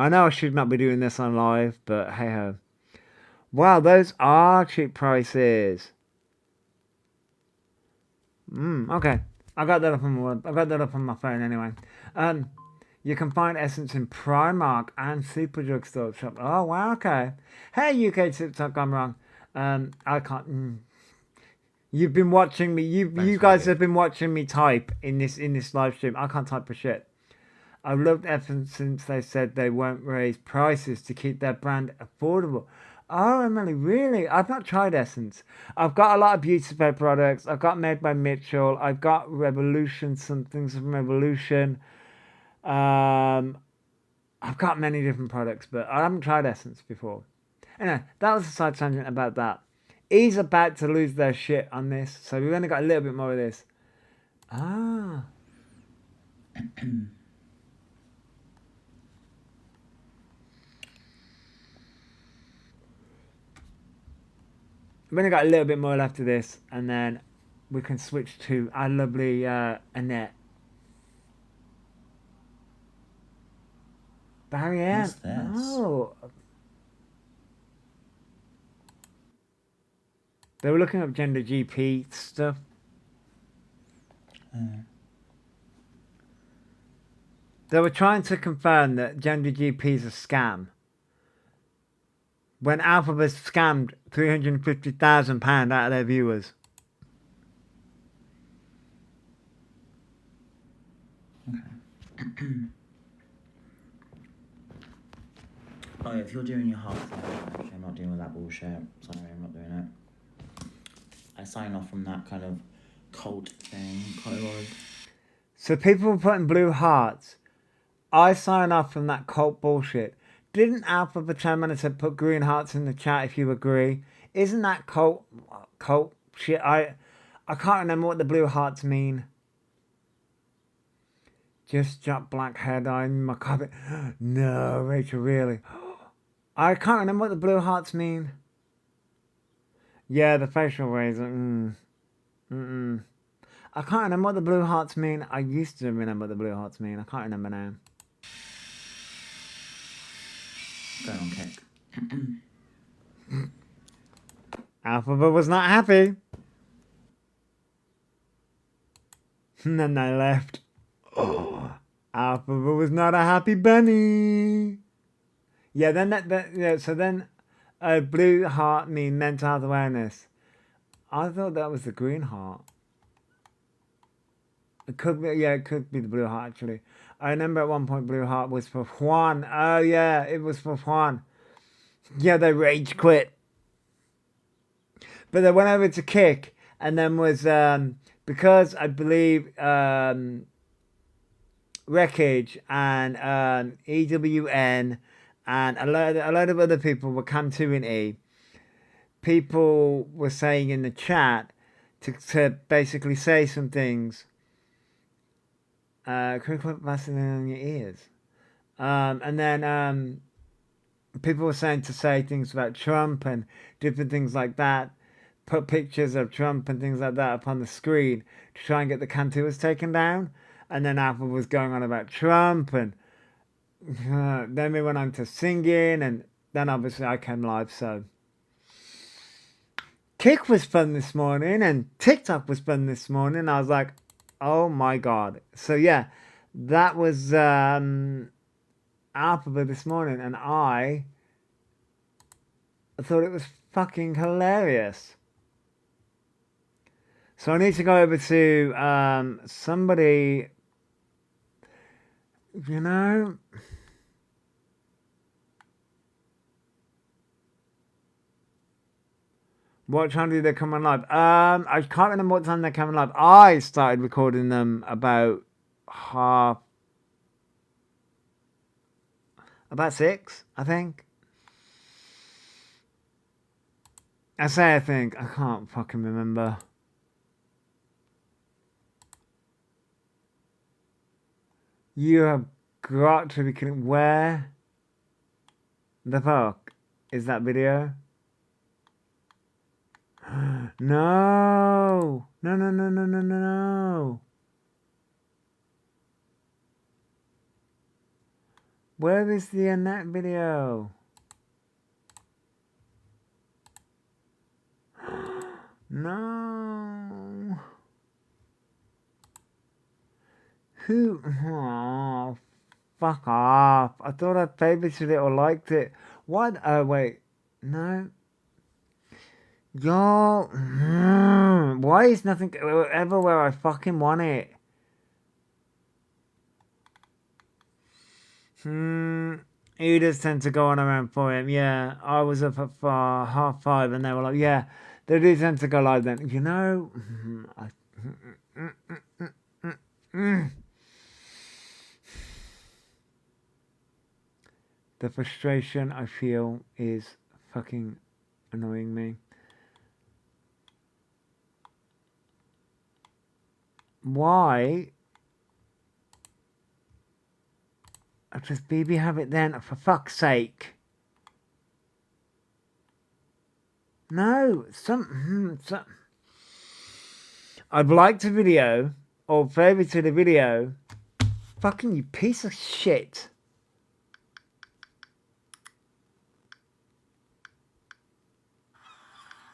I know I should not be doing this on live, but hey ho. Wow, those are cheap prices. Okay. I got that up on my phone anyway. You can find Essence in Primark and Superdrug store shop. Oh wow, okay. Hey UK TikTok, I'm wrong. I can't. You've been watching me. You guys have been watching me type in this live stream. I can't type for shit. I've loved Essence since they said they won't raise prices to keep their brand affordable. Oh, Emily, really? I've not tried Essence. I've got a lot of beauty spray products. I've got Made by Mitchell. I've got Revolution, some things from Revolution. I've got many different products, but I haven't tried Essence before. Anyway, that was a side tangent about that. He's about to lose their shit on this, so we've only got a little bit more of this. Ah. We've only got a little bit more left of this, and then we can switch to our lovely Annette. Barry Ann. What's this? Oh. They were looking up gender GP stuff. They were trying to confirm that gender GP is a scam. When Alphabet scammed £350,000 out of their viewers. Okay. Oh, if you're doing your half life, I'm not dealing with that bullshit. Sorry, I'm not doing it. I sign off from that kind of cult thing. So people were putting blue hearts. I sign off from that cult bullshit. Didn't Alpha Determiner said put green hearts in the chat if you agree? Isn't that cult shit? I can't remember what the blue hearts mean. Just drop black hair dye in my carpet. No, Rachel, really. I can't remember what the blue hearts mean. Yeah, the facial razor. I can't remember what the blue hearts mean. I used to remember what the blue hearts mean. I can't remember now. Go on, Kick. Alphabet was not happy. And then they left. Oh, Alphabet was not a happy bunny. Yeah, then so then blue heart mean mental health awareness. I thought that was the green heart. It could be, yeah, it could be the blue heart actually. I remember at one point blue heart was for Juan. Oh yeah, it was for Juan. Yeah, they rage quit. But they went over to Kick, and then was because I believe Wreckage and EWN and a lot of other people were continuity. People were saying in the chat to basically say some things. Could you put Vaseline on your ears? And then people were saying to say things about Trump and different things like that. Put pictures of Trump and things like that up on the screen to try and get the Cantuas taken down. And then Apple was going on about Trump, and then we went on to singing, and then obviously I came live. So Kick was fun this morning, and TikTok was fun this morning. I was like, oh my god. So yeah, that was Alphabet this morning, and I thought it was fucking hilarious. So I need to go over to somebody, you know. What time did they come on live? I can't remember what time they came on live. I started recording them about 6, I think. I think. I can't fucking remember. You have got to be kidding. Where the fuck is that video? No. No. Where is the Annette video? No. Who? Oh, fuck off. I thought I favorited it or liked it. What? Oh, wait. No. Yo. Why is nothing ever where I fucking want it? He does tend to go on around 4 a.m. Yeah, I was up at 5:30 and they were like, yeah, they do tend to go live then. You know, the frustration I feel is fucking annoying me. Why? Does BB have it then? For fuck's sake. No, I've liked a video or favorited a video. Fucking you piece of shit.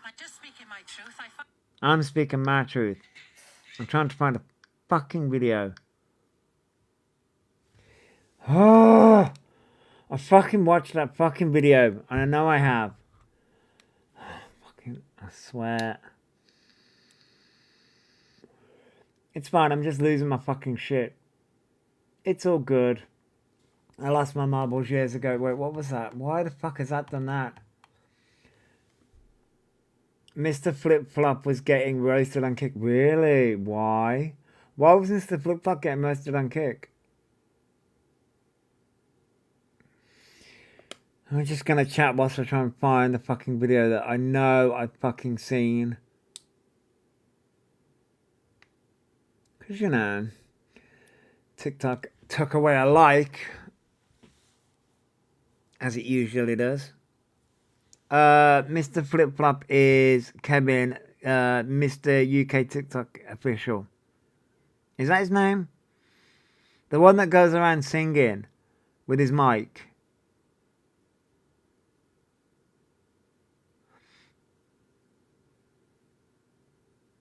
I'm just speaking my truth. I'm speaking my truth. I'm trying to find a fucking video. Oh, I fucking watched that fucking video, and I know I have. Fucking, I swear. It's fine, I'm just losing my fucking shit. It's all good. I lost my marbles years ago. Wait, what was that? Why the fuck has that done that? Mr. Flip Flop was getting roasted on Kick. Really? Why? Why was Mr. Flip Flop getting roasted on Kick? I'm just gonna chat whilst I try and find the fucking video that I know I've fucking seen. Because, you know, TikTok took away a like, as it usually does. Mr. Flip Flop is Kevin, Mr. UK TikTok official. Is that his name? The one that goes around singing with his mic.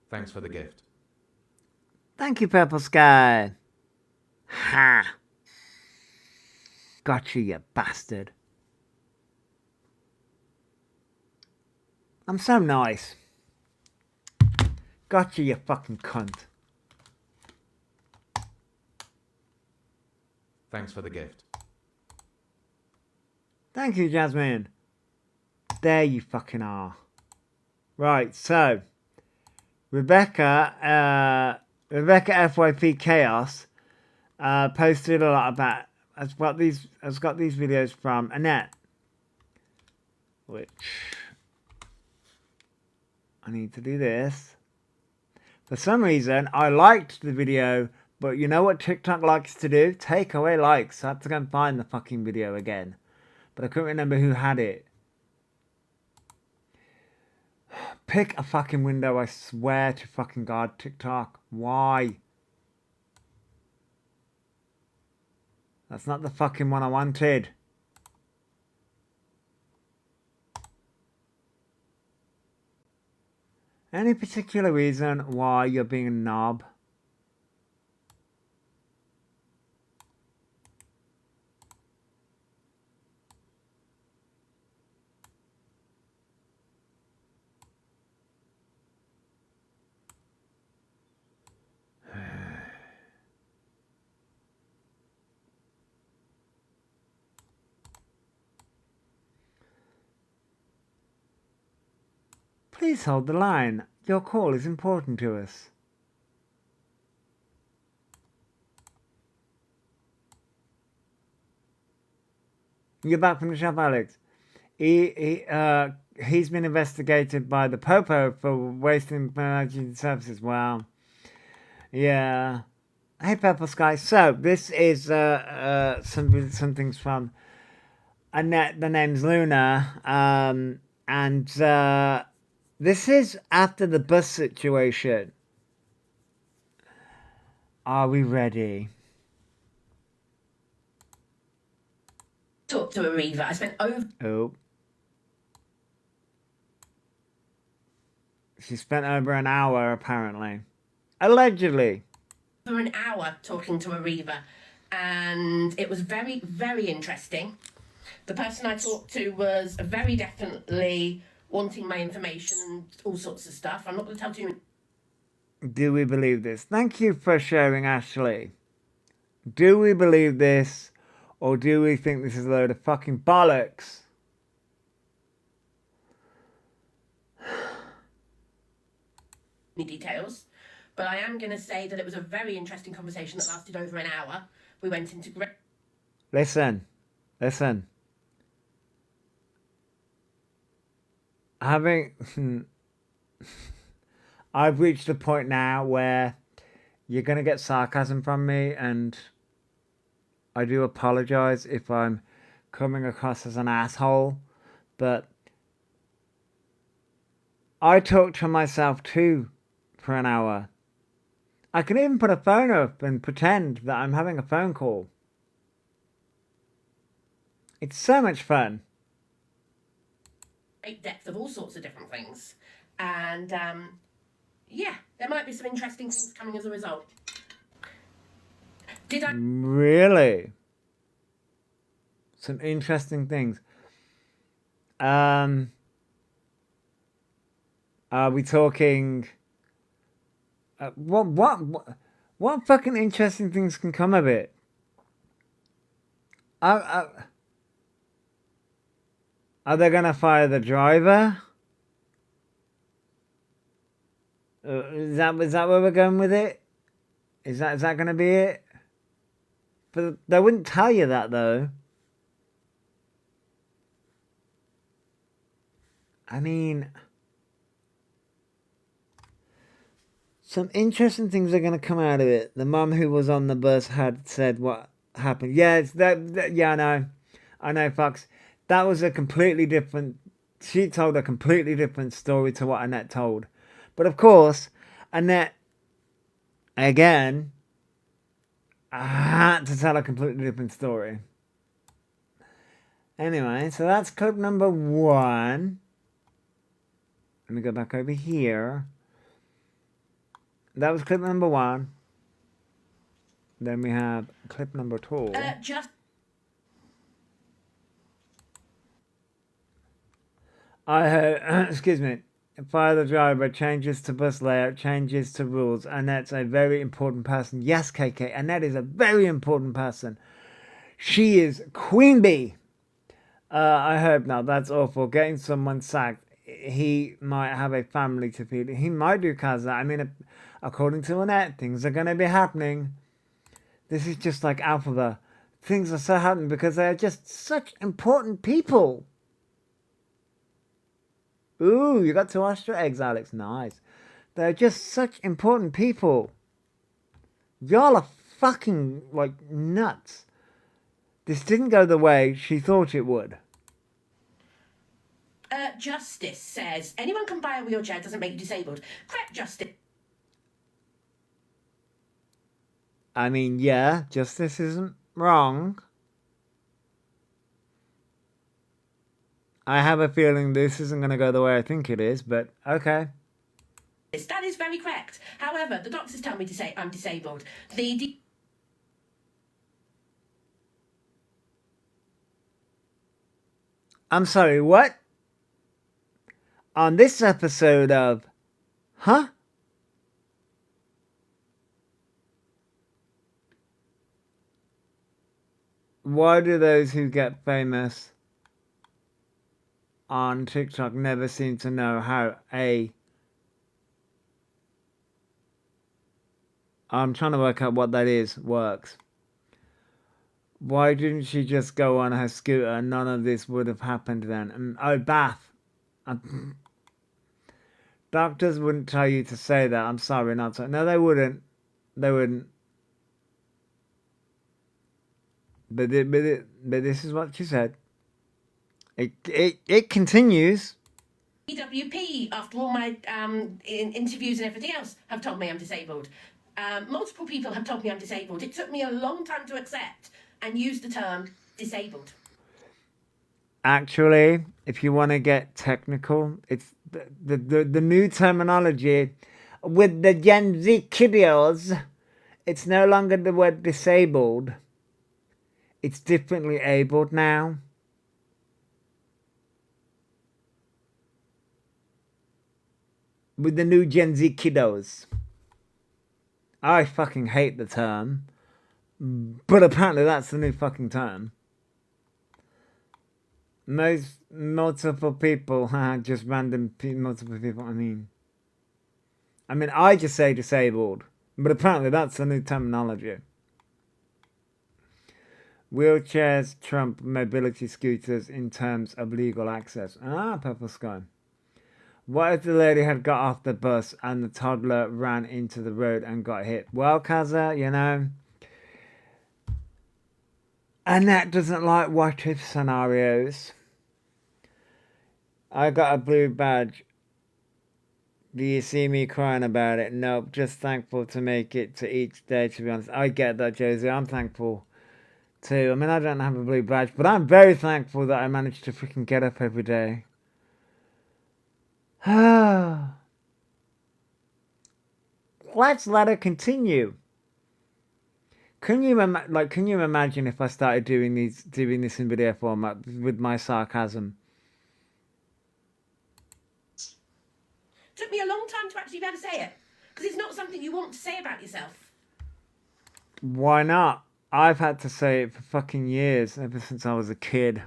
Thanks for the gift. Thank you, Purple Sky. Ha! Got you bastard. I'm so nice. Got you fucking cunt. Thanks for the gift. Thank you, Jasmine. There you fucking are. Right, so Rebecca FYP Chaos posted a lot about. Has got these videos from Annette, which I need to do this. For some reason, I liked the video, but you know what TikTok likes to do? Take away likes. So I had to go and find the fucking video again, but I couldn't remember who had it. Pick a fucking window, I swear to fucking God, TikTok. Why? That's not the fucking one I wanted. Any particular reason why you're being a knob? Please hold the line. Your call is important to us. You're back from the shop, Alex. He's been investigated by the Popo for wasting emergency services. Wow. Yeah. Hey, Purple Sky. So, this is some things from Annette. The name's Luna. And this is after the bus situation. Are we ready? talk to Aviva. I spent over Oh. She spent over an hour, apparently. Allegedly. an hour talking to Aviva, and it was very, very interesting. The person I talked to was very definitely wanting my information and all sorts of stuff. I'm not going to tell too much. Do we believe this? Thank you for sharing, Ashley. Do we believe this, or do we think this is a load of fucking bollocks? Details, but I am going to say that it was a very interesting conversation that lasted over an hour. We went into great... Listen. I've reached a point now where you're going to get sarcasm from me, and I do apologize if I'm coming across as an asshole, but I talk to myself too for an hour. I can even put a phone up and pretend that I'm having a phone call. It's so much fun. Great depth of all sorts of different things. And, yeah, there might be some interesting things coming as a result. Did I... Really? Some interesting things. Are we talking... What fucking interesting things can come of it? Are they gonna fire the driver? Is that where we're going with it? Is that gonna be it? But they wouldn't tell you that, though. I mean, some interesting things are going to come out of it. The mum who was on the bus had said what happened. Yeah, it's that yeah, I know, Fox. That was a completely different... She told a completely different story to what Annette told. But of course, Annette, again, had to tell a completely different story. Anyway, so that's clip number 1. Let me go back over here. That was clip number 1. Then we have clip number 2. I heard, excuse me, fire the driver, changes to bus layout, changes to rules. Annette's a very important person. Yes, KK, Annette is a very important person. She is Queen Bee. I heard, now that's awful. Getting someone sacked. He might have a family to feed. He might do, Kaza. I mean, according to Annette, things are going to be happening. This is just like Alphabet. Things are so happening because they are just such important people. Ooh, you got 2 Easter eggs, Alex. Nice. They're just such important people. Y'all are fucking, like, nuts. This didn't go the way she thought it would. Justice says, anyone can buy a wheelchair, doesn't make you disabled. Correct, Justice. I mean, yeah, Justice isn't wrong. I have a feeling this isn't going to go the way I think it is, but okay. That is very correct. However, the doctors tell me to say I'm disabled. I'm sorry, what? On this episode of... Huh? Why do those who get famous on TikTok never seem to know how I'm trying to work out what that is, works. Why didn't she just go on her scooter? None of this would have happened then. Oh, Bath. Doctors wouldn't tell you to say that. I'm sorry, not so. No, they wouldn't. They wouldn't. But this is what she said. It continues. EWP, after all my interviews and everything else, have told me I'm disabled. Multiple people have told me I'm disabled. It took me a long time to accept and use the term disabled. Actually, if you want to get technical, it's the new terminology with the Gen Z kiddos. It's no longer the word disabled. It's differently abled now. With the new Gen Z kiddos. I fucking hate the term. But apparently that's the new fucking term. Multiple people, just random multiple people, I mean, I just say disabled. But apparently that's the new terminology. Wheelchairs trump mobility scooters in terms of legal access. Purple Sky. What if the lady had got off the bus and the toddler ran into the road and got hit? Well, Kaza, you know, Annette doesn't like what if scenarios. I got a blue badge. Do you see me crying about it? Nope, just thankful to make it to each day, to be honest. I get that, Josie. I'm thankful too. I don't have a blue badge, but I'm very thankful that I managed to freaking get up every day. Let's let it continue. Can you imagine if I started doing this in video format with my sarcasm? Took me a long time to actually be able to say it, because it's not something you want to say about yourself. Why not? I've had to say it for fucking years, ever since I was a kid.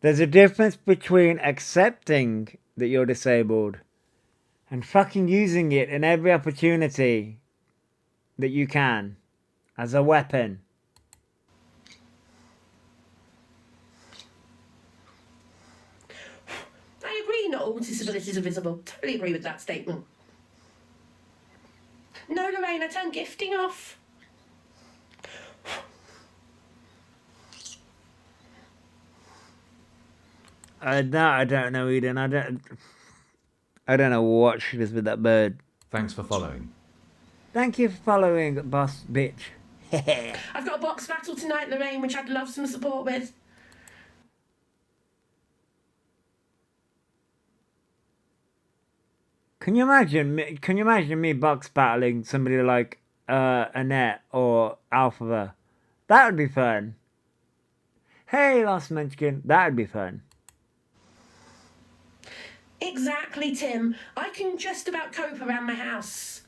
There's a difference between accepting that you're disabled and fucking using it in every opportunity that you can as a weapon. I agree, not all disabilities are visible. Totally agree with that statement. No, Lorraine, I turned gifting off. No, I don't know, Eden. I don't know what she does with that bird. Thanks for following. Thank you for following, boss bitch. I've got a box battle tonight, Lorraine, which I'd love some support with. Can you imagine me box battling somebody like Annette or Alpha? That would be fun. Hey, Lost Munchkin, that would be fun. Exactly, Tim. I can just about cope around my house.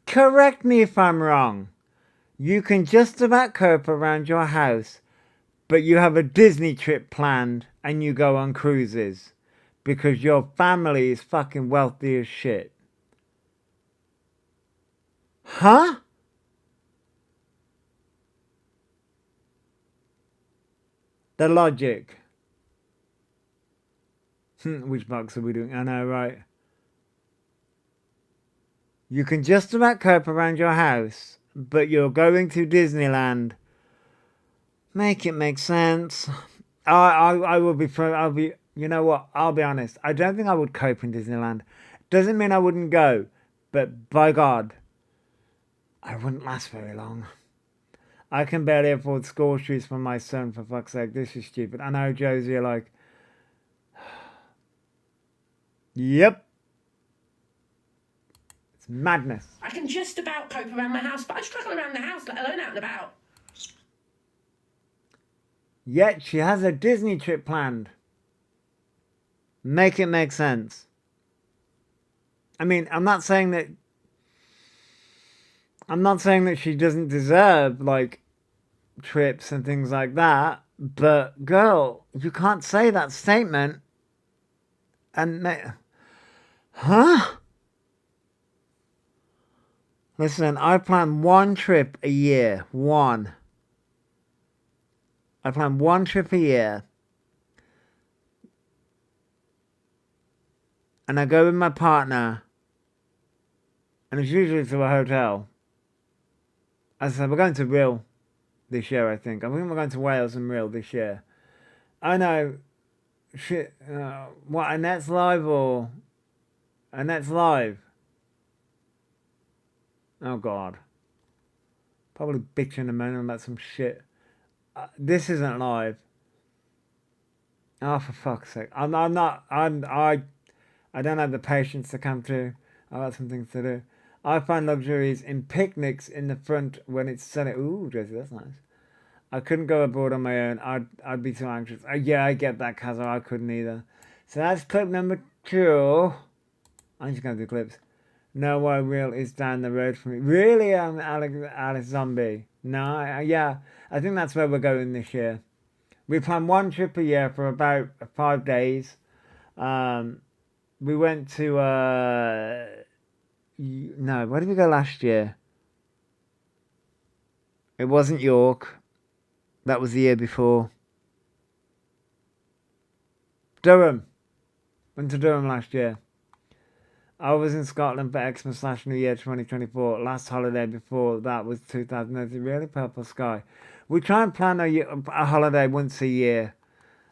Correct me if I'm wrong. You can just about cope around your house, but you have a Disney trip planned and you go on cruises because your family is fucking wealthy as shit. Huh? The logic. Which box are we doing? I know, right? You can just about cope around your house, but you're going to Disneyland. Make it make sense. I will be. You know what? I'll be honest. I don't think I would cope in Disneyland. Doesn't mean I wouldn't go, but by God, I wouldn't last very long. I can barely afford school shoes for my son, for fuck's sake. This is stupid. I know, Josie, you're like, yep. It's madness. I can just about cope around my house, but I struggle around the house, let alone out and about. Yet she has a Disney trip planned. Make it make sense. I mean, I'm not saying that she doesn't deserve, like, trips and things like that, but girl, you can't say that statement and huh? Listen, I plan one trip a year. One. I plan one trip a year. And I go with my partner. And it's usually to a hotel. As I said, we're going to Rhyl this year, I think. I think we're going to Wales and Rhyl this year. I know. Shit. What, Annette's live or... Annette's live? Oh God. Probably bitching and moaning about some shit. This isn't live. Oh, for fuck's sake! I don't have the patience to come to. I've got some things to do. I find luxuries in picnics in the front when it's sunny. Ooh, Jesse, that's nice. I couldn't go abroad on my own. I'd be too anxious. Yeah, I get that, Kazo. I couldn't either. So that's clip number 2. I'm just going to do clips. No Way Real is down the road from me. Really, Alice Zombie? No, yeah. I think that's where we're going this year. We plan one trip a year for about 5 days. We went to, no, where did we go last year? It wasn't York. That was the year before. Durham. Went to Durham last year. I was in Scotland for Xmas/New Year 2024. Last holiday before that was 2018. Really? Purple Sky. We try and plan a holiday once a year.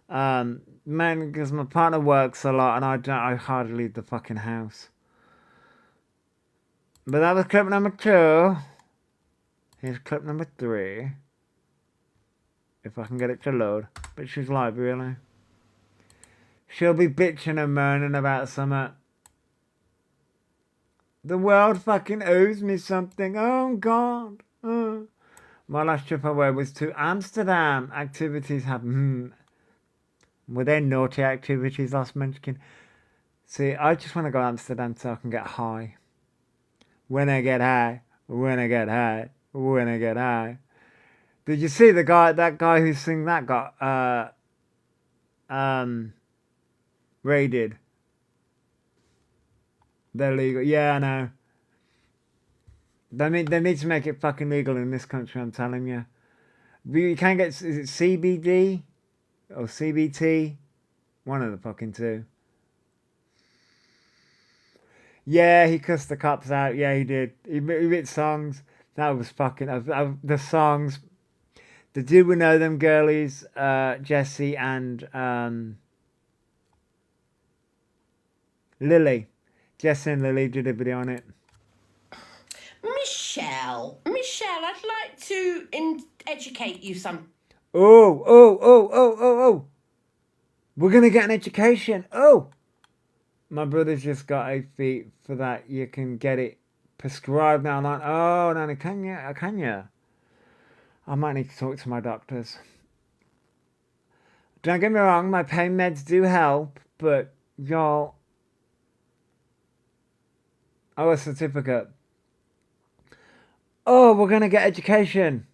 Mainly because my partner works a lot and I hardly leave the fucking house. But that was clip number 2. Here's clip number 3. If I can get it to load. But she's live, really. She'll be bitching and moaning about something. The world fucking owes me something. Oh, God. My last trip away was to Amsterdam. Activities happen. Were there naughty activities last Munchkin? See, I just want to go to Amsterdam so I can get high. When I get high. When I get high. When I get high. Did you see that guy who sang that got raided? They're legal. Yeah, I know. They need to make it fucking legal in this country, I'm telling you. You can't get, is it CBD? Or CBT? One of the fucking two. Yeah, he cussed the cops out. Yeah, he did. He wrote songs. That was fucking, the songs. The dude we know them girlies, Jessie and Lily. Jess and Lily did a video on it. Michelle, I'd like to educate you some. Oh. We're going to get an education. Oh. My brother's just got a fee for that. You can get it prescribed now. Like, oh, no, can you? I might need to talk to my doctors. Don't get me wrong, my pain meds do help, but y'all... Oh, a certificate. Oh, we're going to get education.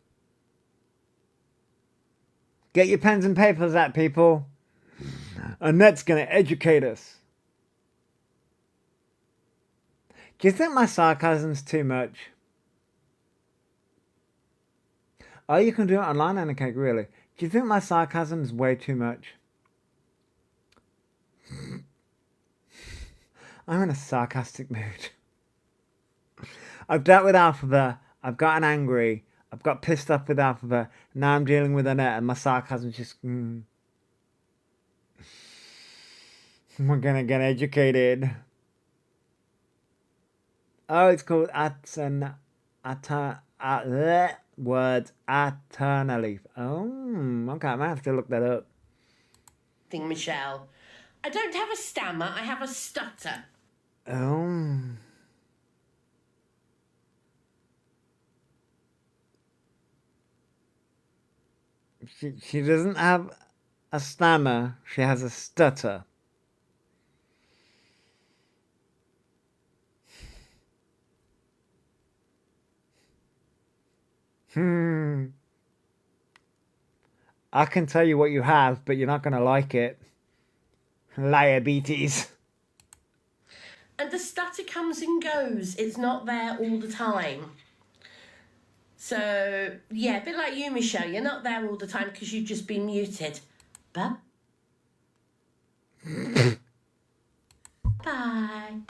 Get your pens and papers out, people. Annette's going to educate us. Do you think my sarcasm's too much? Oh, you can do it online, Anna-Cake, really. Do you think my sarcasm's way too much? I'm in a sarcastic mood. I've dealt with Alphabet, I've gotten angry, I've got pissed off with Alphabet, now I'm dealing with Annette and my sarcasm's just... We're gonna get educated. Oh, it's called words eternally. Oh, okay, I might have to look that up. Michelle, I don't have a stammer, I have a stutter. Oh. She doesn't have a stammer, she has a stutter. I can tell you what you have, but you're not going to like it. Diabetes. And the stutter comes and goes. It's not there all the time. So, yeah, a bit like you, Michelle. You're not there all the time because you've just been muted. But... Bye.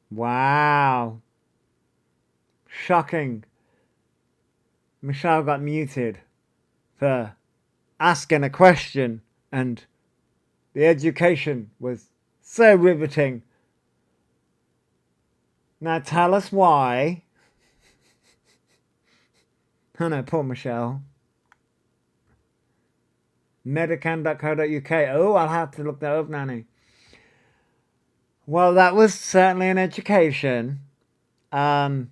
Wow. Shocking. Michelle got muted for asking a question, and the education was so riveting. Now tell us why. Oh no, poor Michelle. Medican.co.uk. Oh, I'll have to look that up, Nanny. Well, that was certainly an education. I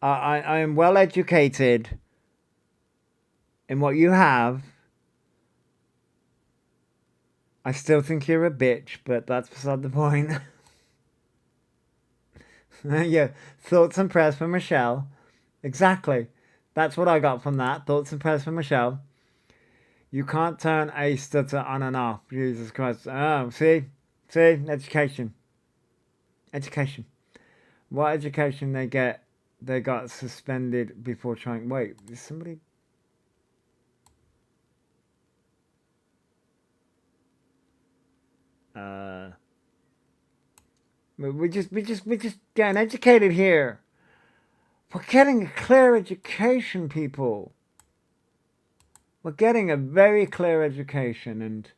am well educated in what you have. I still think you're a bitch, but that's beside the point. Yeah, thoughts and prayers for Michelle. Exactly. That's what I got from that. Thoughts and prayers for Michelle. You can't turn a stutter on and off. Jesus Christ. Oh, see? See? Education. Education. What education they get? They got suspended before trying. Wait, is somebody? We're just getting educated here. We're getting a clear education, people. We're getting a very clear education, and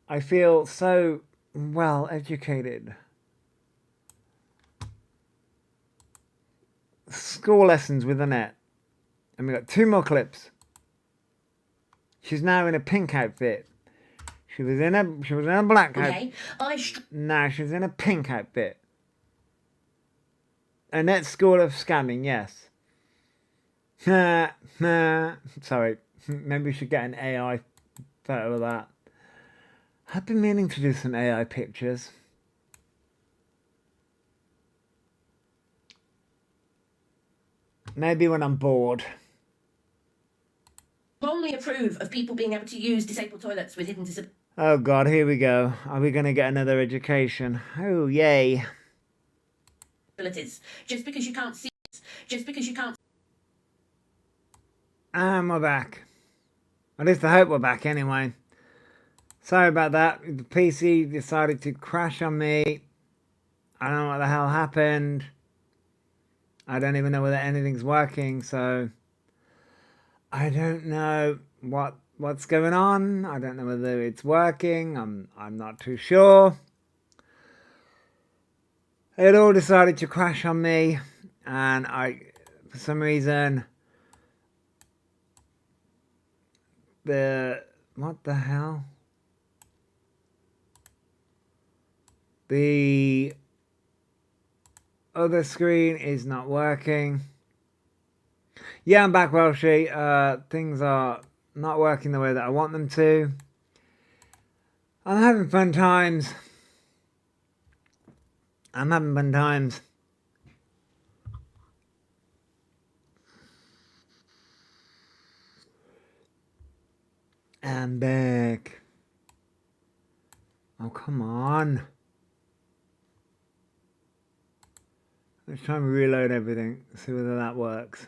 I feel so well educated. School lessons with Annette. And we got 2 more clips. She's now in a pink outfit. She was in a black outfit. Now she's in a pink outfit. Annette's School of Scamming, yes. Sorry. Maybe we should get an AI photo of that. I've been meaning to do some AI pictures. Maybe when I'm bored. Strongly approve of people being able to use disabled toilets with hidden disabilities. Oh God, here we go. Are we going to get another education? Oh, yay. Just because you can't see it, just because you can't. And we're back. At least I hope we're back anyway. Sorry about that. The PC decided to crash on me. I don't know what the hell happened. I don't even know whether anything's working, so I don't know what's going on. I don't know whether it's working. I'm not too sure. It all decided to crash on me, and for some reason, what the hell? The other screen is not working. Yeah, I'm back, Welshie. Things are not working the way that I want them to. I'm having fun times. I'm having fun times. I'm back. Oh, come on. Let's try and reload everything. See whether that works.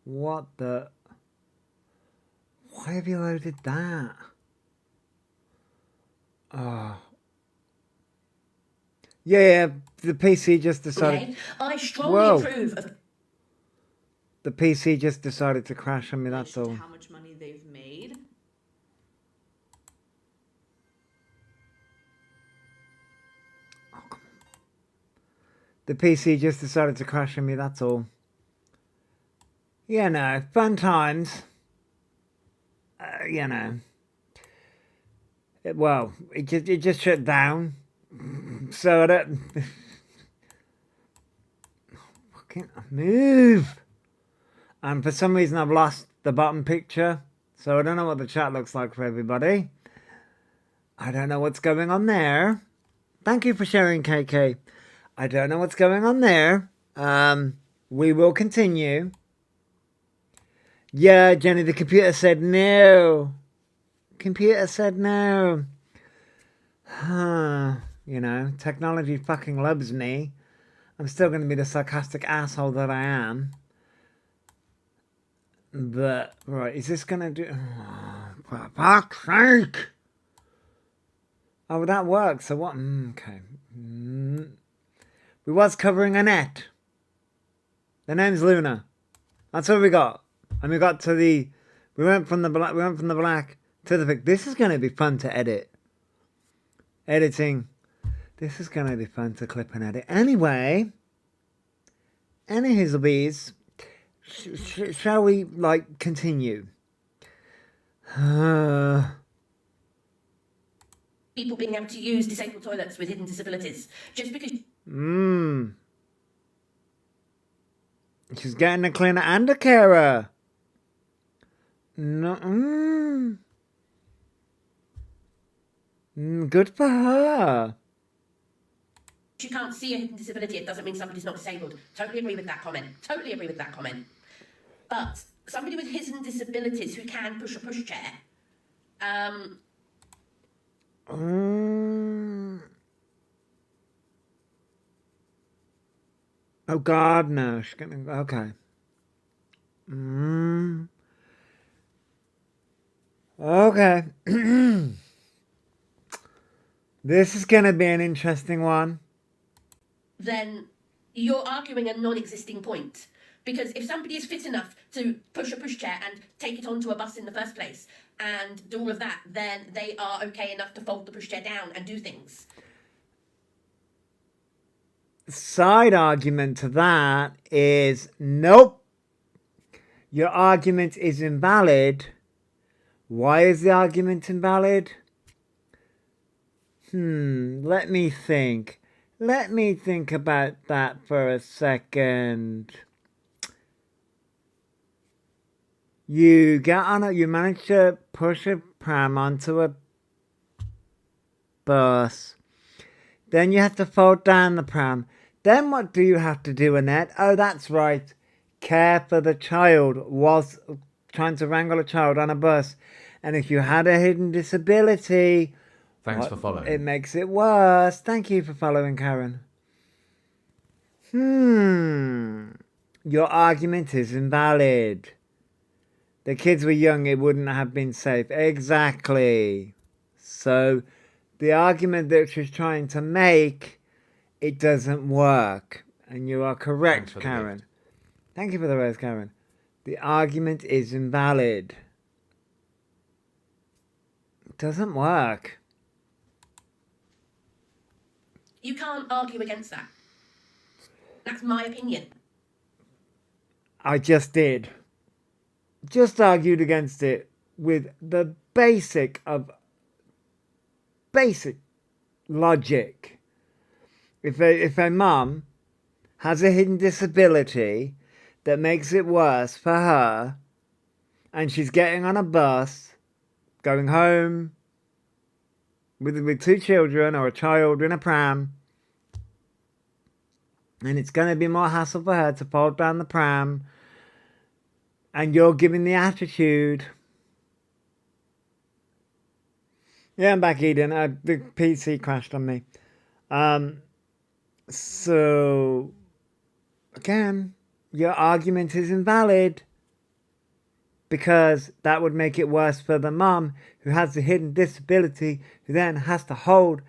What the? Why have you loaded that? Oh. Yeah, the PC just decided. I strongly approve of. The PC just decided to crash on me, that's all. How much money they've made. Oh, come on. The PC just decided to crash on me, that's all. You know, fun times. You know. It just shut down. So I don't... Fucking move! And for some reason I've lost the bottom picture. So I don't know what the chat looks like for everybody. I don't know what's going on there. Thank you for sharing, KK. I don't know what's going on there. We will continue. Yeah, Jenny, the computer said no. Computer said no. You know, technology fucking loves me. I'm still going to be the sarcastic asshole that I am. But, right, is this going to do... Oh, for fuck's sake! Oh, that works. So what? Okay. We was covering Annette. The name's Luna. That's what we got. And we got to the... We went from the black to the pink. This is going to be fun to edit. Editing. This is going to be fun to clip and edit. Anyway, Any Hazelbees, shall we, like, continue? People being able to use disabled toilets with hidden disabilities. Just because She's getting a cleaner and a carer. No. Good for her. you can't see a hidden disability, it doesn't mean somebody's not disabled. Totally agree with that comment. Totally agree with that comment. But somebody with hidden disabilities who can push a pushchair, Oh God, no. She's gonna. Okay. Okay. This is gonna be an interesting one. then you're arguing a non-existing point. Because if somebody is fit enough to push a pushchair and take it onto a bus in the first place and do all of that, then they are okay enough to fold the pushchair down and do things. Side argument to that is nope. Your argument is invalid. Why is the argument invalid? Let me think. Let me think about that for a second. You manage to push a pram onto a bus. Then you have to fold down the pram. Then what do you have to do, Annette? Oh, that's right. Care for the child whilst trying to wrangle a child on a bus. And if you had a hidden disability... Thanks for following. It makes it worse. Thank you for following, Karen. Your argument is invalid. The kids were young, it wouldn't have been safe. Exactly. So, the argument that she's trying to make, it doesn't work. And you are correct, Karen. Thank you for the rose, Karen. The argument is invalid. It doesn't work. You can't argue against that. That's my opinion. I just did. Just argued against it with the basic logic. If a mum has a hidden disability that makes it worse for her, and she's getting on a bus, going home with two children or a child in a pram, and it's going to be more hassle for her to fold down the pram, and you're giving the attitude. Yeah, I'm back, Eden. The PC crashed on me. So, again, your argument is invalid. Because that would make it worse for the mum who has the hidden disability, who then has to hold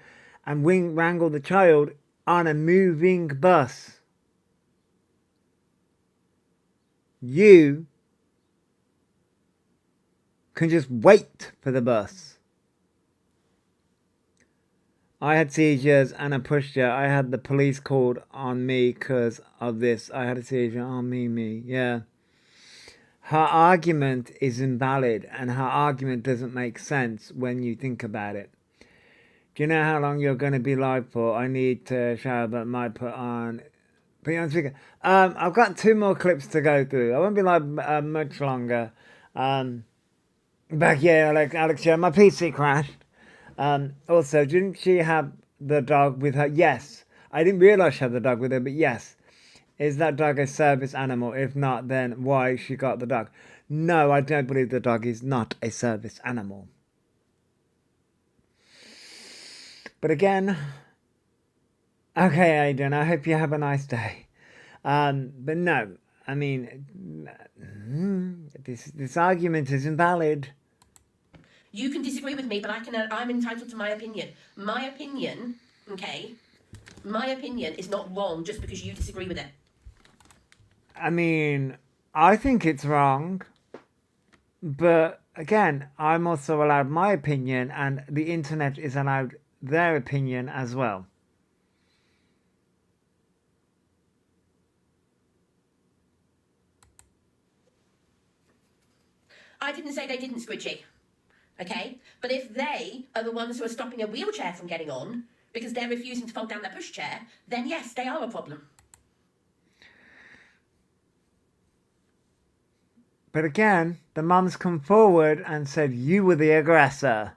and wrangle the child on a moving bus. You can just wait for the bus. I had seizures and a pushchair. I had the police called on me because of this. I had a seizure. Oh, me. Yeah. Her argument is invalid, and her argument doesn't make sense when you think about it. Do you know how long you're going to be live for? I need to shower, but might put you on speaker. I've got 2 more clips to go through. I won't be live much longer. Back here, Alex, yeah, my PC crashed. Also, didn't she have the dog with her? Yes. I didn't realise she had the dog with her, but yes. Is that dog a service animal? If not, then why she got the dog? No, I don't believe the dog is not a service animal. But again, okay, Aidan, I hope you have a nice day. But no, I mean, this argument is invalid. You can disagree with me, but I'm entitled to my opinion. My opinion, okay, my opinion is not wrong just because you disagree with it. I mean, I think it's wrong, but again, I'm also allowed my opinion, and the internet is allowed their opinion as well. I didn't say they didn't, Squidgy. Okay? But if they are the ones who are stopping a wheelchair from getting on because they're refusing to fold down their pushchair, then yes, they are a problem. But again, the mum's come forward and said you were the aggressor.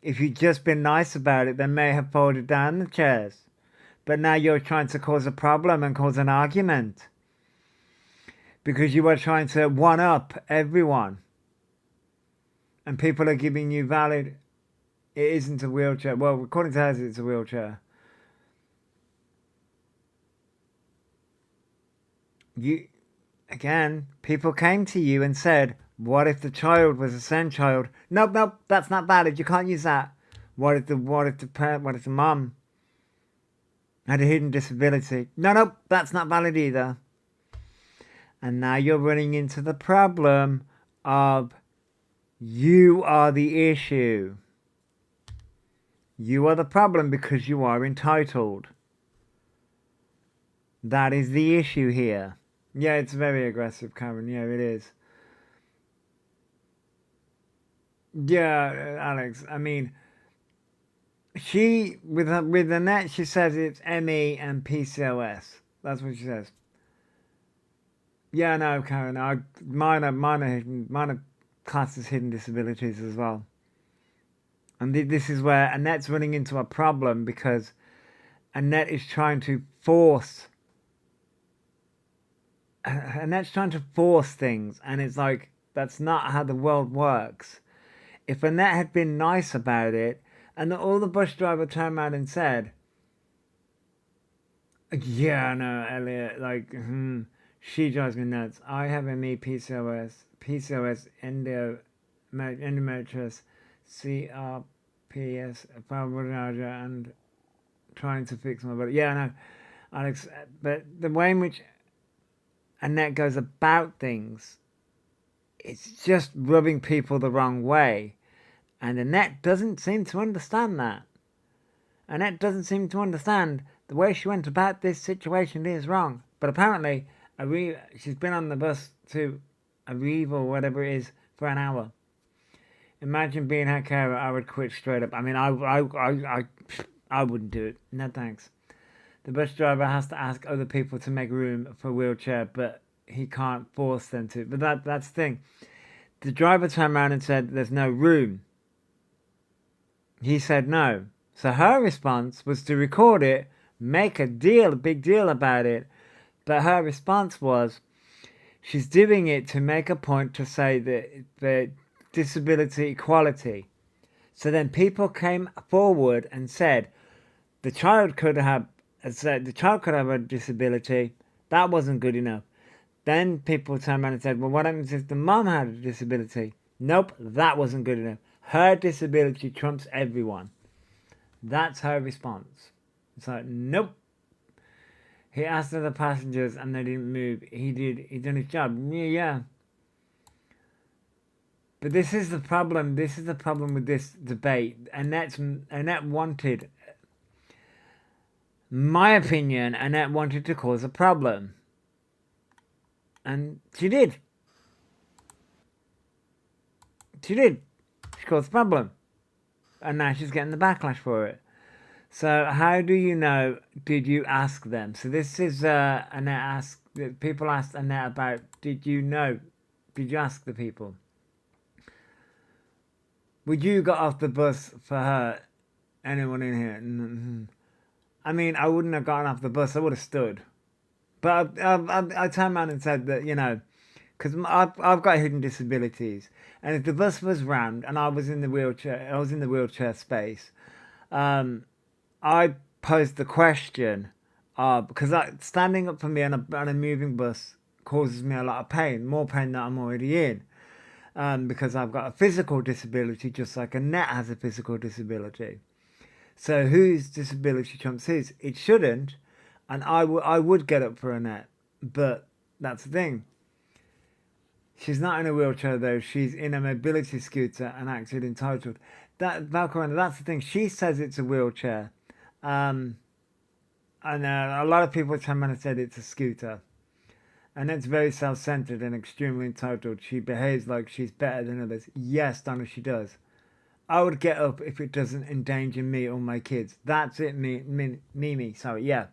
If you'd just been nice about it, they may have folded down the chairs. But now you're trying to cause a problem and cause an argument. Because you are trying to one-up everyone. And people are giving you valid... It isn't a wheelchair. Well, according to her, it's a wheelchair. Again, people came to you and said, what if the child was a SEND child? Nope, that's not valid. You can't use that. What if the mum had a hidden disability? Nope, that's not valid either. And now you're running into the problem of you are the issue. You are the problem because you are entitled. That is the issue here. Yeah, it's very aggressive, Karen. Yeah, it is. Yeah, Alex. I mean, she with Annette, she says it's ME and PCOS. That's what she says. Yeah, no, Karen. Minor classes hidden disabilities as well. And this is where Annette's running into a problem because Annette is trying to force. Annette's trying to force things, and it's like that's not how the world works. If Annette had been nice about it, and all the bus driver turned around and said, "Yeah, no, Elliot, like, she drives me nuts. I have ME, PCOS, endometriosis, CRPS, fibromyalgia, and trying to fix my body." Yeah, no, Alex, but the way in which Annette goes about things, it's just rubbing people the wrong way. And Annette doesn't seem to understand that. Annette doesn't seem to understand the way she went about this situation is wrong. But apparently, she's been on the bus to Arriva or whatever it is for an hour. Imagine being her carer. I would quit straight up. I mean, I wouldn't do it. No thanks. The bus driver has to ask other people to make room for a wheelchair, but he can't force them to. But that's the thing. The driver turned around and said, "There's no room." He said no. So her response was to record it, make a big deal about it. But her response was, she's doing it to make a point to say that the disability equality. So then people came forward and said, the child could have a disability. That wasn't good enough. Then people turned around and said, well, what happens if the mum had a disability? Nope, that wasn't good enough. Her disability trumps everyone. That's her response. It's like, nope. He asked other passengers and they didn't move. He done his job. Yeah. But this is the problem. This is the problem with this debate. Annette wanted, my opinion, Annette wanted to cause a problem. And she did. She caused a problem. And now she's getting the backlash for it. So how do you know? Did you ask them? So this is Annette people asked Annette about, did you know? Did you ask the people? Would you got off the bus for her? Anyone in here? I mean, I wouldn't have gotten off the bus. I would have stood. But I turned around and said that, because I've got hidden disabilities. And if the bus was rammed and I was in the wheelchair space, I posed the question, because standing up for me on a moving bus causes me a lot of pain, more pain than I'm already in, because I've got a physical disability, just like Annette has a physical disability. So whose disability trumps whose? It shouldn't, and I would get up for Annette, but that's the thing. She's not in a wheelchair though, she's in a mobility scooter and acted entitled. Valcoranda, that's the thing, she says it's a wheelchair. And a lot of people turned around and said it's a scooter. Annette's very self-centered and extremely entitled. She behaves like she's better than others. Yes, Donna, she does. I would get up if it doesn't endanger me or my kids. That's it, Mimi. Sorry, yeah.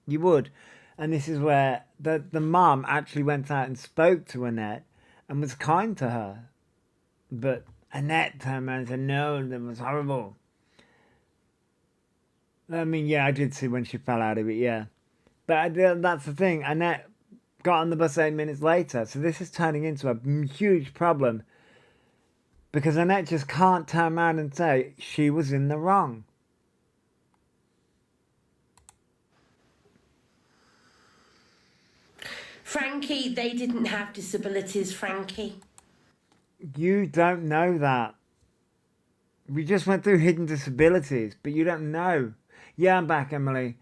You would. And this is where the mom actually went out and spoke to Annette and was kind to her. But Annette turned around and said, no, that was horrible. I mean, yeah, I did see when she fell out of it, yeah. But that's the thing. Annette got on the bus 8 minutes later. So this is turning into a huge problem. Because Annette just can't turn around and say she was in the wrong. Frankie, they didn't have disabilities, Frankie. You don't know that. We just went through hidden disabilities, but you don't know. Yeah, I'm back, Emily.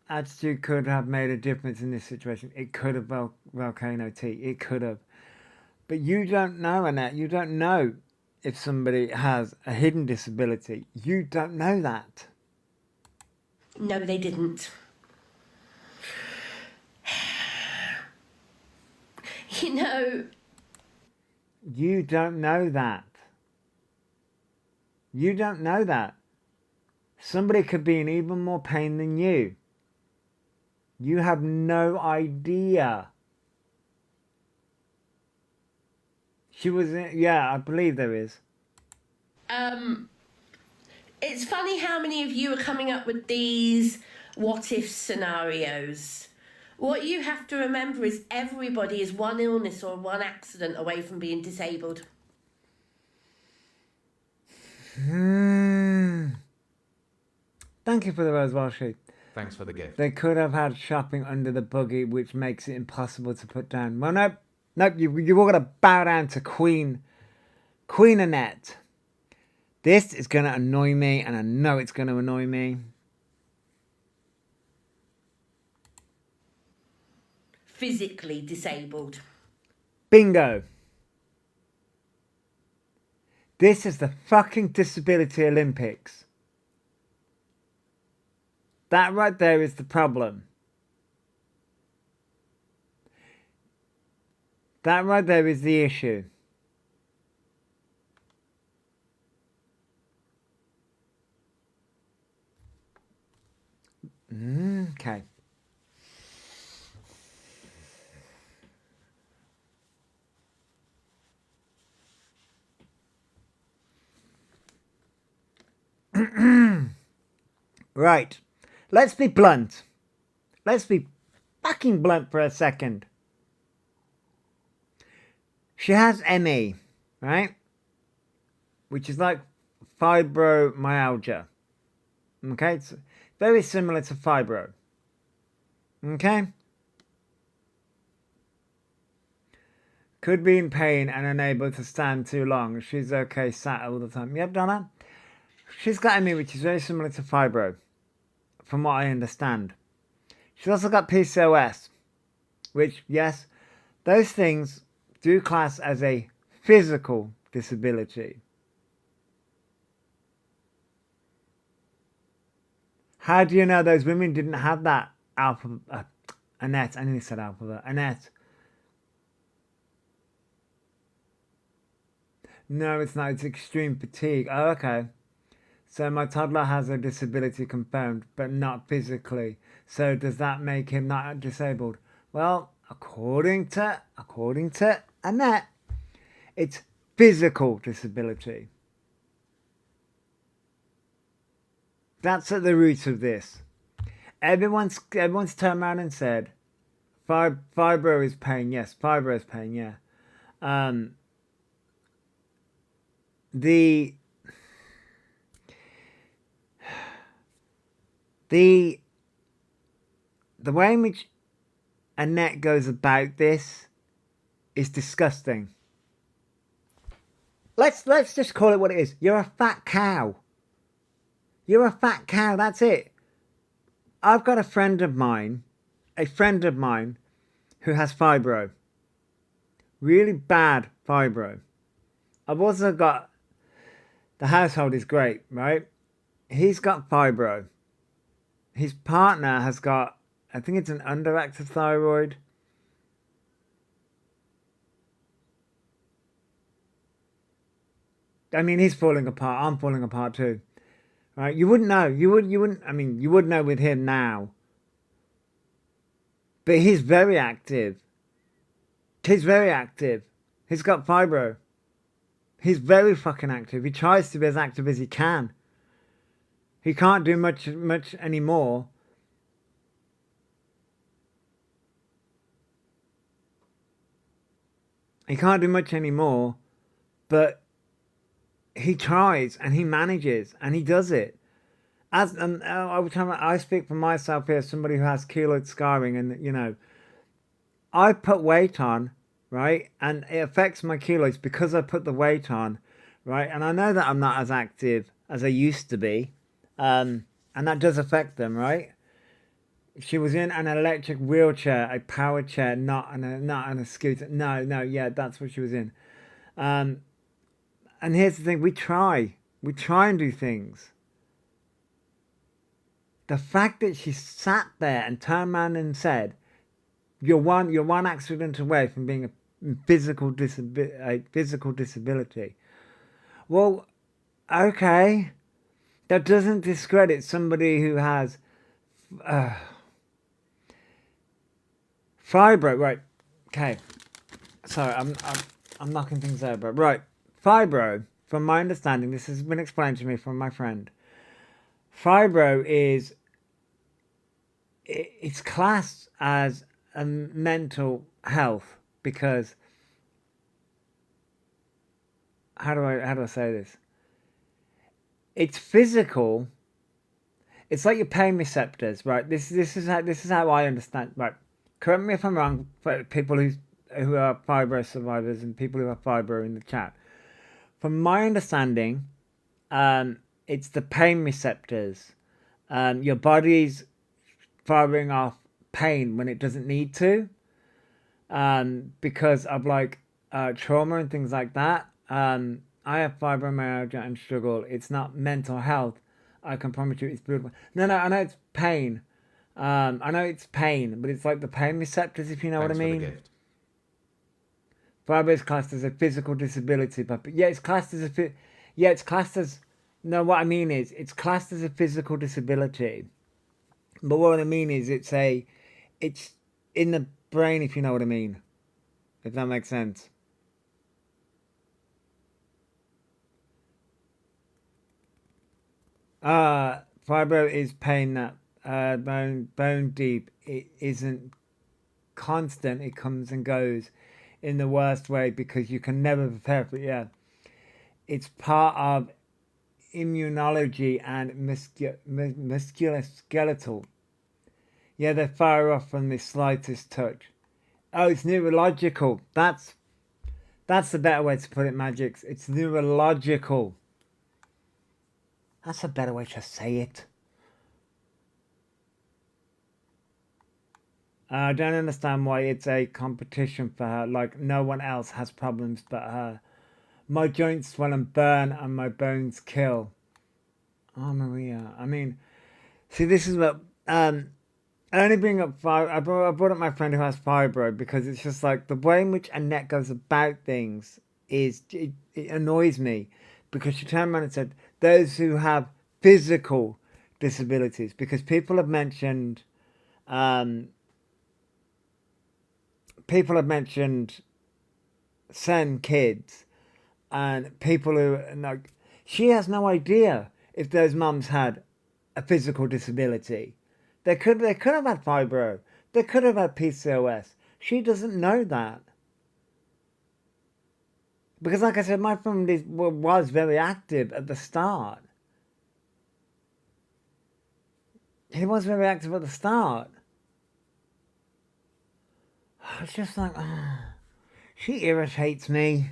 Attitude could have made a difference in this situation. It could have, Volcano T. It could have. But you don't know, Annette. You don't know if somebody has a hidden disability. You don't know that. No, they didn't. You know... You don't know that. You don't know that. Somebody could be in even more pain than you. You have no idea. She was in, yeah, I believe there is. It's funny how many of you are coming up with these what-if scenarios. What you have to remember is everybody is one illness or one accident away from being disabled. Thank you for the rose, Walshy. Thanks for the gift. They could have had shopping under the buggy, which makes it impossible to put down. Well, nope. Nope, you've all got to bow down to Queen Annette. This is going to annoy me, and I know it's going to annoy me. Physically disabled. Bingo. This is the fucking Disability Olympics. That right there is the problem. That right there is the issue. Okay. Right. Let's be blunt. Let's be fucking blunt for a second. She has ME, right? Which is like fibromyalgia. Okay? It's very similar to fibro. Okay? Could be in pain and unable to stand too long. She's okay sat all the time. Yep, Donna. She's got ME, which is very similar to fibro, from what I understand. She's also got PCOS, which, yes, those things do class as a physical disability. How do you know those women didn't have that alphabet? Annette, I nearly said alphabet. Annette. No, it's not. It's extreme fatigue. Oh, okay. So my toddler has a disability confirmed, but not physically. So does that make him not disabled? Well, according to Annette, it's physical disability. That's at the root of this. Everyone's turned around and said, fibro is pain. Yes, fibro is pain. Yeah. The way in which Annette goes about this is disgusting. Let's just call it what it is. You're a fat cow. You're a fat cow, that's it. I've got a friend of mine who has fibro. Really bad fibro. I've also got, the household is great, right? He's got fibro. His partner has got, I think it's an underactive thyroid. I mean, he's falling apart. I'm falling apart too. Right? You wouldn't know. You wouldn't. I mean, you would know with him now. But he's very active. He's very active. He's got fibro. He's very fucking active. He tries to be as active as he can. He can't do much anymore. He can't do much anymore, but he tries and he manages and he does it. As I speak for myself here, somebody who has keloid scarring, and you know, I put weight on, right, and it affects my keloids because I put the weight on, right, and I know that I'm not as active as I used to be, and that does affect them, right. She was in an electric wheelchair, a power chair, not on a scooter. No, yeah, that's what she was in. And here's the thing: we try and do things. The fact that she sat there and turned around and said, "You're one accident away from being a physical disability." Well, okay, that doesn't discredit somebody who has fibro, right? Okay, sorry, I'm knocking things over. Right, fibro. From my understanding, this has been explained to me from my friend. Fibro it's classed as a mental health because how do I say this? It's physical. It's like your pain receptors, right? This is how I understand. Right, correct me if I'm wrong. For people who are fibro survivors and people who have fibro in the chat, from my understanding, it's the pain receptors. Your body's firing off pain when it doesn't need to, because of like trauma and things like that. I have fibromyalgia and struggle. It's not mental health. I can promise you, it's beautiful. No, I know it's pain. I know it's pain, but it's like the pain receptors, if you know what I mean. For the gift. Fibro is classed as a physical disability, but yeah, it's classed as no, what I mean is it's classed as a physical disability. But what I mean is it's in the brain, if you know what I mean. If that makes sense. Fibro is pain that bone deep. It isn't constant. It comes and goes in the worst way because you can never prepare for it. Yeah, it's part of immunology and musculoskeletal. Yeah, they fire off from the slightest touch. Oh, it's neurological. That's the better way to put it, Magix. It's neurological. That's a better way to say it. I don't understand why it's a competition for her. Like, no one else has problems but her. My joints swell and burn and my bones kill. Oh, Maria. I mean, see, this is what... I only bring up... I brought up my friend who has fibro because it's just like the way in which Annette goes about things is... It annoys me because she turned around and said, those who have physical disabilities, because people have mentioned... people have mentioned certain kids and people who like, she has no idea if those mums had a physical disability. They could have had fibro. They could have had PCOS. She doesn't know that. Because like I said, my friend was very active at the start. He was very active at the start. It's just like, she irritates me.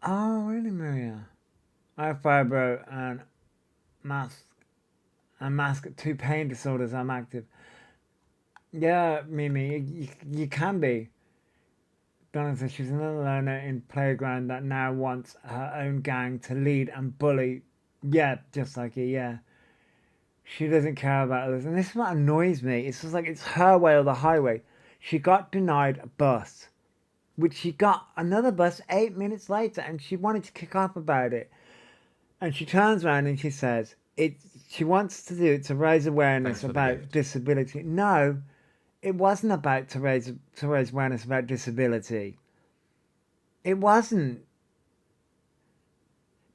Oh, really, Maria? I have fibro and mask 2 pain disorders. I'm active. Yeah, Mimi, you can be. Donna says she's another learner in playground that now wants her own gang to lead and bully. Yeah, just like you, yeah. She doesn't care about others. And this is what annoys me. It's just like it's her way or the highway. She got denied a bus, which she got another bus 8 minutes later, and she wanted to kick off about it. And she turns around and she says, she wants to do it to raise awareness about disability. No, it wasn't about to raise awareness about disability. It wasn't.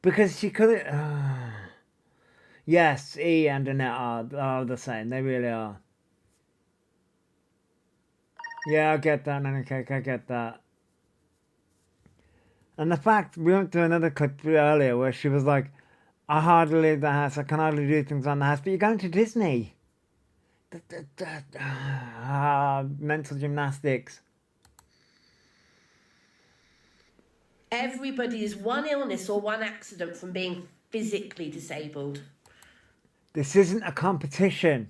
Because she couldn't... Yes, E and Annette are the same. They really are. Yeah, I get that, Nanny Cake. I get that. And the fact, we went through another clip earlier where she was like, I hardly leave the house. I can hardly do things on the house. But you're going to Disney. Mental gymnastics. Everybody is one illness or one accident from being physically disabled. This isn't a competition.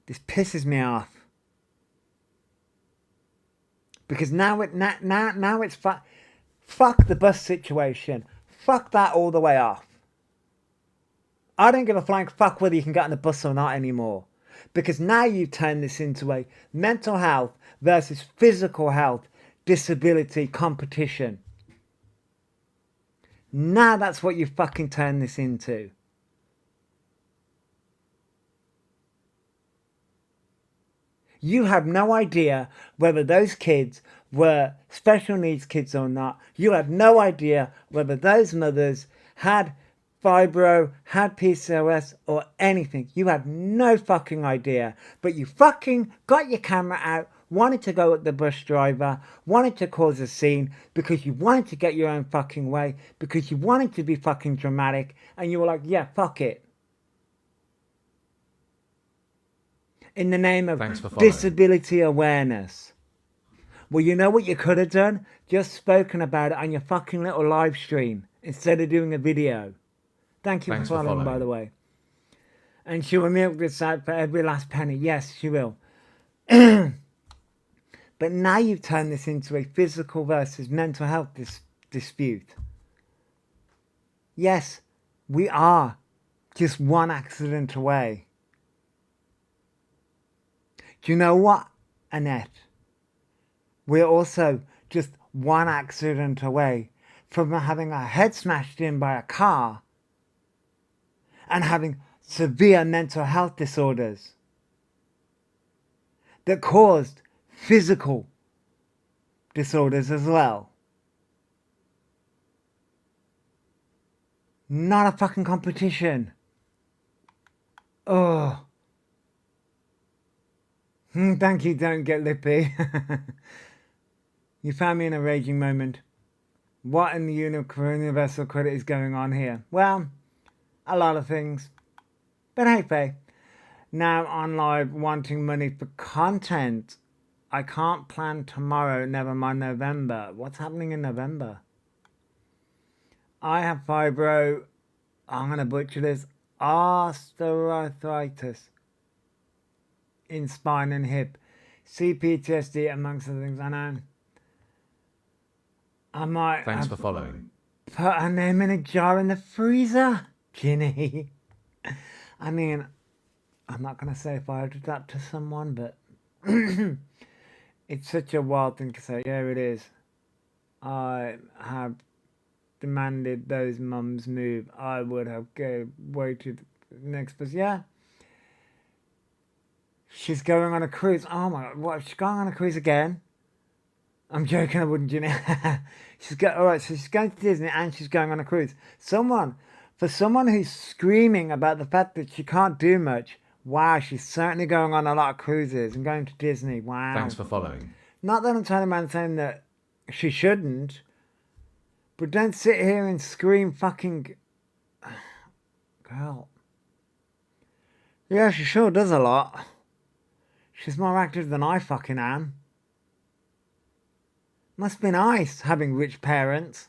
This pisses me off. Because now it's fuck the bus situation. Fuck that all the way off. I don't give a flying fuck whether you can get on the bus or not anymore. Because now you've turned this into a mental health versus physical health disability competition. Now that's what you fucking turned this into. You have no idea whether those kids were special needs kids or not. You have no idea whether those mothers had fibro, had PCOS or anything. You have no fucking idea. But you fucking got your camera out, wanted to go at the bus driver, wanted to cause a scene because you wanted to get your own fucking way, because you wanted to be fucking dramatic, and you were like, yeah, fuck it. In the name of disability awareness. Well, you know what you could have done? Just spoken about it on your fucking little live stream instead of doing a video. Thank you for following, by the way. And she will milk this out for every last penny. Yes, she will. But now you've turned this into a physical versus mental health dispute. Yes, we are just one accident away. Do you know what, Annette? We're also just one accident away from having our head smashed in by a car and having severe mental health disorders that caused physical disorders as well. Not a fucking competition. Oh. Thank you, don't get lippy. You found me in a raging moment. What in the universal credit is going on here? Well, a lot of things. But hey, Faye. Now on live wanting money for content. I can't plan tomorrow, never mind November. What's happening in November? I have fibro. I'm going to butcher this. Osteoarthritis in spine and hip. CPTSD amongst other things. I know. I might Thanks for following. Put her name in a jar in the freezer. Ginny. I mean, I'm not going to say if I did that to someone, but it's such a wild thing to say. Yeah, it is. I have demanded those mums move. I would have waited next, but yeah. She's going on a cruise. Oh my god, what? She's going on a cruise again? I'm joking, I wouldn't, Ginny. Alright, so she's going to Disney and she's going on a cruise. For someone who's screaming about the fact that she can't do much, wow, she's certainly going on a lot of cruises and going to Disney. Wow. Thanks for following. Not that I'm turning around saying that she shouldn't, but don't sit here and scream fucking... Girl. Yeah, she sure does a lot. She's more active than I fucking am. Must be nice having rich parents.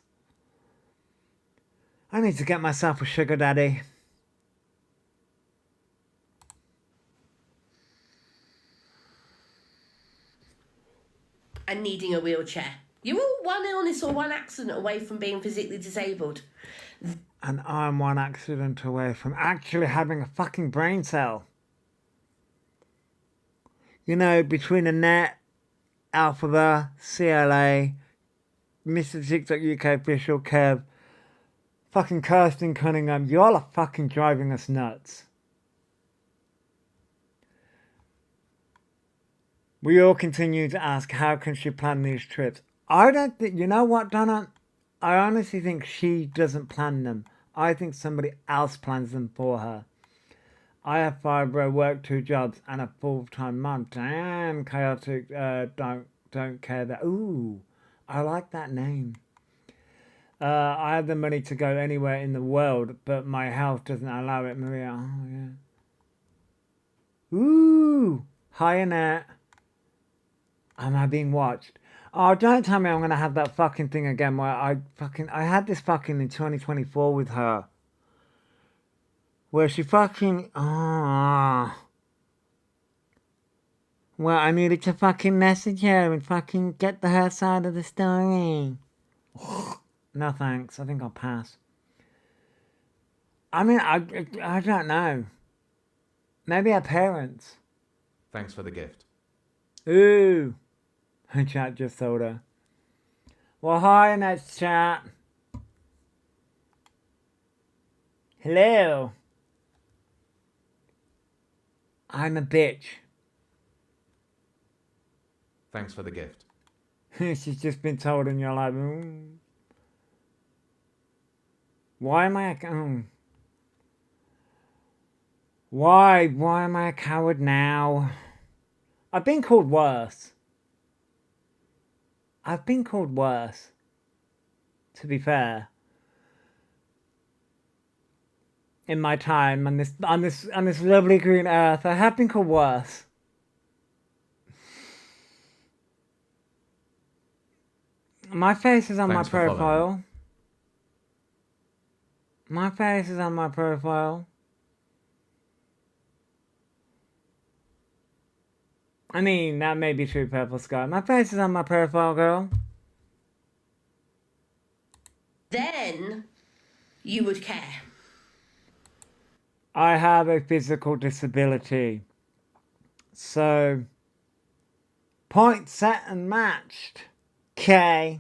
I need to get myself a sugar daddy. And needing a wheelchair. You're all one illness or one accident away from being physically disabled. And I'm one accident away from actually having a fucking brain cell. You know, between Annette, Alphabet, CLA, Mr. TikTok UK official, Kev, fucking Kirsten Cunningham, you all are fucking driving us nuts. We all continue to ask, how can she plan these trips? I don't think, you know what, Donna? I honestly think she doesn't plan them. I think somebody else plans them for her. I have fibro, work 2 jobs, and a full-time mum. Damn, chaotic, don't care that. Ooh, I like that name. I have the money to go anywhere in the world, but my health doesn't allow it, Maria. Oh, yeah. Ooh, hi, Annette. Am I being watched? Oh, don't tell me I'm going to have that fucking thing again where I had this fucking in 2024 with her. Where she fucking, where I needed to fucking message her and fucking get her side of the story. No thanks, I think I'll pass. I mean, I don't know. Maybe her parents. Thanks for the gift. Ooh. Her chat just told her. Well, hi, next chat. Hello. I'm a bitch. Thanks for the gift. She's just been told and you're like, why am I Why am I a coward now? I've been called worse. I've been called worse. To be fair. In my time on this lovely green earth, I have been called worse. My face is on Thanks my for following. profile. My face is on my profile. I mean, that may be true, Purple Sky. My face is on my profile, girl. Then you would care. I have a physical disability. So, point set and matched. Okay.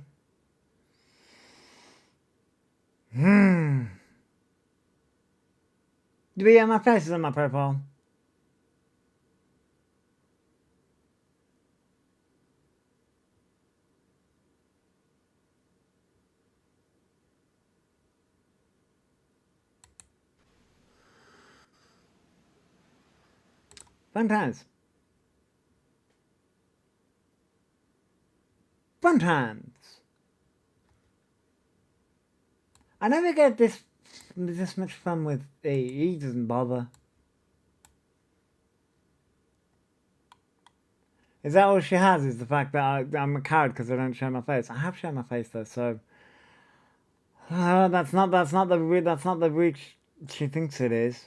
Do we have my faces on my profile? Fun times. Fun times. I never get this much fun with he doesn't bother. Is that all she has? Is the fact that I'm a coward because I don't show my face? I have shown my face though, so that's not the reach she thinks it is.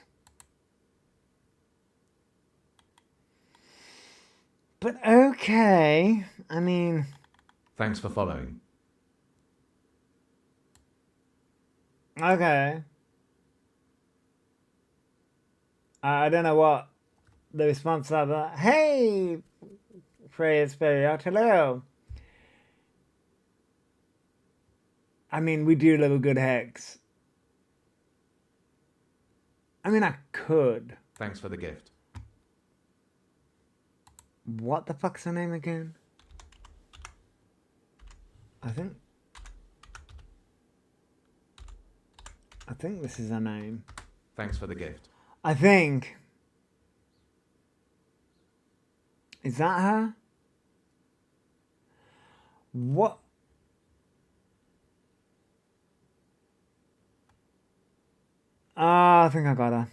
But okay, I mean. Thanks for following. Okay. I don't know what the response of that. Hey, Freya Speriot, hello. I mean, we do love a good hex. I mean, I could. Thanks for the gift. What the fuck's her name again? I think this is her name. Thanks for the gift. I think. Is that her? What? I think I got her.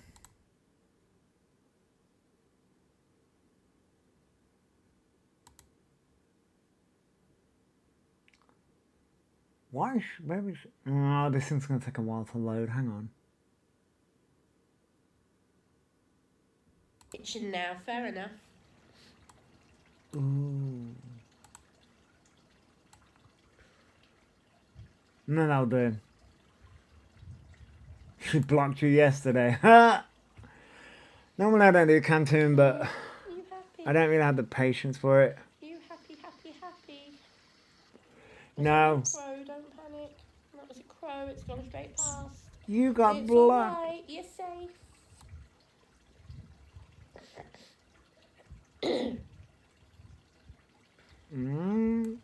Why? Maybe. Oh, this thing's gonna take a while to load. Hang on. Kitchen now, fair enough. Ooh. No, that'll do. She blocked you yesterday. Normally I don't do Cantoon, but You happy? I don't really have the patience for it. You happy, happy, happy? No. It's a crow, don't panic. That was a crow, it's gone straight past. You got It's blocked. alright, you're safe. Mm.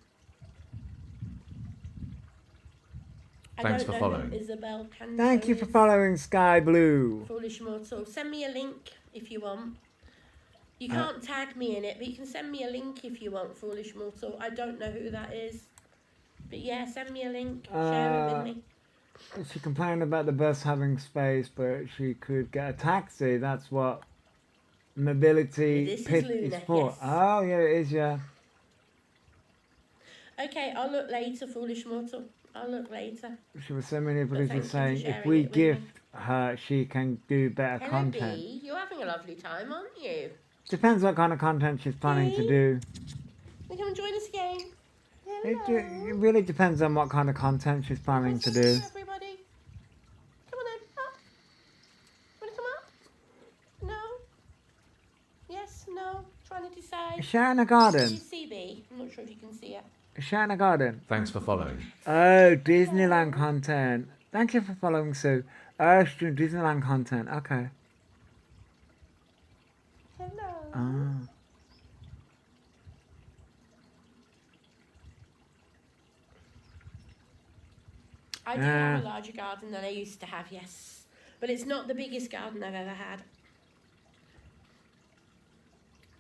I Thanks don't for know following. who Isabel Canto Thank you for is. following Sky Blue. Foolish Mortal. Send me a link if you want. You can't tag me in it, but you can send me a link if you want, Foolish Mortal. I don't know who that is. But yeah, send me a link. Share it with me. She complained about the bus having space, but she could get a taxi. That's what mobility This is pit Luna, is for. yes. Oh, yeah, it is, yeah. Okay, I'll look later, Foolish Mortal. I'll look later. She was so many people But thank just you for saying if sharing we it with gift me. her, she can do better Hello, content. Bee. You're having a lovely time, aren't you? Depends what kind of content she's planning to Bee? do. You come and join us again. It Hello. really depends on what kind of content she's planning to do. Everybody. Come on then. Up. Want to come up? No? Yes? No? Trying to decide. Is she out in the Do garden? you see Bee? I'm not sure if you can see it. Is she out in the garden? Thanks for following. Oh, Disneyland content. Thank you for following Sue. Oh, she's doing Disneyland content. Okay. Hello. Ah. I do have a larger garden than I used to have, yes. But it's not the biggest garden I've ever had.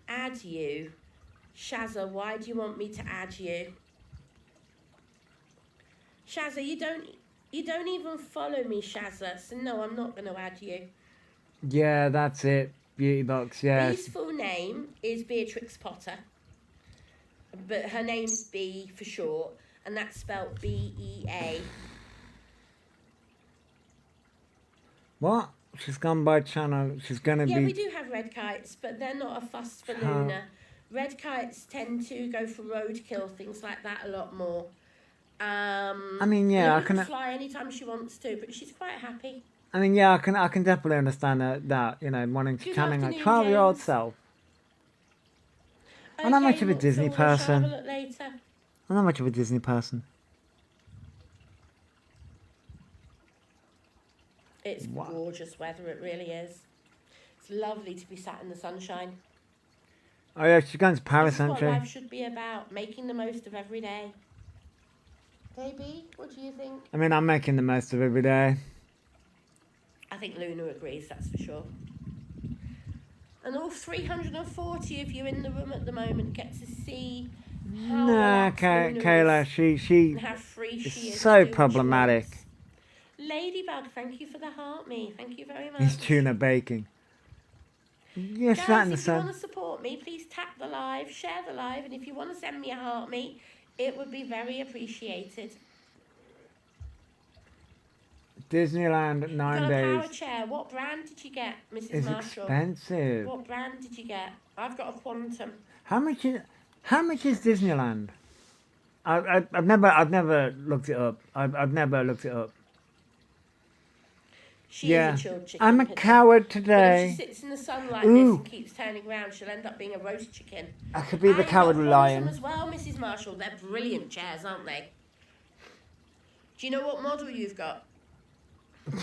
Add you. Shazza, why do you want me to add you? Shazza, you don't even follow me, Shazza. So no, I'm not going to add you. Yeah, that's it. Beauty box, yes. Bee's full name is Beatrix Potter. But her name is Bee for short. And that's spelled B-E-A. What? She's gone by channel. She's gonna Yeah, we be. do have red kites, but they're not a fuss for How- Luna. Red kites tend to go for roadkill, things like that, a lot more. I mean, yeah, I Luna can can. fly anytime she wants to, but she's quite happy. I mean, yeah, I can definitely understand that. You know, wanting to Good channeling her afternoon, 12-year-old James. self. I'm not much of a look, Disney Phil, we'll person. have a look later. I'm not much of a Disney person. It's Wow. gorgeous weather, it really is. It's lovely to be sat in the sunshine. Oh yeah, she's going to Paris, This is isn't what life she? should be about, making the most of every day. Baby, what do you think? I mean, I'm making the most of every day. I think Luna agrees, that's for sure. And all 340 of you in the room at the moment get to see how Nah, relaxed Luna Kayla, is she and how free she is. is to so do what she problematic. wants. Ladybug, thank you for the heart me. Thank you very much. He's tuna baking. Yes, that in Guys, the if you want sun. to support me, please tap the live, share the live, and if you want to send me a heart me, it would be very appreciated. Disneyland You 9 got a power days chair. What brand did you get, Mrs. is Marshall? expensive. What brand did you get? I've got a Quantum. How much is Disneyland? I've never looked it up. I've never looked it up. She Yeah. is a chilled chicken. I'm a Pippa. coward But if she today. sits in the sun like Ooh. this and keeps turning round, she'll end up being a roast chicken. I could be the I've got cowardly Quantum lion. as well, Mrs. Marshall. They're brilliant chairs, aren't they? Do you know what model you've got?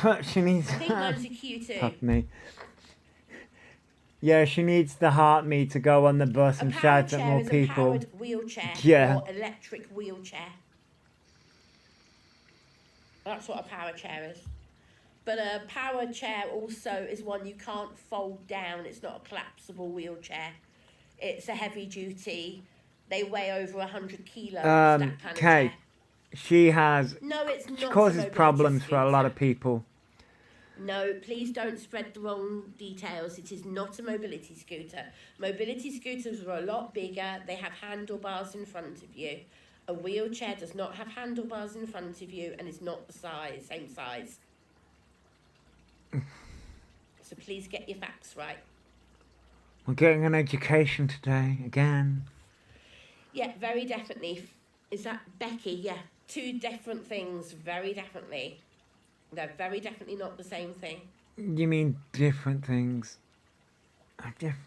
But she needs. I think mine's a Q2. Fuck me. Yeah, she needs the heart me to go on the bus A and power shout at chair more is a people. powered wheelchair Yeah. or electric wheelchair. That's what a power chair is. But a power chair also is one you can't fold down. It's not a collapsible wheelchair. It's a heavy duty. They weigh over 100 kilos. that kind of Kate, chair. she has. No, it's not. She a causes mobility problems for a lot of scooter. people. No, please don't spread the wrong details. It is not a mobility scooter. Mobility scooters are a lot bigger. They have handlebars in front of you. A wheelchair does not have handlebars in front of you and is not the same size. So please get your facts right. We're getting an education today again. Yeah, very definitely. Is that Becky? Yeah. two different things, very definitely. They're very definitely not the same thing. You mean different things?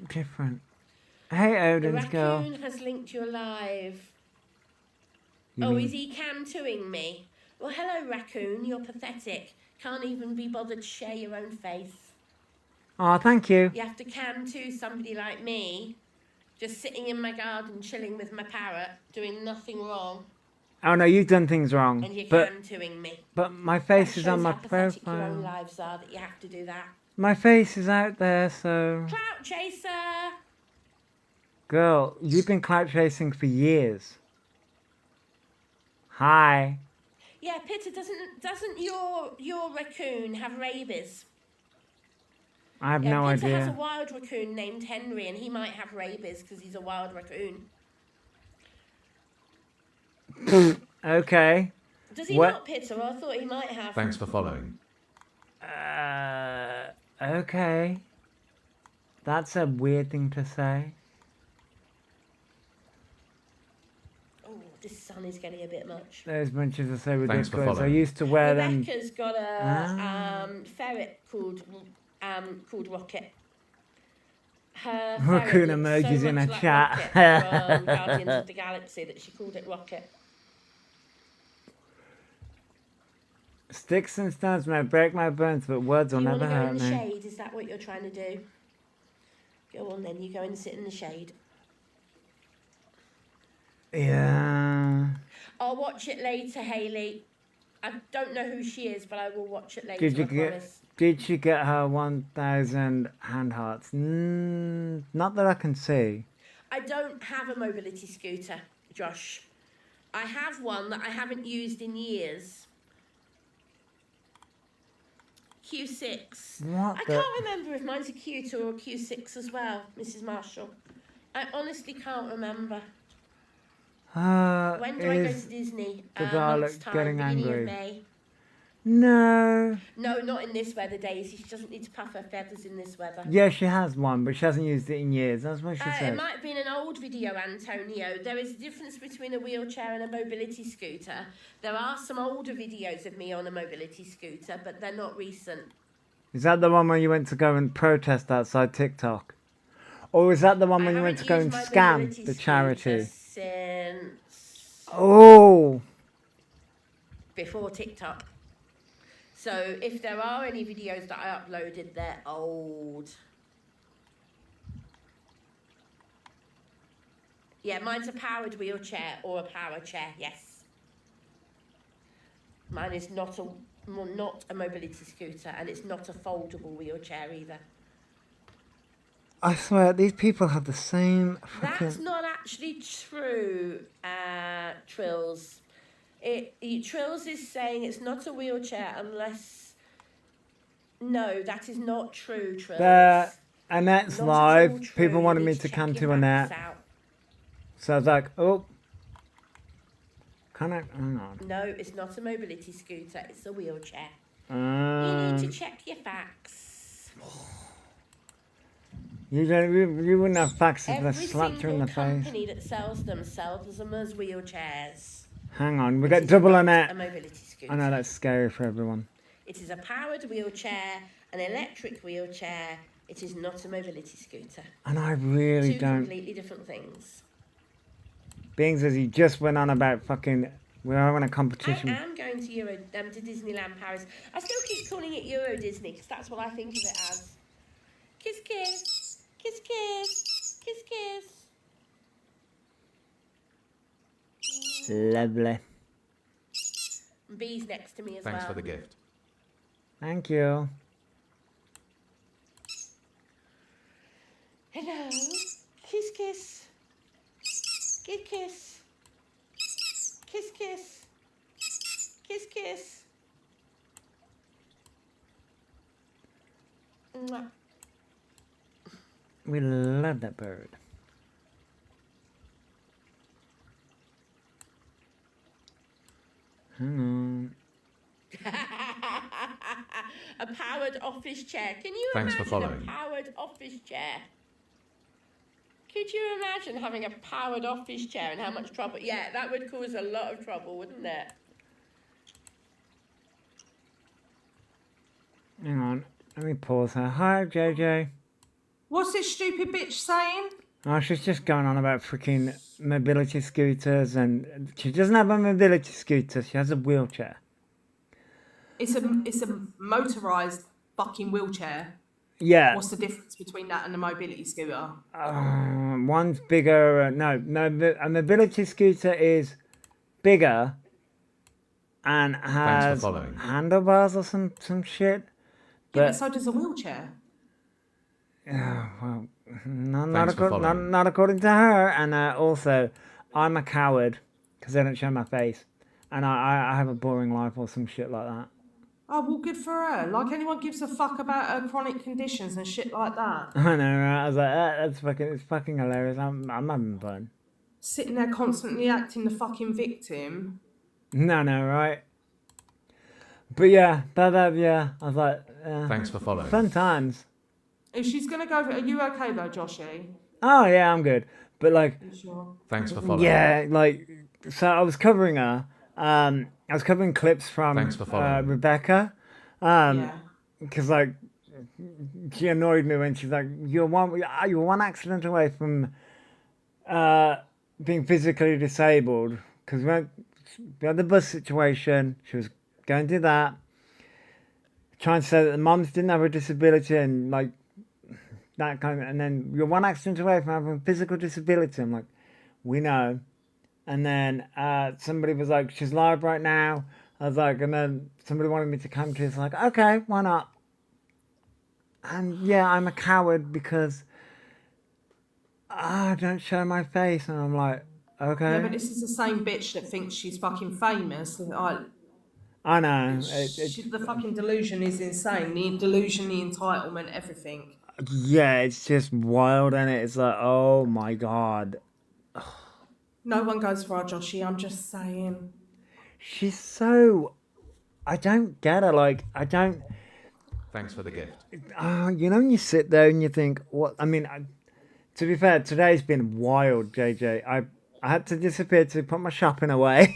Different. Hey, Odin's The girl. raccoon has linked you alive. You Oh, mean- is he cam-2ing me? Well, hello, raccoon. You're pathetic. Can't even be bothered to share your own face. Oh, thank you. You have to cam-2 somebody like me, just sitting in my garden, chilling with my parrot, doing nothing wrong, Oh no, you've done things wrong. and you're But cam-2ing me. my face That is on shows my how pathetic your own profile. lives are that you have to do that. My face is out there, so Clout chaser. girl, you've been clout chasing for years. Hi. Yeah, Peter, doesn't your raccoon have rabies? I have Yeah, no Peter has a idea. wild raccoon named Henry, and he might have rabies because he's a wild raccoon. Okay. Does he What- not, Peter? I thought he might have. Thanks for following. Okay. That's a weird thing to say. Oh, this sun is getting a bit much. Those bunches are so Thanks for ridiculous. I following. used to wear them. Rebecca's got a Ah. ferret called Rocket. Her Raccoon ferret looks emojis so in much a like chat. Rocket from Guardians of the Galaxy that she called it Rocket. Sticks and stones may break my bones, but words will You want never to go in hurt the me. shade? Is that what you're trying to do? Go on then. You go and sit in the shade. Yeah. I'll watch it later, Hayley. I don't know who she is, but I will watch it later. Did you I get? promise. Did she get her 1,000 hand hearts? Not that I can see. I don't have a mobility scooter, Josh. I have one that I haven't used in years. Q6. What I the? can't remember if mine's a Q2 or a Q6 as well, Mrs. Marshall. I honestly can't remember. When do I go to Is Disney? the A Dalek month's time, getting beginning angry? of May. no. No, not in this weather, Daisy. She doesn't need to puff her feathers in this weather. Yeah, she has one, but she hasn't used it in years. That's what she It said. might have been an old video, Antonio. There is a difference between a wheelchair and a mobility scooter. There are some older videos of me on a mobility scooter, but they're not recent. Is that the one where you went to go and protest outside TikTok? Or is that the one when you went to go and scam the charity? Since Oh, before TikTok. So if there are any videos that I uploaded, they're old. Yeah, mine's a powered wheelchair or a power chair, yes. Mine is not a mobility scooter, and it's not a foldable wheelchair either. I swear, these people have the same That's fucking... not actually true, Trills. Trills is saying it's not a wheelchair unless... No, that is not true, Trills. Annette's Not at live. all true. People You wanted need me to to check come your to facts Annette. out. So I was like, oh. Can I? Hang on. No, it's not a mobility scooter, it's a wheelchair. You Um, need to check your facts. you wouldn't have facts if I Every slapped you in the single face. company that sells them as wheelchairs. Hang on, we It got is double not Annette. a mobility scooter. I know that's scary for everyone. It is a powered wheelchair, an electric wheelchair. It is not a mobility scooter. And I really Two don't. completely different things. Being as he just went on about fucking. We're having a I competition. am going to Disneyland Paris. I still keep calling it Euro Disney because that's what I think of it as. Kiss, kiss, kiss, kiss, kiss, kiss. Lovely. And B's next to me as Thanks well. for the gift. Thank you. Hello. Kiss, kiss. Kiss, kiss. Kiss, kiss. Kiss, kiss. Mwah. We love that bird. Hang on. A powered office chair. Can you Thanks for imagine following. a powered office chair? Could you imagine having a powered office chair and how much trouble? Yeah, that would cause a lot of trouble, wouldn't it? Hang on. Let me pause her. Hi, JJ. What's this stupid bitch saying? Oh, she's just going on about freaking mobility scooters, and she doesn't have a mobility scooter. She has a wheelchair. It's a motorised fucking wheelchair. Yeah. What's the difference between that and a mobility scooter? One's bigger. No, a mobility scooter is bigger and has following. handlebars or some shit. Yeah, but so does a wheelchair. Well, not Thanks for according, following. not according to her. And also, I'm a coward because I don't show my face, and I have a boring life or some shit like that. Oh, well, good for her. Like anyone gives a fuck about her chronic conditions and shit like that. I know, right? I was like, it's fucking hilarious. I'm having fun. Sitting there constantly acting the fucking victim. No, right? But yeah, yeah. I was like, Thanks for following. fun times. If she's gonna go, are you okay though, Joshy? Oh yeah, I'm good. But like, You sure? Thanks for following. yeah, like, so I was covering her. I was covering clips from Thanks for following. Rebecca. Yeah. Because like, she annoyed me when she's like, you're one accident away from being physically disabled. Because we had the bus situation. She was going to that, trying to say that the mums didn't have a disability and like that kind of, and then you're one accident away from having a physical disability. I'm like, we know. And then somebody was like, she's live right now. I was like, and then somebody wanted me to come to it. It's like, okay, why not? And yeah, I'm a coward because I don't show my face. And I'm like, okay. Yeah, but this is the same bitch that thinks she's fucking famous. I know. The fucking delusion is insane. The delusion, the entitlement, everything. Yeah, it's just wild, and it's like, oh my God. No one goes for our Joshy, I'm just saying. She's so... I don't get her. Like, I don't... Thanks for the gift. You know when you sit there and you think, what... I mean, to be fair, today's been wild, JJ. I had to disappear to put my shopping away.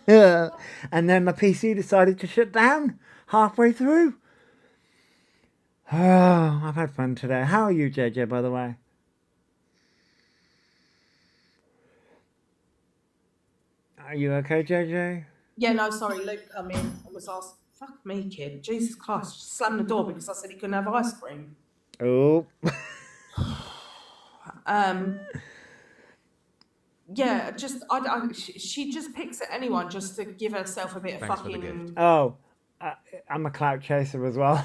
And then my PC decided to shut down halfway through. Oh, I've had fun today. How are you, JJ, by the way? Are you okay, JJ? Yeah, no, sorry, Luke come in and was asked, fuck me, kid. Jesus Christ, slammed the door because I said he couldn't have ice cream. Oh. Yeah, just she just picks at anyone just to give herself a bit of Thanks for the fucking. gift. Oh, I'm a clout chaser as well.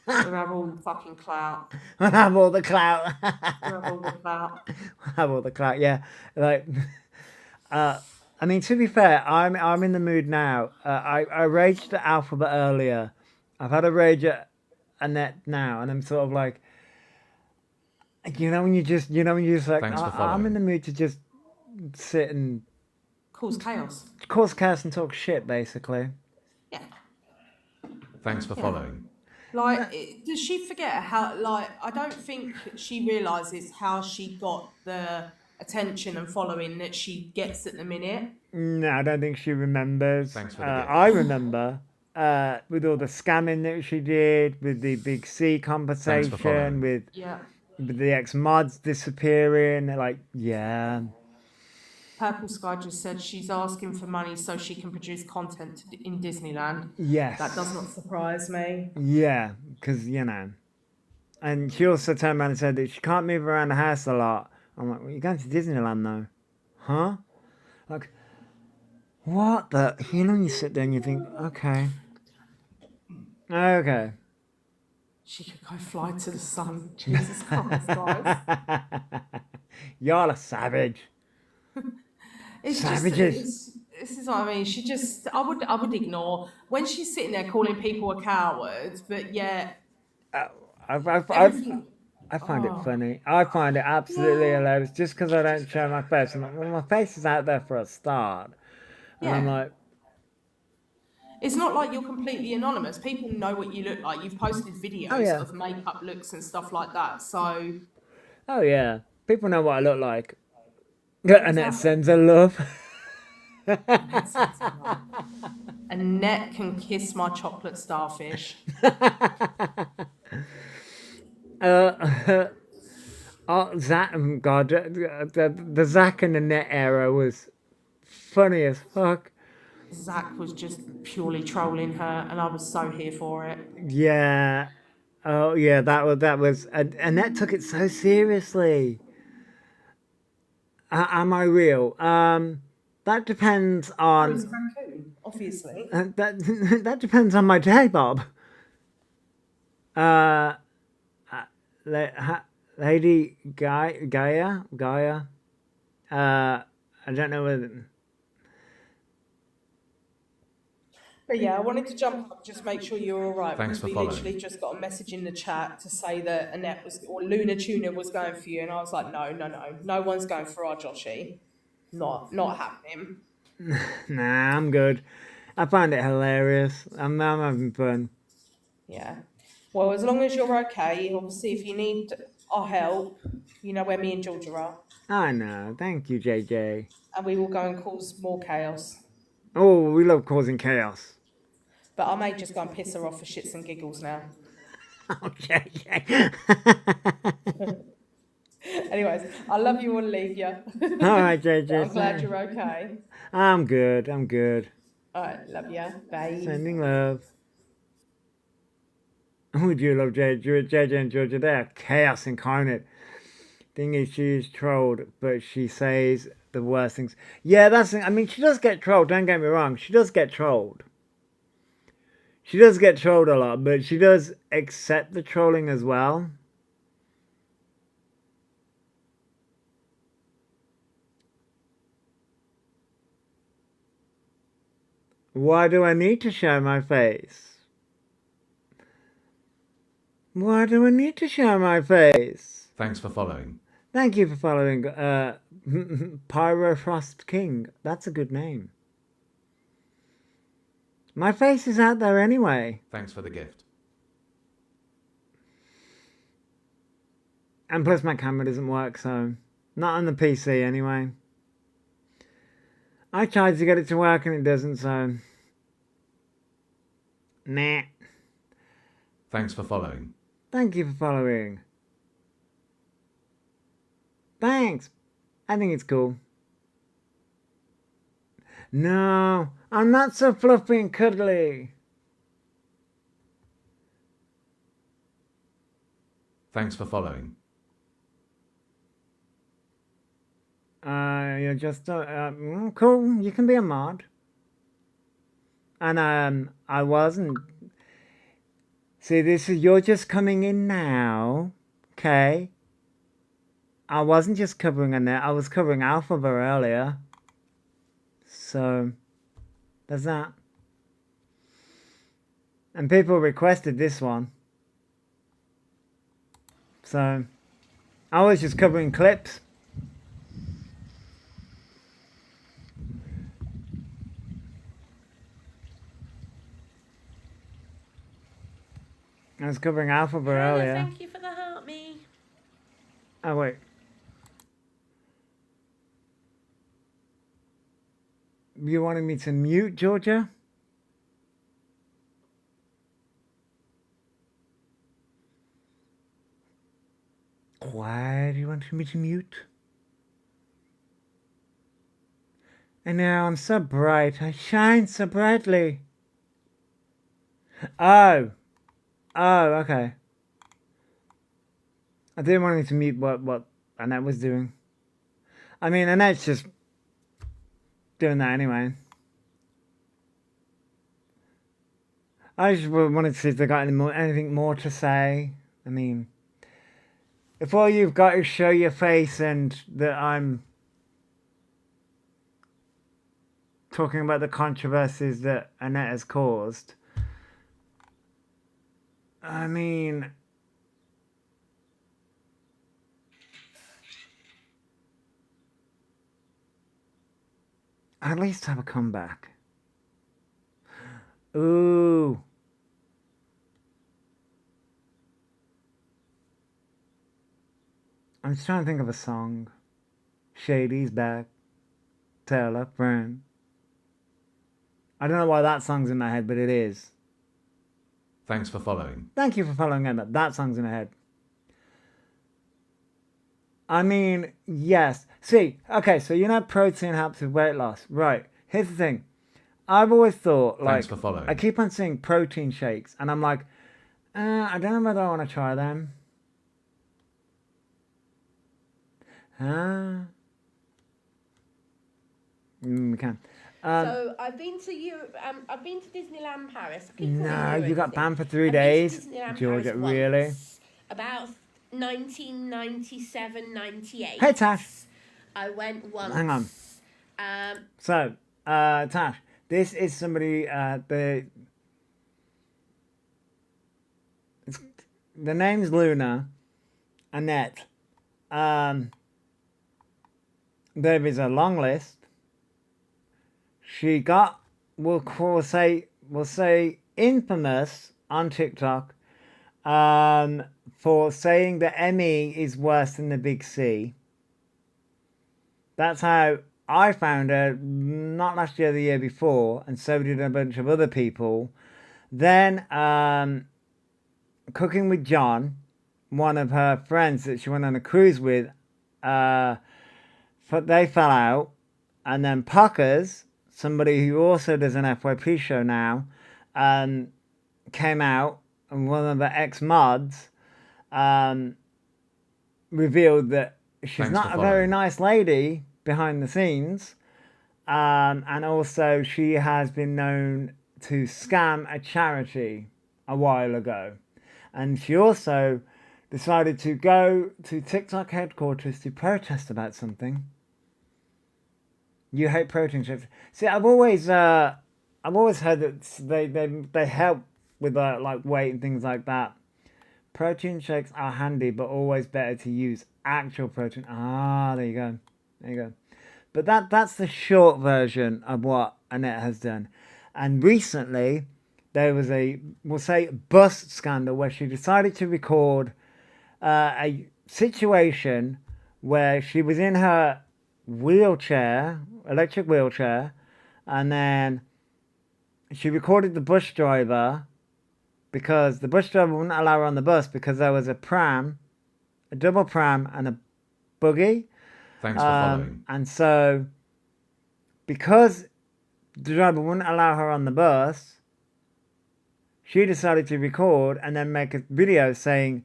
We have all the fucking clout. I have all the clout. We have all the clout. I have all the clout. Yeah, like, I mean, to be fair, I'm in the mood now. I raged at Alphabet earlier. I've had a rage at Annette now, and I'm sort of like, you know, when you just like, Thanks for I'm following. in the mood to just sit and Cause chaos. cause chaos and talk shit, basically. Yeah. Thanks for following. Like, does she forget how, like, I don't think she realises how she got the attention and following that she gets at the minute. No, I don't think she remembers. Thanks for the gift. I remember with all the scamming that she did, with the Big C conversation, following. with Yeah. the ex-mods disappearing. Like, yeah. Purple Sky just said she's asking for money so she can produce content in Disneyland. Yes. That does not surprise me. Yeah, because, you know. And she also turned around and said that she can't move around the house a lot. I'm like, well, you're going to Disneyland, though. Huh? Like, what the... You know, you sit there and you think, okay. Okay. She could go fly to the sun. Jesus Christ, guys. You're a savage. It's Savages. this is what I mean. She just, I would ignore when she's sitting there calling people a coward, but yet I everything. find it funny. I find it absolutely hilarious just because I don't show my face. I'm like, well, my face is out there for a start. And I'm Yeah. like, It's not like you're completely anonymous. People know what you look like. You've posted videos Oh, yeah. of makeup looks and stuff like that. So oh yeah, people know what I look like. And that sends a love. Annette can kiss my chocolate starfish. Zach, God, the Zach and Annette era was funny as fuck. Zach was just purely trolling her, and I was so here for it. Yeah. Oh yeah, that was Annette took it so seriously. Am I real? That depends It on was a raccoon, obviously. that that depends on my day, Bob. Uh, Lady Gaia. I don't know whether. But yeah, I wanted to jump up, just make sure you're all right, Thanks because for we following. literally just got a message in the chat to say that Annette was, or Luna Tuna was going for you, and I was like, no one's going for our Joshy. Not happening. Nah, I'm good. I find it hilarious. I'm having fun. Yeah. Well, as long as you're okay, obviously, if you need our help, you know where me and Georgia are, I know. Thank you, JJ. and we will go and cause more chaos. Oh, we love causing chaos. But I may just go and piss her off for shits and giggles now. Okay. Anyways, I love you all, leave you. All right, JJ. I'm glad you're okay. I'm good. I'm good. All right, love you. Bye. Sending love. We do love JJ and Georgia. They're chaos incarnate. Thing is, she's trolled, but she says the worst things. Yeah, I mean, she does get trolled. Don't get me wrong. She does get trolled. She does get trolled a lot, but she does accept the trolling as well. Why do I need to show my face? Why do I need to show my face? Thanks for following. Thank you for following Pyrofrost King. That's a good name. My face is out there anyway. Thanks for the gift. And plus my camera doesn't work, so not on the PC anyway. I tried to get it to work and it doesn't, so nah. Thanks for following. Thank you for following. Thanks. I think it's cool. No, I'm not so fluffy and cuddly. Thanks for following. You're just cool. You can be a mod. And I wasn't. See, you're just coming in now, okay? I wasn't just covering Annette. I was covering Alphaba earlier. So there's that. And people requested this one. So I was just covering clips. I was covering Alphaba earlier. Thank you for the heart, me. Oh, wait. You wanted me to mute, Georgia? Why do you want me to mute? And now I'm so bright. I shine so brightly. Oh. Oh, okay. I didn't want you to mute what Annette was doing. I mean, Annette's just doing that anyway. I just wanted to see if they got anything more to say. I mean, if all you've got is show your face and that I'm talking about the controversies that Annette has caused, I mean, at least have a comeback. Ooh. I'm just trying to think of a song. Shady's back. Tell a friend. I don't know why that song's in my head, but it is. Thanks for following. Thank you for following Emma. That song's in my head. I mean, yes. See, okay, so you know protein helps with weight loss. Right. Here's the thing. I've always thought, like, Thanks for following. I keep on seeing protein shakes, and I'm like, I don't know whether I want to try them. We can. So I've been to Europe. I've been to Disneyland Paris. I keep calling No, Europe, you got isn't it? banned for 3 I've been to days, Disneyland Georgia. Paris Really? once, about 1997, 98. Hey, Tash. I went once. Hang on. So, Tash, this is somebody. The name's Luna Annette. There is a long list. She got, we'll say infamous on TikTok for saying that ME is worse than the big C. That's how I found her, not last year, the year before, and so did a bunch of other people. Then Cooking with John, one of her friends that she went on a cruise with, they fell out. And then Pockers, somebody who also does an FYP show now, came out, and one of the ex-mods revealed that she's Thanks not for a very following. nice lady behind the scenes. And also she has been known to scam a charity a while ago. And she also decided to go to TikTok headquarters to protest about something. You hate protein shakes. See, I've always heard that they help with like weight and things like that. Protein shakes are handy, but always better to use actual protein. There you go. There you go. But that's the short version of what Annette has done. And recently, there was a, we'll say, bus scandal where she decided to record a situation where she was in her wheelchair, electric wheelchair, and then she recorded the bus driver because the bus driver wouldn't allow her on the bus because there was a pram, a double pram, and a buggy. Thanks for following. And so, because the driver wouldn't allow her on the bus, she decided to record and then make a video saying,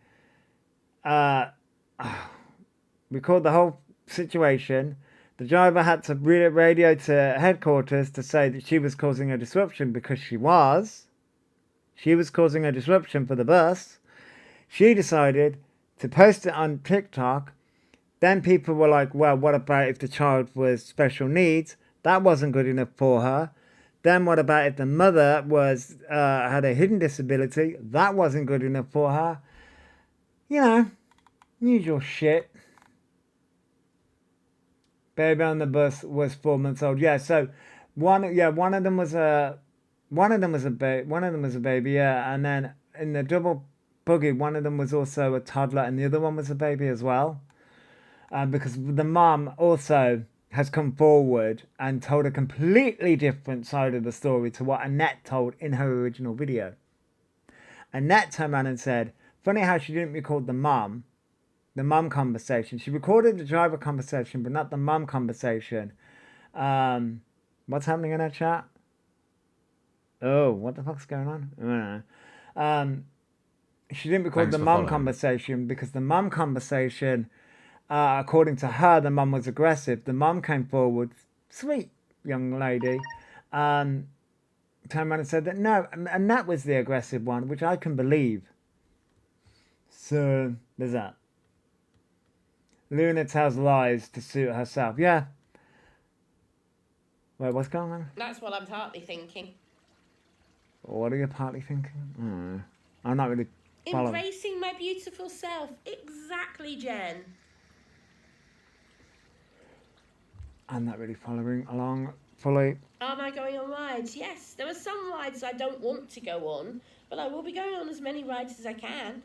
record the whole situation. The driver had to radio to headquarters to say that she was causing a disruption because she was. She was causing a disruption for the bus. She decided to post it on TikTok. Then people were like, well, what about if the child was special needs? That wasn't good enough for her. Then what about if the mother was had a hidden disability? That wasn't good enough for her. You know, usual shit. Baby on the bus was 4 months old. Yeah, so one of them was a baby, yeah, and then in the double buggy, one of them was also a toddler, and the other one was a baby as well. Because the mum also has come forward and told a completely different side of the story to what Annette told in her original video. Annette turned around and said, funny how she didn't record the mum conversation. She recorded the driver conversation, but not the mum conversation. What's happening in her chat? Oh, what the fuck's going on? I don't know. She didn't record Thanks the for mum following. conversation because the mum conversation, according to her, the mum was aggressive. The mum came forward, sweet young lady, turned around and said that no, and that was the aggressive one, which I can believe. So there's that. Luna tells lies to suit herself. Yeah. Wait, what's going on? That's what I'm partly thinking. What are you partly thinking? I'm not really following. Embracing my beautiful self. Exactly, Jen. I'm not really following along fully. Am I going on rides? Yes. There are some rides I don't want to go on, but I will be going on as many rides as I can.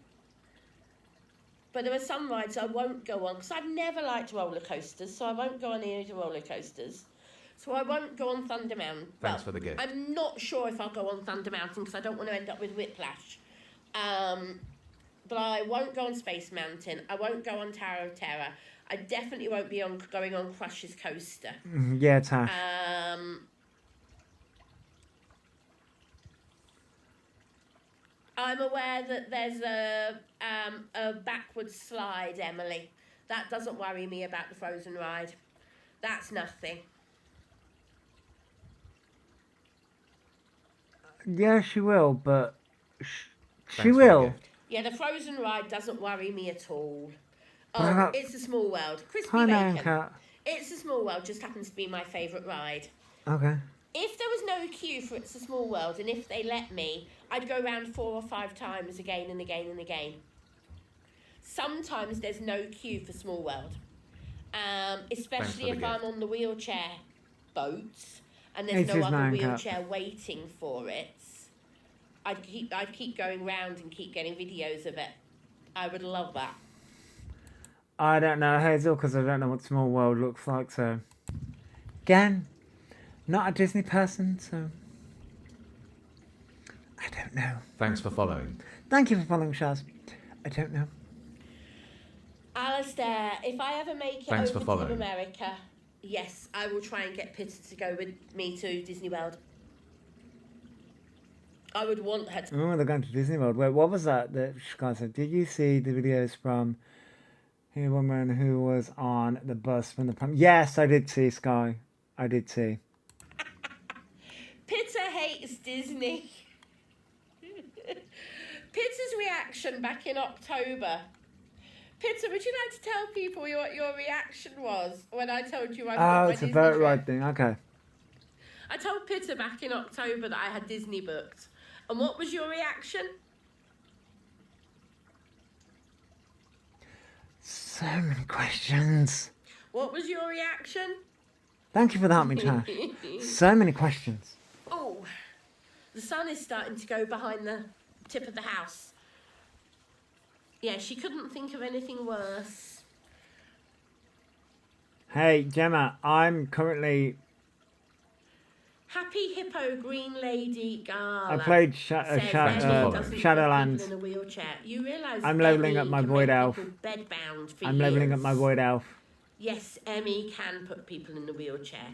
But there are some rides I won't go on because I've never liked roller coasters, so I won't go on any of the roller coasters. So I won't go on Thunder Mountain. Thanks for the gift. I'm not sure if I'll go on Thunder Mountain because I don't want to end up with whiplash. But I won't go on Space Mountain. I won't go on Tower of Terror. I definitely won't be going on Crush's Coaster. Yeah, Tash. I'm aware that there's a backward slide, Emily. That doesn't worry me about the Frozen ride. That's nothing. Yeah, she will, but she Thanks for the will. gift. Yeah, the Frozen ride doesn't worry me at all. What Oh, about- It's a Small World. Crispy Hi, Bacon. Nanka. It's a Small World just happens to be my favourite ride. Okay. If there was no queue for It's a Small World, and if they let me, I'd go round 4 or 5 times again and again and again. Sometimes there's no queue for Small World, especially the if I'm gift. on the wheelchair boats and there's It no is other Nanka. wheelchair waiting for it. I'd keep going round and keep getting videos of it. I would love that. I don't know, Hazel, because I don't know what Small World looks like, so... Again, not a Disney person, so... I don't know. Thanks for following. Thank you for following, Shaz. I don't know. Alistair, if I ever make it Thanks for over to following. America, yes, I will try and get Peter to go with me to Disney World. I would want her to. Oh, they're going to Disney World. Wait, what was that guy said? Did you see the videos from the woman who was on the bus from the prom? Yes, I did see, Sky. I did see. Peter hates Disney. Peter's reaction back in October. Peter, would you like to tell people what your reaction was when I told you I got Oh, my it's a Disney boat trip? ride thing. Okay. I told Peter back in October that I had Disney booked. And what was your reaction? So many questions. What was your reaction? Thank you for that, me Tash. So many questions. Oh, the sun is starting to go behind the tip of the house. Yeah, she couldn't think of anything worse. Hey, Gemma, I'm currently... Happy Hippo Green Lady Gala. I played says Thanks for Emmy following. doesn't put Shadowlands. people in a wheelchair. You realise I'm levelling Emmy up my can Void make Elf. people bedbound for I'm levelling up years. my Void Elf. Yes, Emmy can put people in a wheelchair.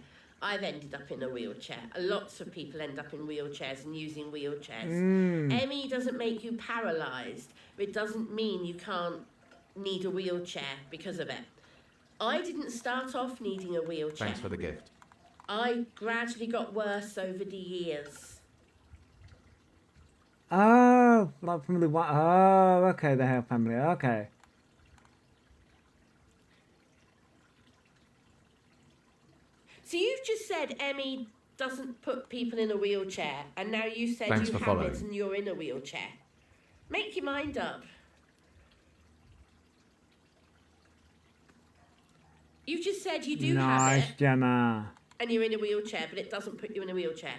I've ended up in a wheelchair. Lots of people end up in wheelchairs and using wheelchairs. Emmy doesn't make you paralysed. It doesn't mean you can't need a wheelchair because of it. I didn't start off needing a wheelchair. Thanks for the gift. I gradually got worse over the years. Oh, like from the... Oh, okay, the Hale family. Okay. So you've just said Emmy doesn't put people in a wheelchair, and now you said Thanks you for have following. it and you're in a wheelchair. Make your mind up. You've just said you do have Nice, it Gemma. and you're in a wheelchair, but it doesn't put you in a wheelchair.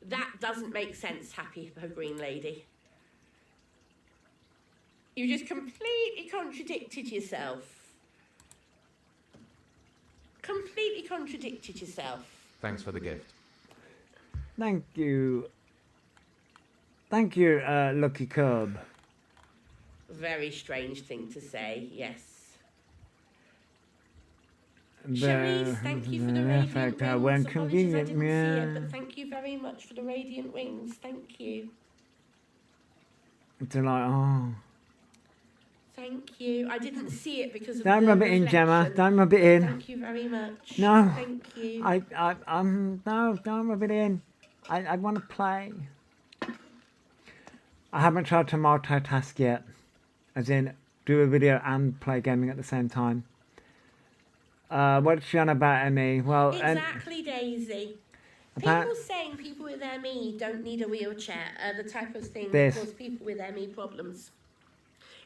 That doesn't make sense, Happy Hippo Green Lady. You just completely contradicted yourself. Completely contradicted yourself. Thanks for the gift. Thank you. Thank you, Lucky Cub. Very strange thing to say, yes. The- Cherise, thank you for the radiant effect, wings. when Apologies, I convenient, didn't see it, yeah. but thank you very much for the radiant wings. Thank you. It's like, oh. Thank you. I didn't see it because of Don't the rub it in, Gemma. reflection. Don't rub it in. Thank you very much. No. Thank you. No, don't rub it in. I want to play. I haven't tried to multitask yet. As in, do a video and play gaming at the same time. What's she on about, Emmy? Well, Exactly, Daisy. Appa- People saying people with ME don't need a wheelchair are the type of thing This. that cause people with ME problems.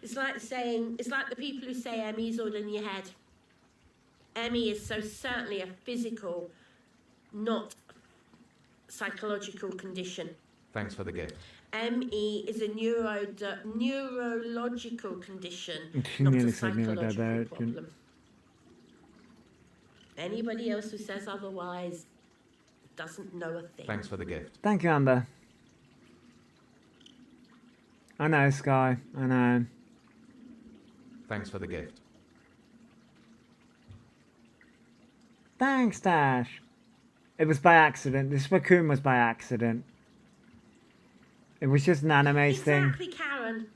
It's like the people who say ME's all in your head. ME is so certainly a physical, not psychological condition. Thanks for the gift. ME is a neurological condition, She not a nearly said psychological neurodivergent. problem. Anybody else who says otherwise, doesn't know a thing. Thanks for the gift. Thank you, Amber. I know, Sky. I know. Thanks for the gift. Thanks, Dash. It was by accident. This raccoon was by accident. It was just an anime thing. Exactly, Karen.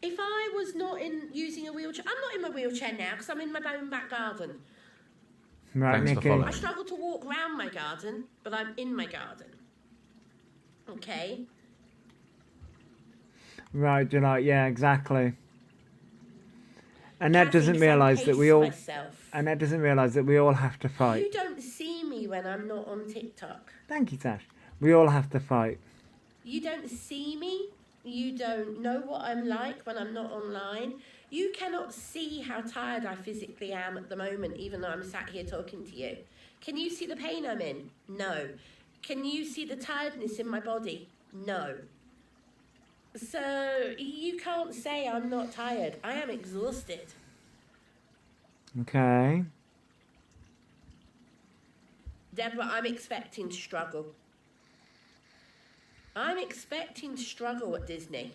If I was not using a wheelchair, I'm not in my wheelchair now because I'm in my own back garden. Right, Thanks for Nikki. following. I struggle to walk around my garden, but I'm in my garden. Okay? Right, July. Yeah, exactly. Annette Kathy, doesn't some realise that we pace all. myself. Annette doesn't realise that we all have to fight. You don't see me when I'm not on TikTok. Thank you, Tash. We all have to fight. You don't see me. You don't know what I'm like when I'm not online. You cannot see how tired I physically am at the moment, even though I'm sat here talking to you. Can you see the pain I'm in? No. Can you see the tiredness in my body? No. So you can't say I'm not tired. I am exhausted. Okay. Deborah, I'm expecting to struggle. I'm expecting to struggle at Disney.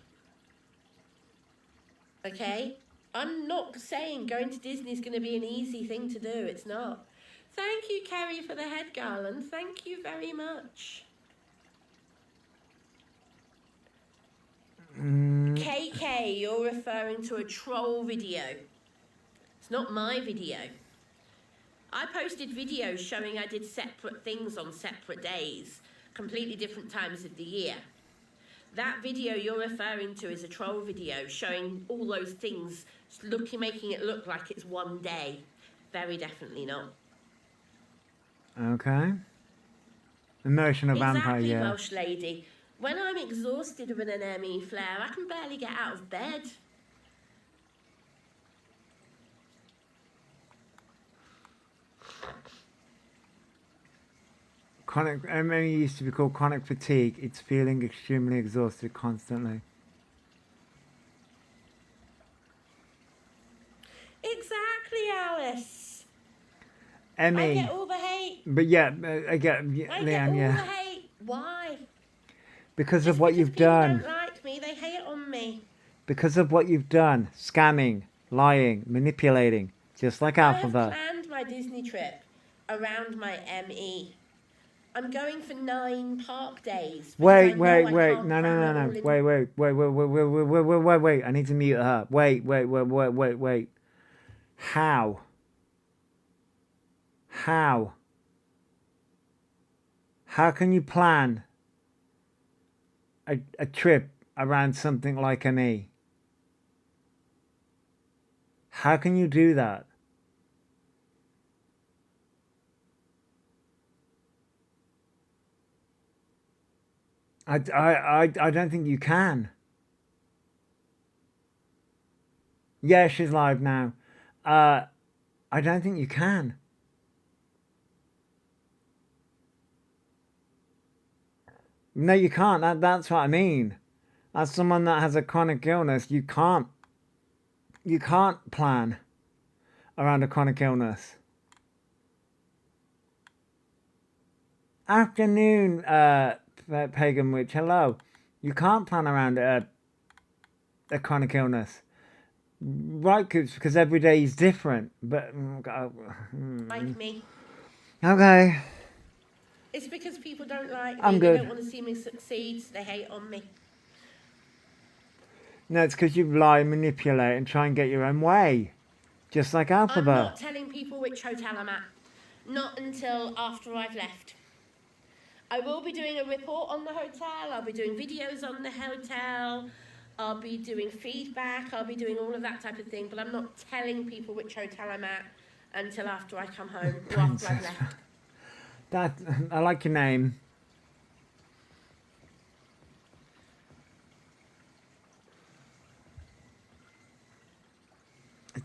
Okay? I'm not saying going to Disney is going to be an easy thing to do. It's not. Thank you, Kerry, for the head garland. Thank you very much. KK, you're referring to a troll video. It's not my video. I posted videos showing I did separate things on separate days, completely different times of the year. That video you're referring to is a troll video showing all those things, making it look like it's one day. Very definitely not. Okay. Emotional vampire, Exactly, yeah. Welsh lady. When I'm exhausted with an ME flare, I can barely get out of bed. Chronic, ME used to be called chronic fatigue. It's feeling extremely exhausted constantly. Exactly, Alice. ME. I get all the hate. But yeah, I get, yeah, I get Leanne, all yeah. the hate. Why? Because Just of what because you've people done. don't like me, they hate on me. Because of what you've done. Scamming, lying, manipulating. Just like I have Alphabet. planned my Disney trip around my ME. I'm going for 9 park days. because I Wait, know wait, I wait. can't No, cram no, it no, all no. in- Wait. I need to mute her. Wait. How? How can you plan a trip around something like ME? How can you do that? I don't think you can. Yeah, she's live now. I don't think you can. No, you can't. That's what I mean. As someone that has a chronic illness, you can't plan around a chronic illness. Afternoon, Pagan Witch, hello. You can't plan around a chronic illness. Right, because every day is different. But Like me. okay. It's because people don't like me. I'm They good. don't want to see me succeed. So they hate on me. No, it's because you lie, manipulate, and try and get your own way. Just like I'm Alphabet. not telling people which hotel I'm at. Not until after I've left. I will be doing a report on the hotel. I'll be doing videos on the hotel. I'll be doing feedback. I'll be doing all of that type of thing. But I'm not telling people which hotel I'm at until after I come home or after I've left. That I like your name.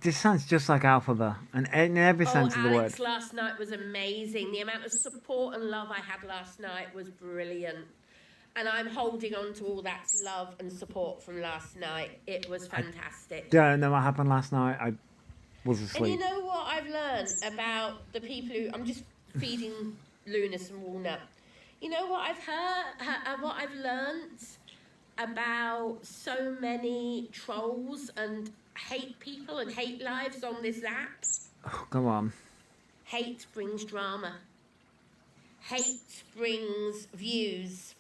This sounds just like Alphabet, and in every sense of the word. Alex, last night was amazing. The amount of support and love I had last night was brilliant. And I'm holding on to all that love and support from last night. It was fantastic. Don't know what happened last night. I was And asleep. you know what I've learned about the people who... I'm just feeding Lunas and Walnut. You know what I've heard, what I've learnt about so many trolls and hate people and hate lives on this app? Oh, go on. Hate brings drama. Hate brings views.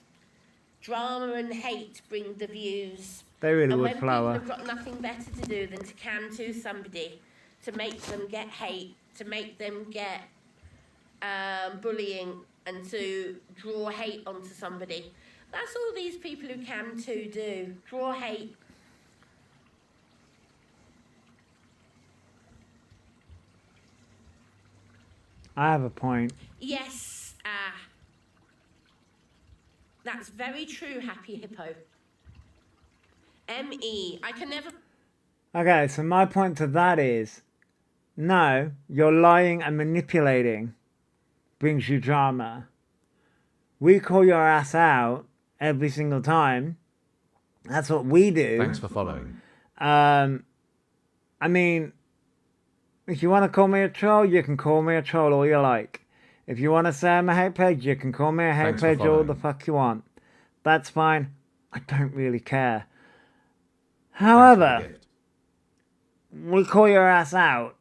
Drama and hate bring the views. They really And would, when Flower. people have got nothing better to do than to can to somebody, to make them get hate, to make them get bullying, and to draw hate onto somebody. That's all these people who can to do. Draw hate. I have a point. Yes, that's very true, Happy Hippo. M.E. I can never... Okay, so my point to that is, no, you're lying and manipulating brings you drama. We call your ass out every single time. That's what we do. Thanks for following. I mean, if you want to call me a troll, you can call me a troll all you like. If you want to say I'm a hate page, you can call me a hate Thanks for page all following. the fuck you want. That's fine. I don't really care. Thanks for the However, gift. we call your ass out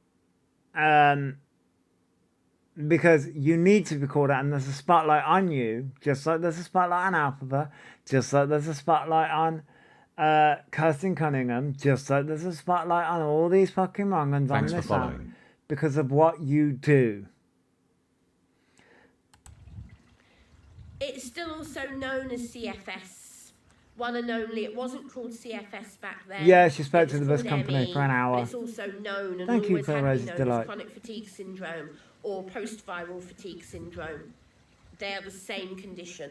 because you need to be called out, and there's a spotlight on you, just like there's a spotlight on Alpha, just like there's a spotlight on Kirsten Cunningham, just like there's a spotlight on all these fucking wrong-uns on Thanks for this app following. because of what you do. It's still also known as CFS. One and only. It wasn't called CFS back then. Yeah, she spoke It to was the bus called company ME, for an hour. But it's also known and Thank you always for had Rose's been known delight. as chronic fatigue syndrome or post-viral fatigue syndrome. They are the same condition.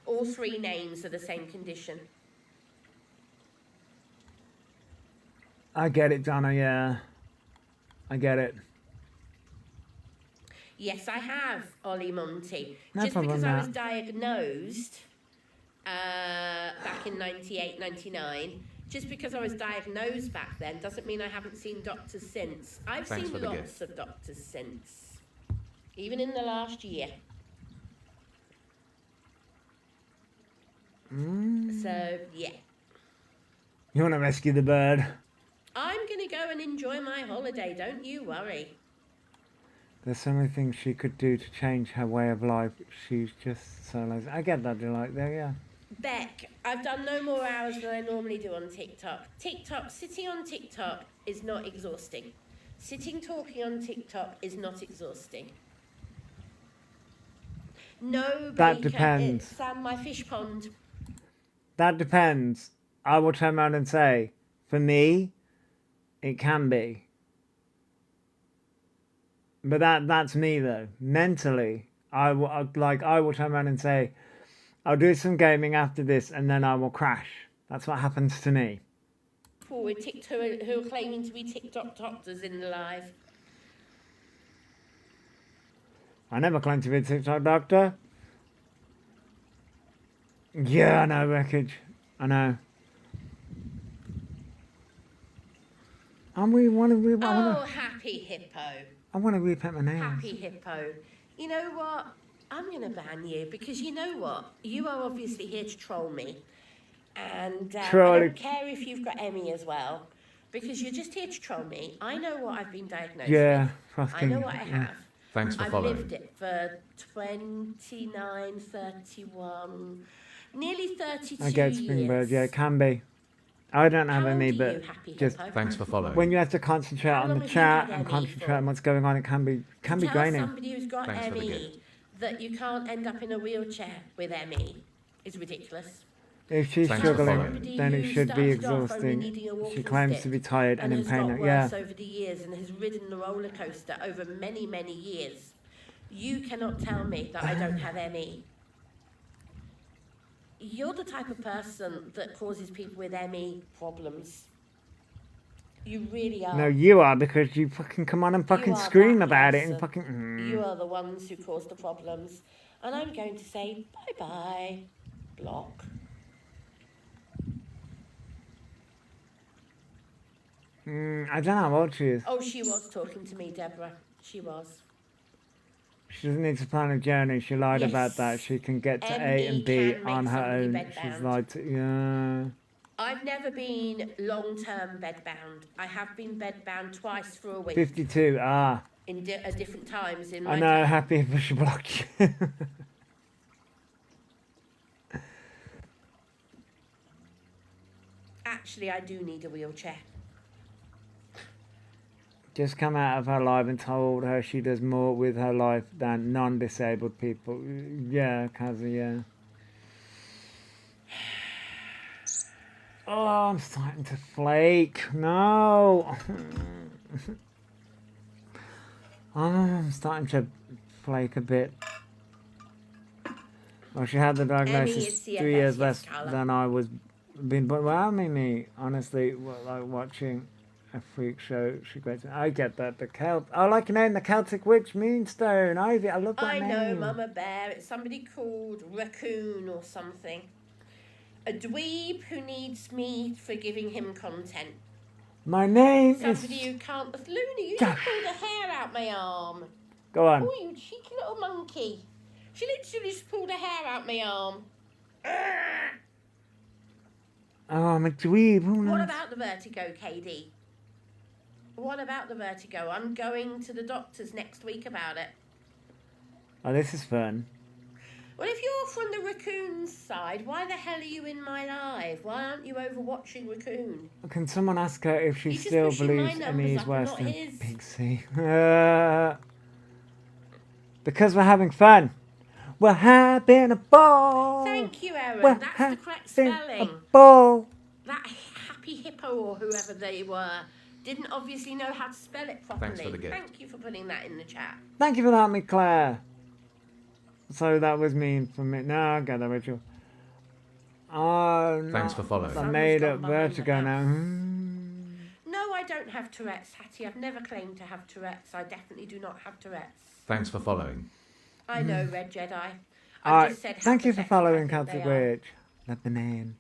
All three names are the same condition. I get it, Donna, yeah. I get it. Yes, I have, Ollie Monty. No Just problem, because I was Matt. diagnosed back in 98, 99, just because I was diagnosed back then doesn't mean I haven't seen doctors since. I've Thanks seen for the lots gift. of doctors since, even in the last year. So, yeah. You want to rescue the bird? I'm going to go and enjoy my holiday, don't you worry. There's so many things she could do to change her way of life. She's just so lazy. I get that delight there, yeah. Beck, I've done no more hours than I normally do on TikTok. Sitting on TikTok is not exhausting. Sitting talking on TikTok is not exhausting. No, That Baker, depends. It's Sam, my fish pond. That depends. I will turn around and say, for me, it can be. But that's me though. Mentally, I will turn around and say, I'll do some gaming after this and then I will crash. That's what happens to me. Forward who are claiming to be TikTok doctors in the live. I never claimed to be a TikTok doctor. Yeah, I know, Wreckage. I know. I really want to Oh, Happy Hippo. I want to repaint my nails. Happy Hippo. You know what? I'm going to ban you because you know what? You are obviously here to troll me. And I Trolling. don't care if you've got Emmy as well because you're just here to troll me. I know what I've been diagnosed Yeah, with. fucking. I know what I yeah. have. Thanks for I've following. lived it for 29, 31, nearly 32 I get Springbird, years. yeah, it can be. I don't have How old any, are but you, Happy just Hippo? Thanks for following. when you have to concentrate How on long the have you chat had and Emmy concentrate for? on what's going on, it can be Tell draining. somebody who's got Thanks for the Emmy gift. that you can't end up in a wheelchair with Emmy is ridiculous. If she's Thanks for struggling, following. then it Who should be started off only exhausting. needing a walking She claims stick to be tired and in has pain. got Yeah, worse over the years and has ridden the roller coaster over many, many years. You cannot tell me that I don't have ME. You're the type of person that causes people with ME problems. You really are. no, you are because you fucking come on and fucking are scream that about it and person. fucking. You are the ones who cause the problems. And I'm going to say bye-bye. Block. I don't know how old she is. Oh, she was talking to me, Deborah. She was. She doesn't need to plan a journey. She lied about that. Yes. She can get to A MD and B can make on her somebody own. bedbound. She's lied to, yeah. I've never been long-term bedbound. I have been bedbound twice for a week 52, in at different times in my I know, time. happy if she blocked you. Actually, I do need a wheelchair. Just come out of her life and told her she does more with her life than non-disabled people. Yeah, Kazi, yeah. Oh, I'm starting to flake. No. Oh, I'm starting to flake a bit. Well, she had the diagnosis is CFS, 3 years yes, less Carla. than I was. But well, me, honestly, like watching a freak show. She goes, I get that. The Celt. I like your name, the Celtic Witch, Moonstone. Ivy. I love that I name. know, Mama Bear. It's somebody called Raccoon or something. A dweeb who needs me for giving him content. My name Somebody is. who can't. Luna, you Gosh. just pulled a hair out my arm. Go on. Oh, you cheeky little monkey. She literally just pulled a hair out my arm. Oh, I'm a dweeb. Who What knows? about the vertigo, KD? What about the vertigo? I'm going to the doctors next week about it. Oh, this is fun. Well, if you're from the Raccoon side, why the hell are you in my live? Why aren't you over watching Raccoon? Can someone ask her if she You're just still pushing my believes numbers Emmy is up and worse not than his. Pixie? Because we're having fun. We're having a ball. Thank you, Erin. We're That's the correct having spelling. a ball. That happy hippo or whoever they were didn't obviously know how to spell it properly. Thanks for the gift. Thank you for putting that in the chat. Thank you for that, me Claire. So that was mean for me. No, I got that, Rachel. Oh, no. Thanks for following. I Someone's made gone up behind vertigo the now. house. Hmm. No, I don't have Tourette's, Hattie. I've never claimed to have Tourette's. I definitely do not have Tourette's. Thanks for following. I know, Red Jedi. I've Alright, just said how thank you for pathetic I following think they Celtic are. Witch. Love the name.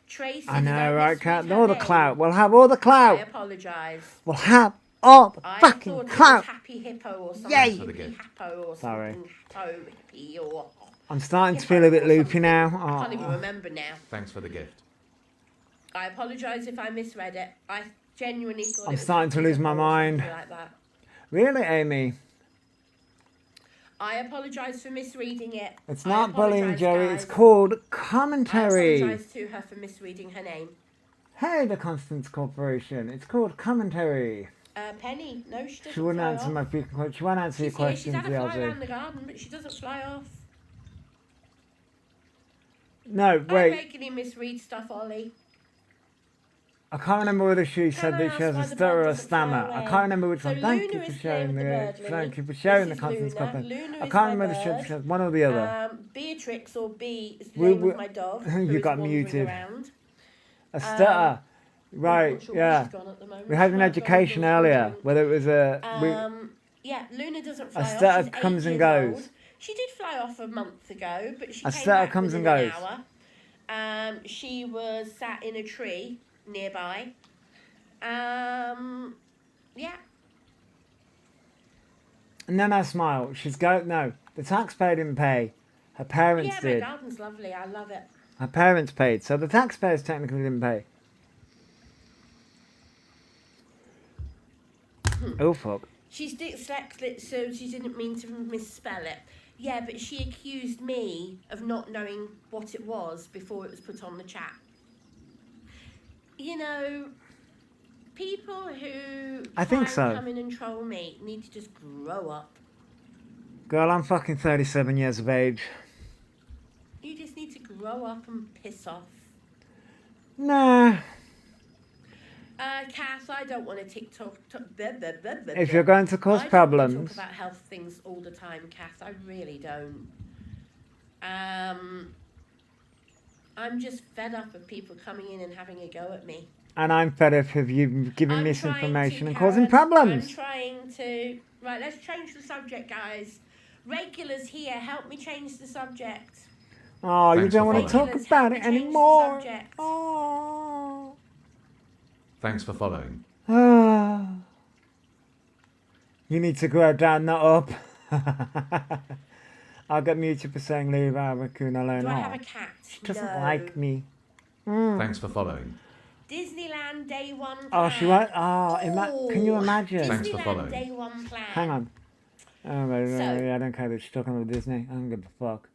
Tracy, I did know, right, misread Cat? her All the name? clout. We'll have all the I clout. apologise. We'll have all the I fucking thought it clout. was Happy Hippo or something. Yay! For the Hippie gift. Hippo or Sorry. something. Hippo, hippie or... I'm starting to Hippo feel a bit or loopy something. now. I can't even Oh. remember now. Thanks for the gift. I apologise if I misread it. I genuinely thought I'm it was starting to Happy lose my Hippo or something mind. like that. Really, Amy? I apologise for misreading it. It's I not bullying, apologise, Joey. guys. It's called I commentary. apologise to her for misreading her name. Hey, the Constance Corporation. It's called commentary. Penny, no, she doesn't She wouldn't fly answer off. my freaking question. She won't answer your She's here, she's questions, had a fly Yelzy. around the garden, but she doesn't fly off. No, I wait. regularly misread stuff, Ollie. I can't remember whether she said I that she ask has why a the stutter bird or a doesn't fly stammer. I away? can't remember which So one. Thank Luna you for is the name showing of the the. bird, Lily. Thank you for showing the This is Constance Luna. Corporation. Luna I is can't my remember the bird. she has one or the other. Beatrix or B is the We- name we- of my dog. you who is got wandering muted. Around. A stutter. I'm Right, not sure where yeah. she's gone at the moment. We had She an might have gone education to the earlier, school whether it was a. Yeah, Luna doesn't fly off. stutter She's 8 comes and years goes. old. She did fly off a month ago, but she A came stutter back comes and within goes. an hour. She was sat in a tree nearby. Yeah. And then I smile. She's go. No, the taxpayer didn't pay. Her parents Yeah, my did. garden's lovely. I love it. Her parents paid, so the taxpayers technically didn't pay. Oh fuck. She's dyslexic, so she didn't mean to misspell it. Yeah, but she accused me of not knowing what it was before it was put on the chat. You know, people who I think try and so. come in and troll me need to just grow up. Girl, I'm fucking 37 years of age. You just need to grow up and piss off. Nah. Kath, I don't want to TikTok. If you're going to cause I don't problems. want to talk about health things all the time, Kath. I really don't. I'm just fed up of people coming in and having a go at me. And I'm fed up of you giving I'm misinformation trying and to, causing Karen, problems. I'm trying to. Right, let's change the subject, guys. Regulars here, help me change the subject. Oh, you Thanks don't for want to talk following. about it Change the anymore. subject. Oh. Thanks for following. Ah. You need to grow down, not up. I'll get muted for saying leave our raccoon alone. Do I Oh, have a cat? she doesn't No. like me. Thanks for following. Disneyland Day 1 plan. Oh, she won't. Oh, can you imagine? Thanks for Disneyland following. Day 1 plan. Hang on. Oh, no, So- I don't care that she's talking about Disney. I don't give a fuck.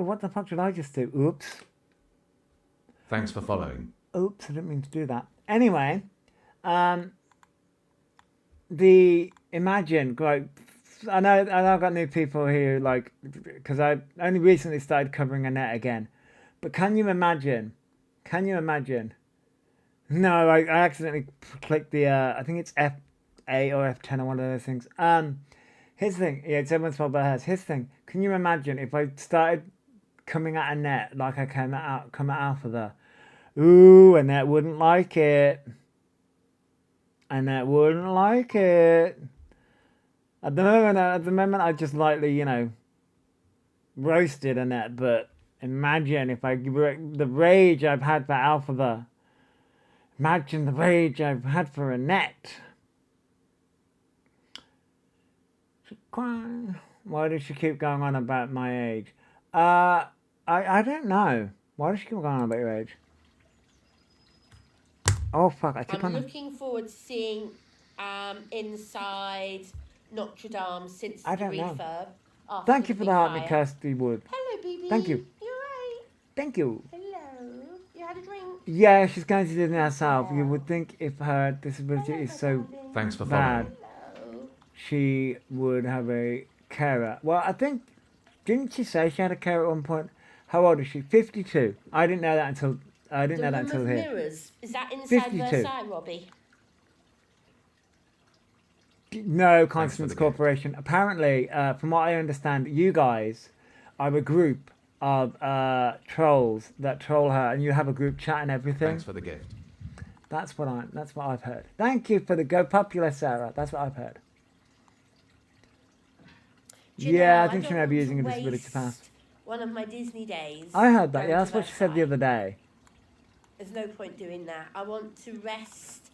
What the fuck did I just do? Oops. Thanks for following. Oops, I didn't mean to do that. Anyway, imagine, like, I know I've got new people here, like, because I only recently started covering Annette again. But can you imagine? No, I accidentally clicked the, I think it's F8 or F10 or one of those things. His thing, yeah, it's everyone's fault but hers. His thing, can you imagine if I started coming at Annette like I come at Alpha? Ooh, Annette wouldn't like it. At the moment, I just lightly, roasted Annette. But imagine if the rage I've had for Alpha. Imagine the rage I've had for Annette. Why does she keep going on about my age? I don't know. Why does she keep going on about your age? Oh fuck! I keep I'm on. looking forward to seeing inside Notre Dame since I the don't know. refurb. after Thank you for big the heart, me, fire. Kirsty Wood. Hello, baby. Thank you. You right? Thank you. Hello. You had a drink? Yeah, she's going to Disney herself. You would think if her disability is so Thanks for bad, following. Hello. she would have a carer. Well, I think, didn't she say she had a carer at one point? How old is she? 52. I didn't know that until The here. Room of Mirrors. Is that inside 52. Versailles, Robbie? No, for Constance the gift. Corporation. Apparently, from what I understand, you guys are a group of trolls that troll her, and you have a group chat and everything. Thanks for the gift. That's what I've heard. Thank you for the Go Popular, Sarah. That's what I've heard. Do you Yeah, know, I think she don't may be want using a to disability waste pass. One of my Disney days. I heard that. going Yeah, to that's what she said the Versailles. other day. There's no point doing that. I want to rest.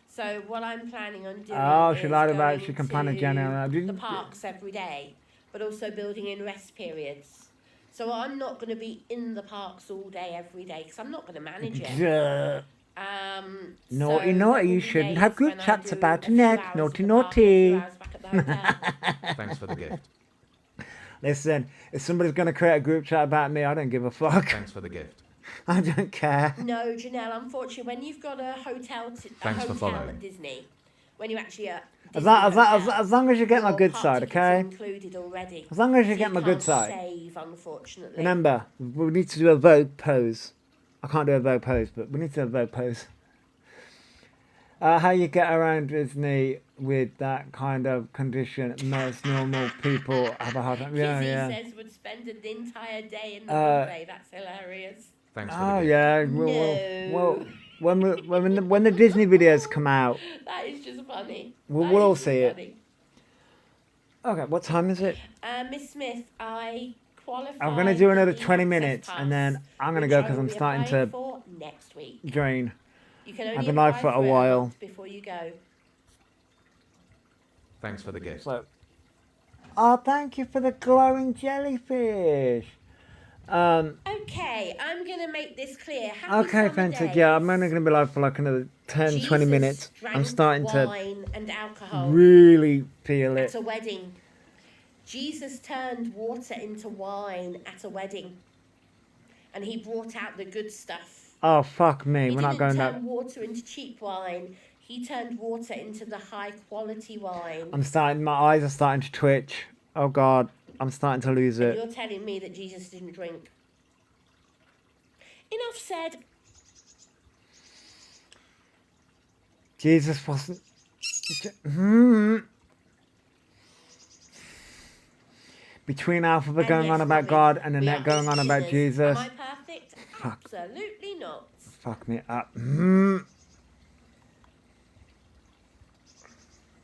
So what I'm planning on doing Oh, is she lied about going she can plan a to general. the parks every day, but also building in rest periods. So I'm not going to be in the parks all day every day because I'm not going to manage it. Yeah. Naughty, So naughty, there will you be shouldn't days have group when I chats do about a few Annette. hours Naughty, at the park and a few naughty. hours back at the hotel. Thanks for the gift. Listen, if somebody's going to create a group chat about me, I don't give a fuck. Thanks for the gift. I don't care. No, Janelle, unfortunately, when you've got a hotel, Thanks for following. at Disney, when you actually are As long as you get my good side, okay? Included already. As long as you So get my good can't side. Save, unfortunately. Remember, we need to do a Vogue pose. I can't do a Vogue pose, but we need to do a Vogue pose. How you get around Disney with that kind of condition? Most normal people have a hard time. Yeah, Kizzy yeah. says would spend an entire day in the Uh, buffet. That's hilarious. Thanks for Oh the gift. yeah. No. When the Disney videos come out, That is just funny. We'll That all is just see it. funny. okay. What time is it? Miss Smith, I qualified. I'm gonna do for another the 20 access minutes, pass, and then I'm gonna which go I because will I'm be starting applying to for next week. drain. You can only I've been live apply for a it while. month before you go. Thanks for the gift. So, oh, thank you for the glowing jellyfish. Okay, I'm gonna make this clear. Happy Okay, summer fantastic. days. Yeah, I'm only going to be live for like another 10, 20 Jesus minutes. I'm drank starting to wine and alcohol really feel at it. a wedding. Jesus turned water into wine at a wedding, and he brought out the good stuff. Oh, fuck me. He We're not didn't going turn that. water into cheap wine. He turned water into the high quality wine. My eyes are starting to twitch. Oh, God. I'm starting to lose And it. you're telling me that Jesus didn't drink. Enough said. Jesus wasn't. Between Alphabet And going yes, on about Robbie, God and we Annette are going on about sinners. Jesus. Am I perfect? Absolutely not. Fuck me up.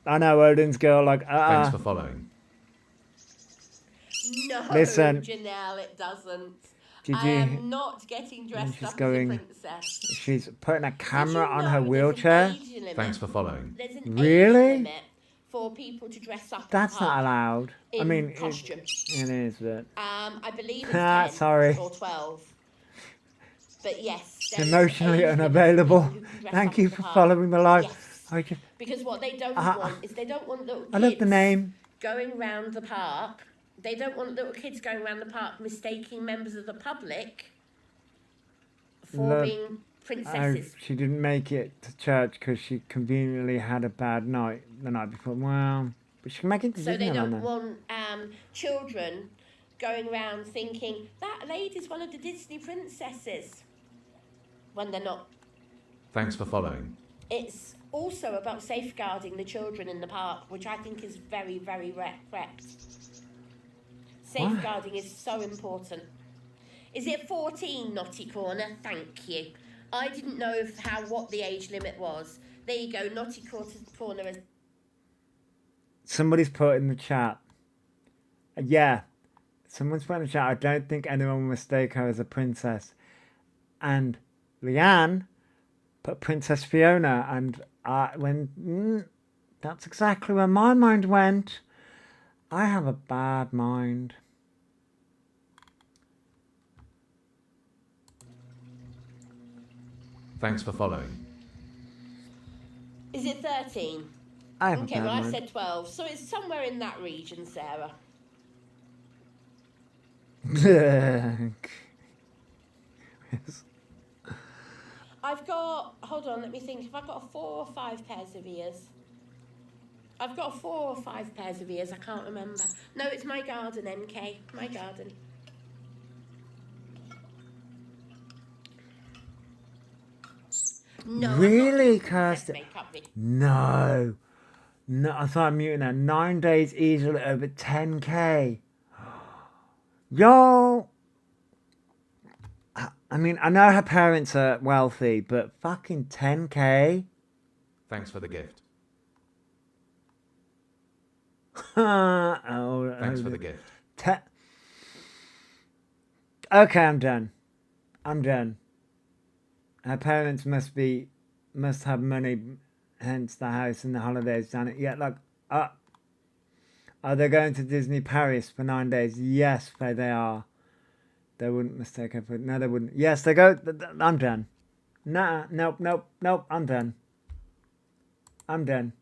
I know Odin's girl, like, Thanks for following. No, Listen. Janelle, it doesn't. Did I you? am not getting dressed she's up going- as a princess. She's putting a Did camera you on know her there's an wheelchair. age limit? Thanks for following. There's an Really? age limit for people to dress up. That's not allowed. I in mean, costume. it is, but I believe it's Ah, 10 sorry. or 12. But yes, it's there is emotionally age limit for unavailable. people who can dress Thank up you in the for park. following the live. Yes, I just, because what they don't Ah, want is they don't want little kids I love the name. going round the park. They don't want little kids going around the park mistaking members of the public for Look, being Oh, princesses. she didn't make it to church because she conveniently had a bad night the night before. Well, but she can make it to So they Disneyland don't then. want children going around thinking that lady's one of the Disney princesses when they're not. Thanks for following. It's also about safeguarding the children in the park, which I think is very, very correct. Safeguarding is so important. Is it 14, Naughty Corner? Thank you. I didn't know what the age limit was. There you go, Naughty Corner is. Somebody's put in the chat. Yeah, someone's put in the chat. I don't think anyone will mistake her as a princess. And Leanne put Princess Fiona, and that's exactly where my mind went. I have a bad mind. Thanks for following. Is it 13? I have Okay, a bad well, I mind. said 12, so it's somewhere in that region, Sarah. I've got, hold on, let me think. Have I got 4 or 5 pairs of ears? I've got 4 or 5 pairs of ears, I can't remember. No, it's my garden, MK, my garden. No, Really, Princess Kirsten? makeup. No. No, I thought I'm muting her. 9 days easily over 10k. Yo! I mean, I know her parents are wealthy, but fucking 10k? Thanks for the gift. Oh, Thanks for the gift. Okay, I'm done. I'm done. Her parents must have money, hence the house and the holidays down it. Yeah, like, are they going to Disney Paris for 9 days? Yes, they are. They wouldn't mistake her for, no, they wouldn't. Yes, they go, I'm done. Nah, nope, I'm done. I'm done.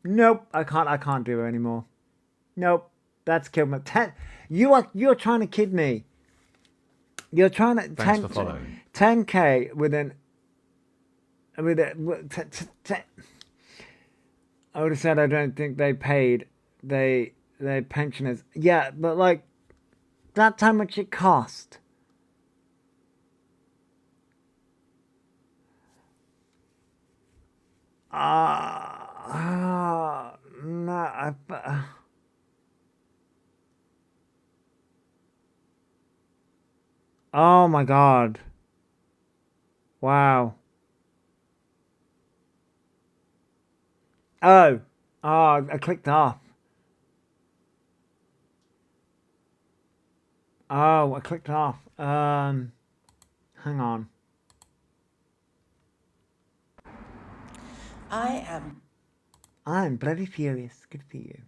Nope, I can't do it anymore. Nope, that's killed me. You're trying to kid me. You're trying to Thanks for following. 10k I would have said I don't think they paid they pensioners. Yeah, but like that's how much it cost. No, oh my god. Wow. Oh, I clicked off. Oh, I clicked off. Hang on. I'm bloody furious. Good for you.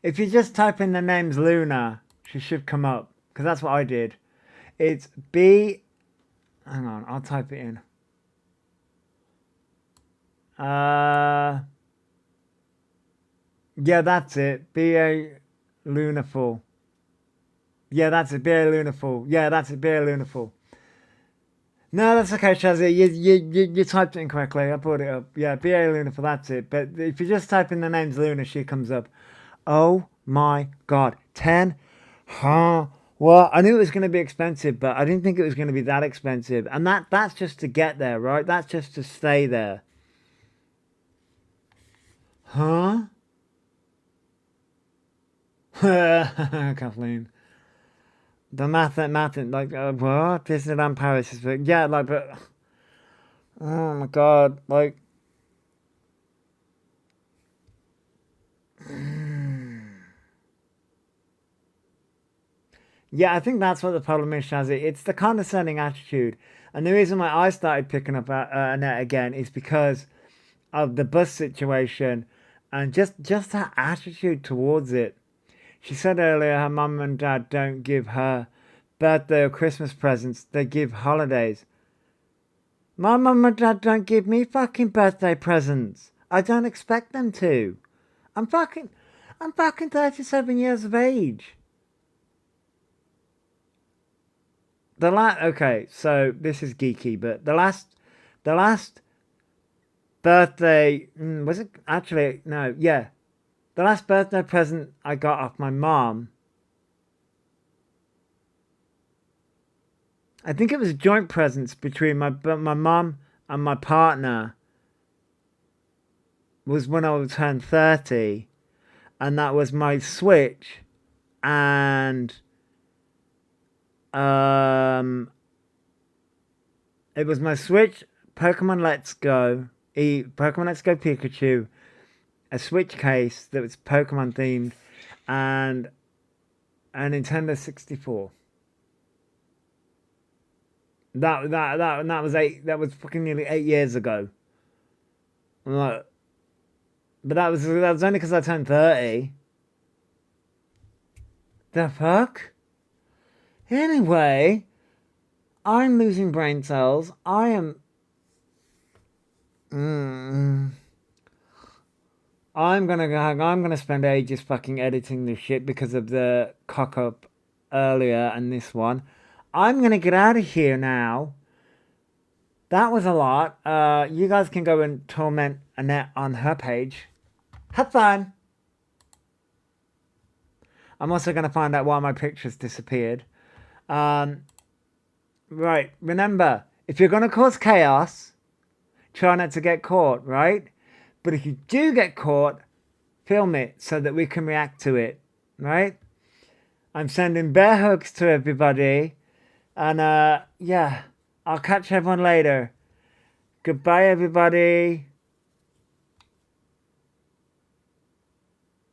If you just type in the name's Luna, she should come up. Because that's what I did. It's B... Hang on, I'll type it in. Yeah, that's it. B.A. Lunaful. Yeah, that's it. B.A. Lunaful. Yeah, that's it. B.A. Lunaful. No, that's okay, Shazzy. You typed it incorrectly. I brought it up. Yeah, B.A. Lunaful, that's it. But if you just type in the name's Luna, she comes up. Oh my god. 10? Huh? Well, I knew it was going to be expensive, but I didn't think it was going to be that expensive. And that's just to get there, right? That's just to stay there. Huh? Kathleen. The math, like, what? Disneyland Paris is, yeah, like, but, oh my god, like, yeah, I think that's what the problem is, Shazzy. It's the condescending attitude. And the reason why I started picking up Annette again is because of the bus situation And just her attitude towards it. She said earlier her mum and dad don't give her birthday or Christmas presents, they give holidays. My mum and dad don't give me fucking birthday presents. I don't expect them to. I'm fucking 37 years of age. Okay, so this is geeky, but the last birthday, was it actually, no, yeah. The last birthday present I got off my mom, I think it was joint presents between my mum and my partner, was when I turned 30, and that was my Switch, and it was my Switch, Pokemon Let's Go Pikachu, a Switch case that was Pokemon themed, and a Nintendo 64. That was fucking nearly 8 years ago. Like, but that was only because I turned 30. The fuck? Anyway, I'm losing brain cells. I am. I'm gonna spend ages fucking editing this shit because of the cock up earlier and this one. I'm gonna get out of here now. That was a lot. You guys can go and torment Annette on her page. Have fun. I'm also gonna find out why my pictures disappeared. Right, remember, if you're gonna cause chaos, try not to get caught, right? But if you do get caught, film it so that we can react to it, right? I'm sending bear hugs to everybody. And, yeah, I'll catch everyone later. Goodbye, everybody.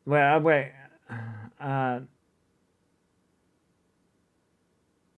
Wait.